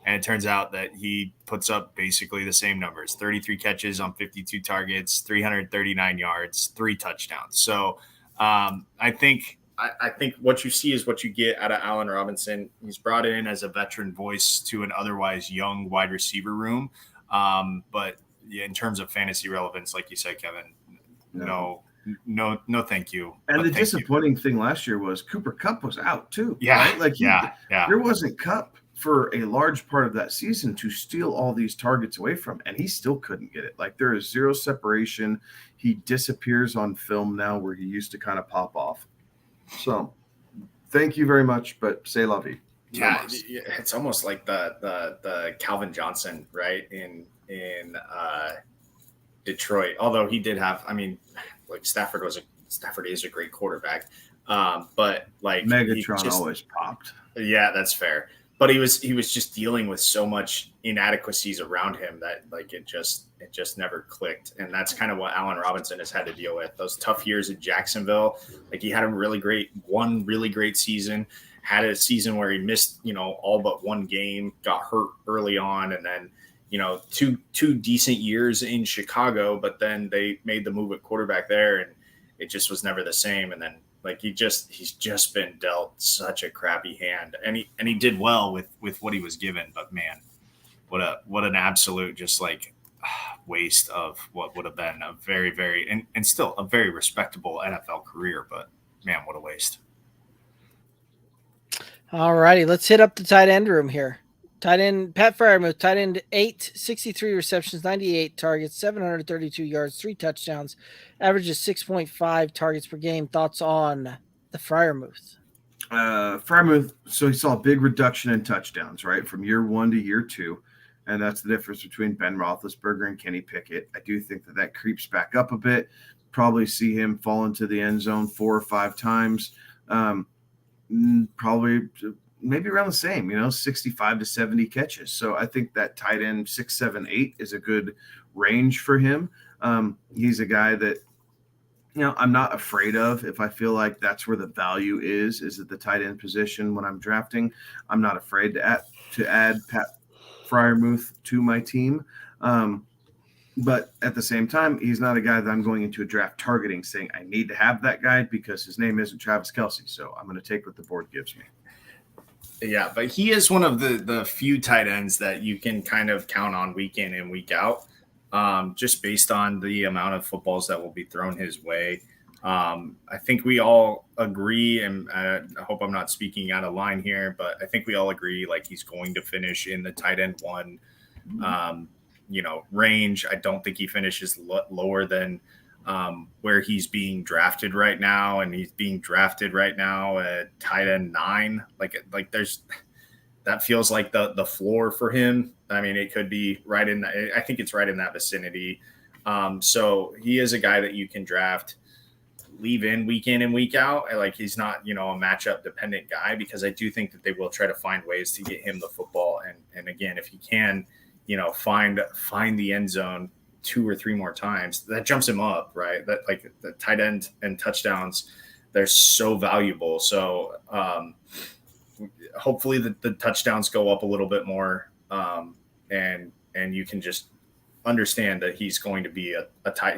it turns out that he puts up basically the same numbers: 33 catches on 52 targets, 339 yards, 3 touchdowns. So I think what you see is what you get out of Allen Robinson. He's brought in as a veteran voice to an otherwise young wide receiver room. But yeah, in terms of fantasy relevance, like you said, Kevin, no, thank you. And the disappointing thing last year was Cooper Kupp was out too. Yeah. Right? There wasn't Kupp for a large part of that season to steal all these targets away from, and he still couldn't get it. Like, there is zero separation. He disappears on film now where he used to kind of pop off. So thank you very much, but c'est la vie. Yeah, it's almost like the Calvin Johnson, right, in Detroit. Although he did have, Stafford is a great quarterback, but like Megatron always popped. Yeah, that's fair. But he was just dealing with so much inadequacies around him that it just never clicked. And that's kind of what Allen Robinson has had to deal with. Those tough years in Jacksonville, he had one really great season, had a season where he missed, all but one game, got hurt early on, and then, two decent years in Chicago, but then they made the move at quarterback there, and it just was never the same. And then he's just been dealt such a crappy hand, and he did well with what he was given, but man, what an absolute just waste of what would have been a very, very, and still a very respectable NFL career, but man, what a waste. All righty, let's hit up the tight end room here. Tight end, Pat Freiermuth, tight end 8, 63 receptions, 98 targets, 732 yards, 3 touchdowns, averages 6.5 targets per game. Thoughts on the Freiermuth? Freiermuth, so he saw a big reduction in touchdowns, right, from year 1 to year 2, and that's the difference between Ben Roethlisberger and Kenny Pickett. I do think that creeps back up a bit. Probably see him fall into the end zone 4 or 5 times. Probably maybe around the same, 65 to 70 catches. So I think that tight end 6, 7, 8 is a good range for him. He's a guy that, I'm not afraid of. If I feel like that's where the value is at the tight end position when I'm drafting, I'm not afraid to add Pat Freiermuth to my team. But at the same time, he's not a guy that I'm going into a draft targeting saying I need to have that guy because his name isn't Travis Kelce. So I'm going to take what the board gives me. Yeah, but he is one of the few tight ends that you can kind of count on week in and week out, just based on the amount of footballs that will be thrown his way. I think we all agree, and I hope I'm not speaking out of line here, but I think we all agree he's going to finish in the tight end 1 range. I don't think he finishes lower than where he's being drafted right now, and he's being drafted right now at tight end 9. There's that feels like the floor for him. I mean, it could be right in that. I think it's right in that vicinity. So he is a guy that you can draft, leave in and week out. He's not, a matchup dependent guy, because I do think that they will try to find ways to get him the football. And again, if he can, find the end zone 2 or 3 more times, that jumps him up, right? That the tight end and touchdowns, they're so valuable. So hopefully the touchdowns go up a little bit more, and you can just understand that he's going to be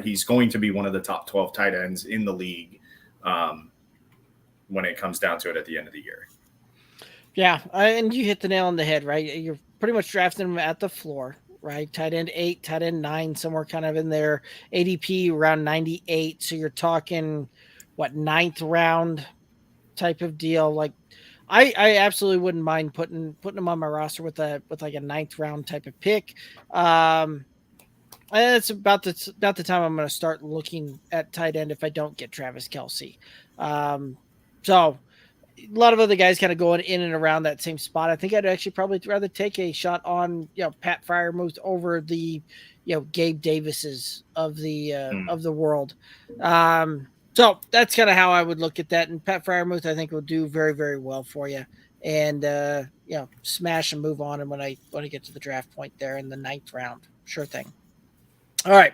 he's going to be one of the top 12 tight ends in the league when it comes down to it at the end of the year. Yeah, and you hit the nail on the head, right? You're pretty much drafting him at the floor, right? Tight end 8, tight end 9, somewhere kind of in there. ADP around 98. So you're talking, 9th round type of deal. I absolutely wouldn't mind putting him on my roster with a 9th round type of pick. And it's about the time I'm going to start looking at tight end if I don't get Travis Kelce. So a lot of other guys kind of going in and around that same spot. I think I'd actually probably rather take a shot on, Pat Freiermuth over the, Gabe Davises of the world. So that's kind of how I would look at that. And Pat Freiermuth, I think, will do very, very well for you. And, smash and move on. And when I get to the draft point there in the 9th round, sure thing. All right,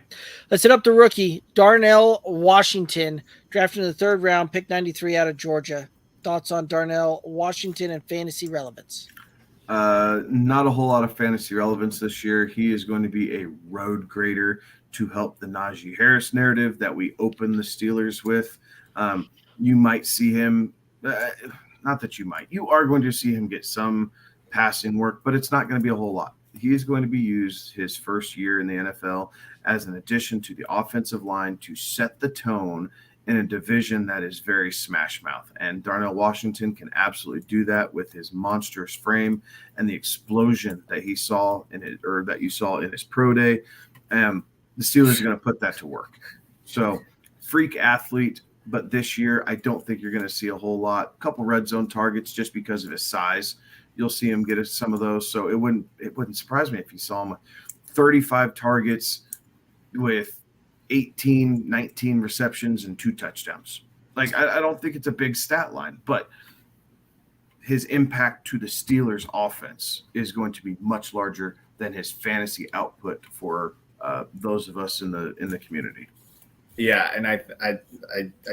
let's hit up the rookie, Darnell Washington, drafted in the 3rd round, pick 93 out of Georgia. Thoughts on Darnell Washington and fantasy relevance? Not a whole lot of fantasy relevance this year. He is going to be a road grader to help the Najee Harris narrative that we open the Steelers with. You might see him, not that you might, you are going to see him get some passing work, but it's not going to be a whole lot. He is going to be used his first year in the NFL as an addition to the offensive line to set the tone in a division that is very smash mouth. And Darnell Washington can absolutely do that with his monstrous frame and the explosion that he saw that you saw in his pro day. The Steelers are going to put that to work. So freak athlete, but this year I don't think you're going to see a whole lot. A couple red zone targets just because of his size. You'll see him get some of those. So it wouldn't surprise me if you saw him 35 targets with 18, 19 receptions and 2 touchdowns. I don't think it's a big stat line, but his impact to the Steelers offense is going to be much larger than his fantasy output for those of us in the community. Yeah, and I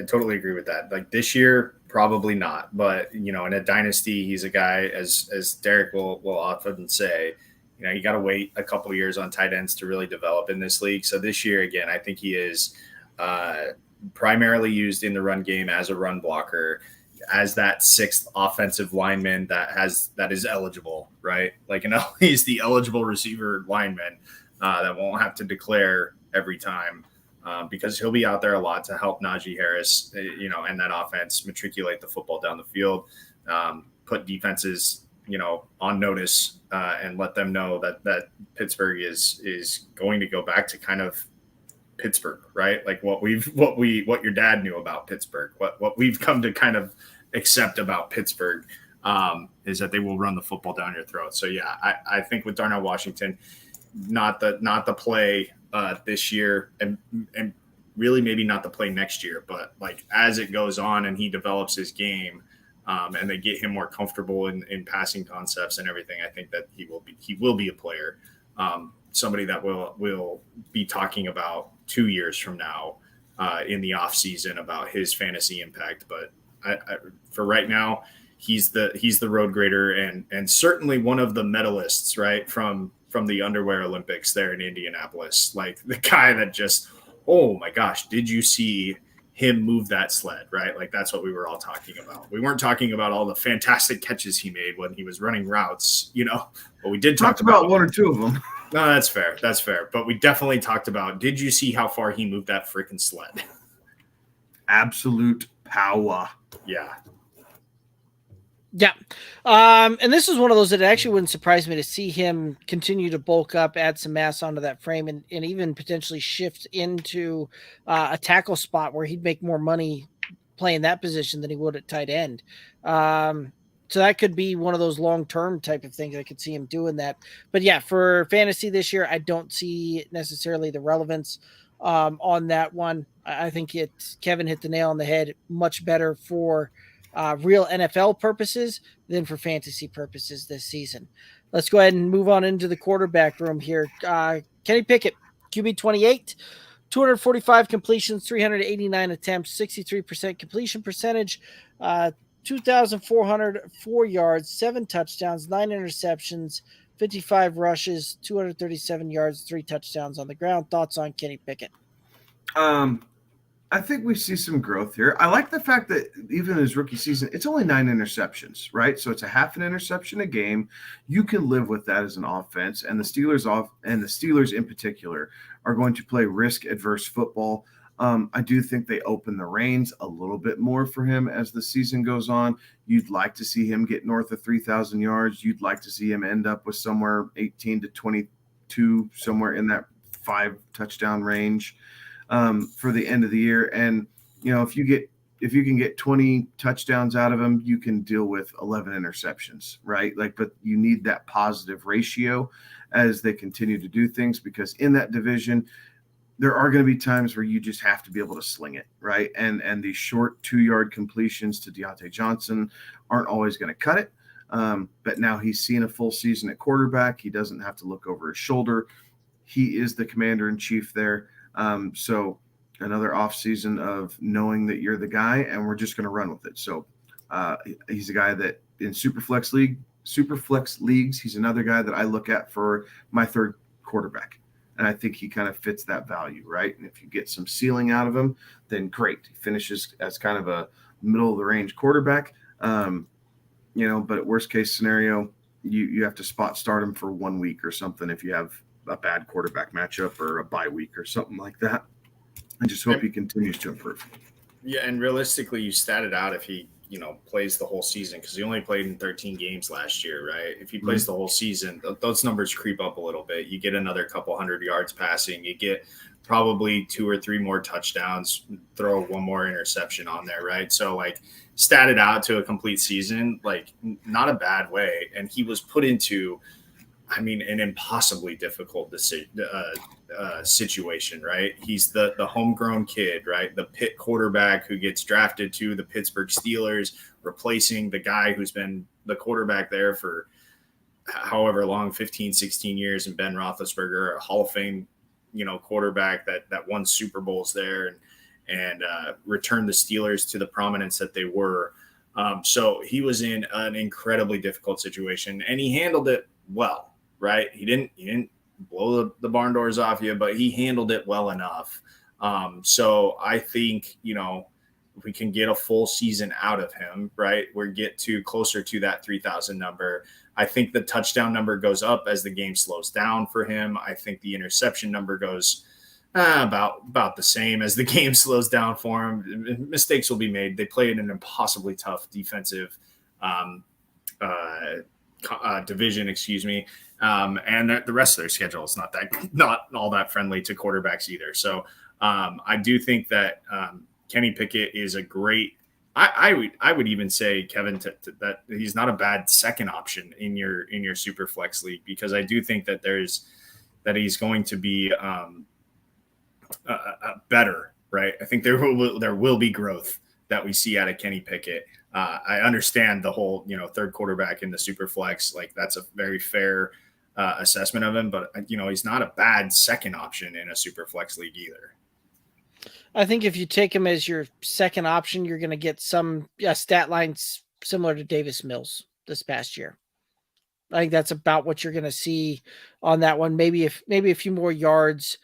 totally agree with that. Like this year, probably not. But in a dynasty, he's a guy, as Derek will often say, you got to wait a couple of years on tight ends to really develop in this league. So this year, again, I think he is primarily used in the run game as a run blocker, as that sixth offensive lineman that is eligible, right? Like, he's the eligible receiver lineman that won't have to declare every time. Because he'll be out there a lot to help Najee Harris, and that offense matriculate the football down the field, put defenses, on notice, and let them know that Pittsburgh is going to go back to kind of Pittsburgh, right? Like what your dad knew about Pittsburgh, what we've come to kind of accept about Pittsburgh, is that they will run the football down your throat. So yeah, I think with Darnell Washington, not the play this year, and really maybe not the play next year, but like as it goes on and he develops his game, and they get him more comfortable in passing concepts and everything, I think that he will be a player, somebody that will be talking about 2 years from now in the off season about his fantasy impact. But for right now, he's the road grader and certainly one of the medalists, right, from the underwear Olympics there in Indianapolis. Like the guy that just, oh my gosh, did you see him move that sled, right? Like that's what we were all talking about. We weren't talking about all the fantastic catches he made when he was running routes, but we did talk about one or two of them. No, that's fair. That's fair. But we definitely talked about, did you see how far he moved that freaking sled? Absolute power. Yeah. Yeah. And this is one of those that actually wouldn't surprise me to see him continue to bulk up, add some mass onto that frame, and even potentially shift into a tackle spot where he'd make more money playing that position than he would at tight end. So that could be one of those long-term type of things. I could see him doing that. But yeah, for fantasy this year, I don't see necessarily the relevance on that one. I think Kevin hit the nail on the head. Much better for real NFL purposes than for fantasy purposes this season. Let's go ahead and move on into the quarterback room here. Kenny Pickett, QB 28, 245 completions, 389 attempts, 63% completion percentage, 2,404 yards, 7 touchdowns, 9 interceptions, 55 rushes, 237 yards, 3 touchdowns on the ground. Thoughts on Kenny Pickett? I think we see some growth here. I like the fact that even his rookie season, it's only 9 interceptions, right? So it's a half an interception a game. You can live with that as an offense. And the Steelers in particular are going to play risk-adverse football. I do think they open the reins a little bit more for him as the season goes on. You'd like to see him get north of 3,000 yards. You'd like to see him end up with somewhere 18 to 22, somewhere in that 5 touchdown range for the end of the year. And, if you can get 20 touchdowns out of him, you can deal with 11 interceptions, right? But you need that positive ratio as they continue to do things, because in that division, there are going to be times where you just have to be able to sling it, right? And these short 2-yard completions to Deontay Johnson aren't always going to cut it. But now he's seen a full season at quarterback. He doesn't have to look over his shoulder. He is the commander-in-chief there. So another offseason of knowing that you're the guy, and we're just going to run with it. So he's a guy that in Superflex leagues, he's another guy that I look at for my third quarterback. And I think he kind of fits that value, right? And if you get some ceiling out of him, then great. He finishes as kind of a middle-of-the-range quarterback. But at worst-case scenario, you have to spot start him for 1 week or something if you have a bad quarterback matchup or a bye week or something like that. I just hope he continues to improve. Yeah, and realistically, you statted out if he plays the whole season, because he only played in 13 games last year, right? If he plays the whole season, those numbers creep up a little bit. You get another couple hundred yards passing. You get probably 2 or 3 more touchdowns, throw 1 more interception on there, right? So, statted out to a complete season, not a bad way. And he was put into, an impossibly difficult situation, right? He's the homegrown kid, right? The Pitt quarterback who gets drafted to the Pittsburgh Steelers, replacing the guy who's been the quarterback there for however long, 15, 16 years, and Ben Roethlisberger, a Hall of Fame, quarterback that won Super Bowls there and returned the Steelers to the prominence that they were. So he was in an incredibly difficult situation, and he handled it well, right? He didn't blow the barn doors off you, but he handled it well enough. So I think, if we can get a full season out of him, right, we get to closer to that 3,000 number. I think the touchdown number goes up as the game slows down for him. I think the interception number goes about the same as the game slows down for him. Mistakes will be made. They play in an impossibly tough defensive division, and the rest of their schedule is not all that friendly to quarterbacks either. So I do think that Kenny Pickett is a great. I would even say, Kevin, that he's not a bad second option in your super flex league, because I do think that he's going to be better, right? I think there will be growth that we see out of Kenny Pickett. I understand the whole third quarterback in the super flex, like that's a very fair assessment of him, but he's not a bad second option in a super flex league either. I think if you take him as your second option, you're going to get some stat lines similar to Davis Mills this past year. I think that's about what you're going to see on that one. Maybe a few more yards,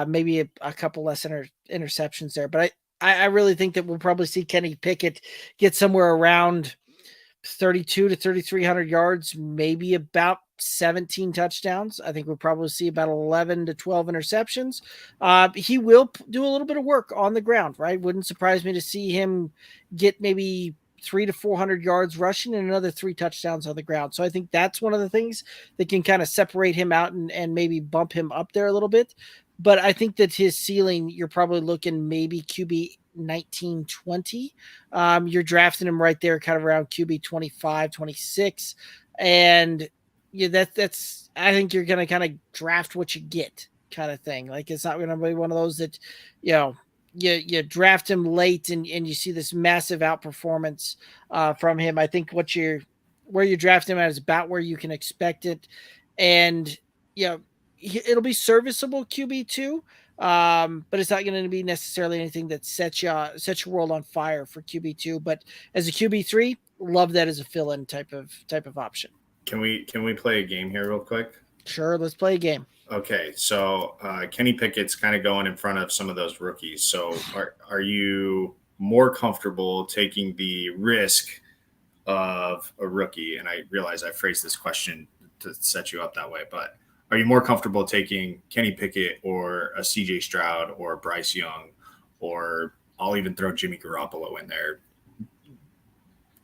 maybe a couple less interceptions there. But I really think that we'll probably see Kenny Pickett get somewhere around 32 to 3,300 yards, maybe about 17 touchdowns. I think we'll probably see about 11 to 12 interceptions. He will do a little bit of work on the ground, right? Wouldn't surprise me to see him get maybe 300 to 400 yards rushing and another 3 touchdowns on the ground. So I think that's one of the things that can kind of separate him out and maybe bump him up there a little bit. But I think that his ceiling, you're probably looking maybe QB 19, 20. You're drafting him right there, kind of around QB 25, 26. And that's I think you're going to kind of draft what you get kind of thing. Like, it's not going to be one of those that, you draft him late and you see this massive outperformance from him. I think where you draft him at is about where you can expect it. And, it'll be serviceable QB2, but it's not going to be necessarily anything that sets your world on fire for QB2. But as a QB3, love that as a fill-in type of option. Can we play a game here real quick? Sure, let's play a game. Okay, so Kenny Pickett's kind of going in front of some of those rookies. So are you more comfortable taking the risk of a rookie? And I realize I phrased this question to set you up that way, but are you more comfortable taking Kenny Pickett or a CJ Stroud or Bryce Young, or I'll even throw Jimmy Garoppolo in there?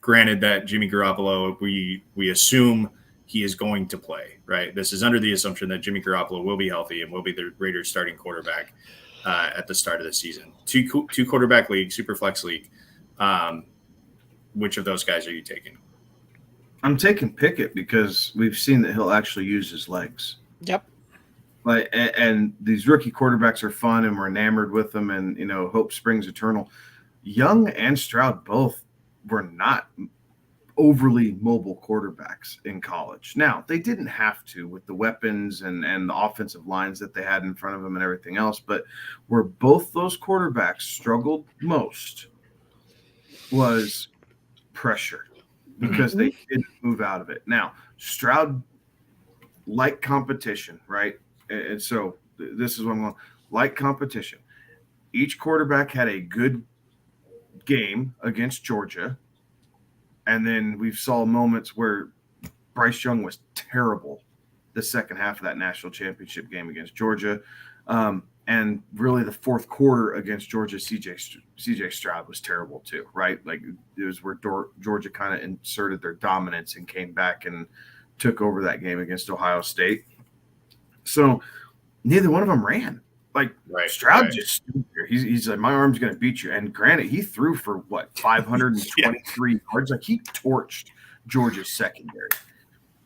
Granted that Jimmy Garoppolo, we assume he is going to play, right? This is under the assumption that Jimmy Garoppolo will be healthy and will be the Raiders starting quarterback at the start of the season. Two quarterback league, super flex league. Which of those guys are you taking? I'm taking Pickett because we've seen that he'll actually use his legs. Yep. And these rookie quarterbacks are fun, and we're enamored with them, and hope springs eternal. Young and Stroud both were not overly mobile quarterbacks in college. Now, they didn't have to with the weapons and the offensive lines that they had in front of them and everything else, but where both those quarterbacks struggled most was pressure, because they didn't move out of it. Now, Stroud liked competition, right? And so this is what I'm going, like competition. Each quarterback had a good game against Georgia, and then we saw moments where Bryce Young was terrible the second half of that national championship game against Georgia. And really the fourth quarter against Georgia, CJ Stroud was terrible too, right? Like, it was where Georgia kind of inserted their dominance and came back and took over that game against Ohio State. So neither one of them ran. Like, Stroud just stood there. He's like, my arm's going to beat you. And granted, he threw for 523 yards. Like, he torched Georgia's secondary.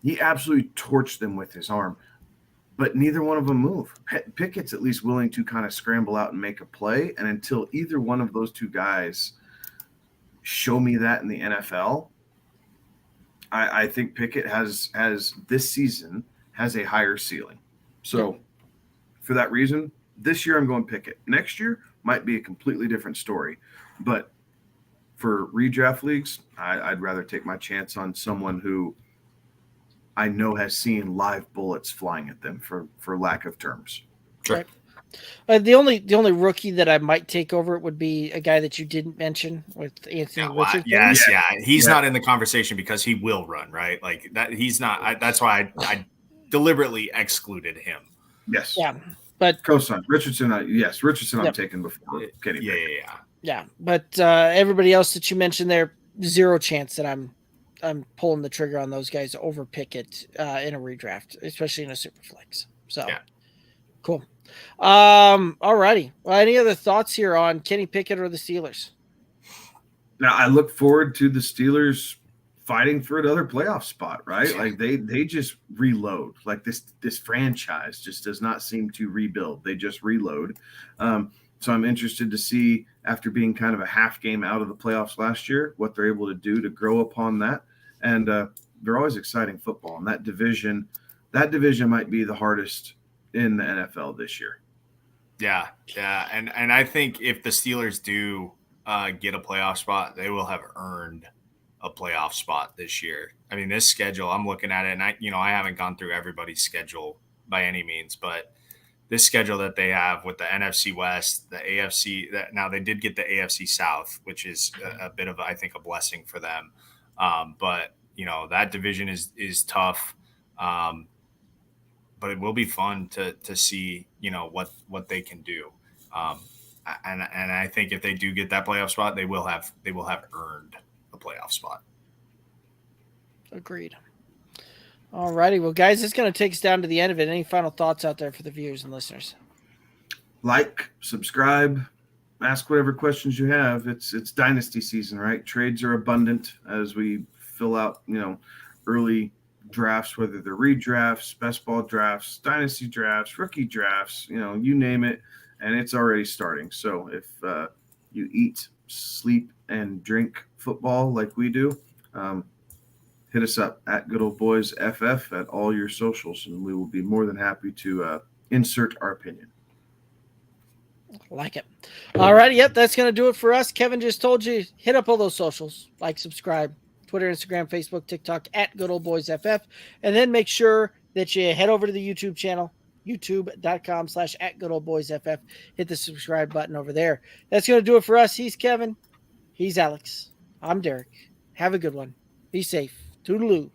He absolutely torched them with his arm. But neither one of them move. Pickett's at least willing to kind of scramble out and make a play. And until either one of those two guys show me that in the NFL, I think Pickett has this season has a higher ceiling. So for that reason, This year I'm going Pickett. Next year might be a completely different story. But for redraft leagues, I'd rather take my chance on someone who I know has seen live bullets flying at them for lack of terms. Sure. Right. The only rookie that I might take over it would be a guy that you didn't mention with Anthony Richardson. Yes, he's not in the conversation because he will run, right? Like that, he's not. That's why I deliberately excluded him. Yes. Yeah, but Cosign Richardson. Richardson. I'm taking before Kenny. Yeah. But everybody else that you mentioned there, zero chance that I'm pulling the trigger on those guys over Pickett in a redraft, especially in a super flex. So cool. All righty. Well, any other thoughts here on Kenny Pickett or the Steelers? Now I look forward to the Steelers fighting for another playoff spot, right? Yeah. Like they just reload. Like this franchise just does not seem to rebuild. They just reload. So I'm interested to see, after being kind of a half game out of the playoffs last year, what they're able to do to grow upon that. And they're always exciting football. And that division might be the hardest in the NFL this year. Yeah. And I think if the Steelers do get a playoff spot, they will have earned a playoff spot this year. I mean, this schedule, I'm looking at it, and I haven't gone through everybody's schedule by any means, but this schedule that they have with the NFC West, the AFC, now they did get the AFC South, which is a bit of, I think, a blessing for them. But that division is tough. But it will be fun to see, what they can do. And I think if they do get that playoff spot, they will have earned a playoff spot. Agreed. All righty. Well, guys, it's going to take us down to the end of it. Any final thoughts out there for the viewers and listeners? Like, subscribe, ask whatever questions you have. It's dynasty season, right? Trades are abundant as we fill out, early drafts, whether they're redrafts, best ball drafts, dynasty drafts, rookie drafts, you name it, and it's already starting. So if you eat, sleep, and drink football like we do, hit us up at Good Old Boys FF at all your socials, and we will be more than happy to insert our opinion. Like it. All righty. Yep, that's going to do it for us. Kevin just told you, hit up all those socials, like, subscribe, Twitter, Instagram, Facebook, TikTok at Good Old Boys FF, and then make sure that you head over to the YouTube channel, youtube.com/at Good Old Boys FF. Hit the subscribe button over there. That's going to do it for us. He's Kevin. He's Alex. I'm Derek. Have a good one. Be safe. Toodaloo.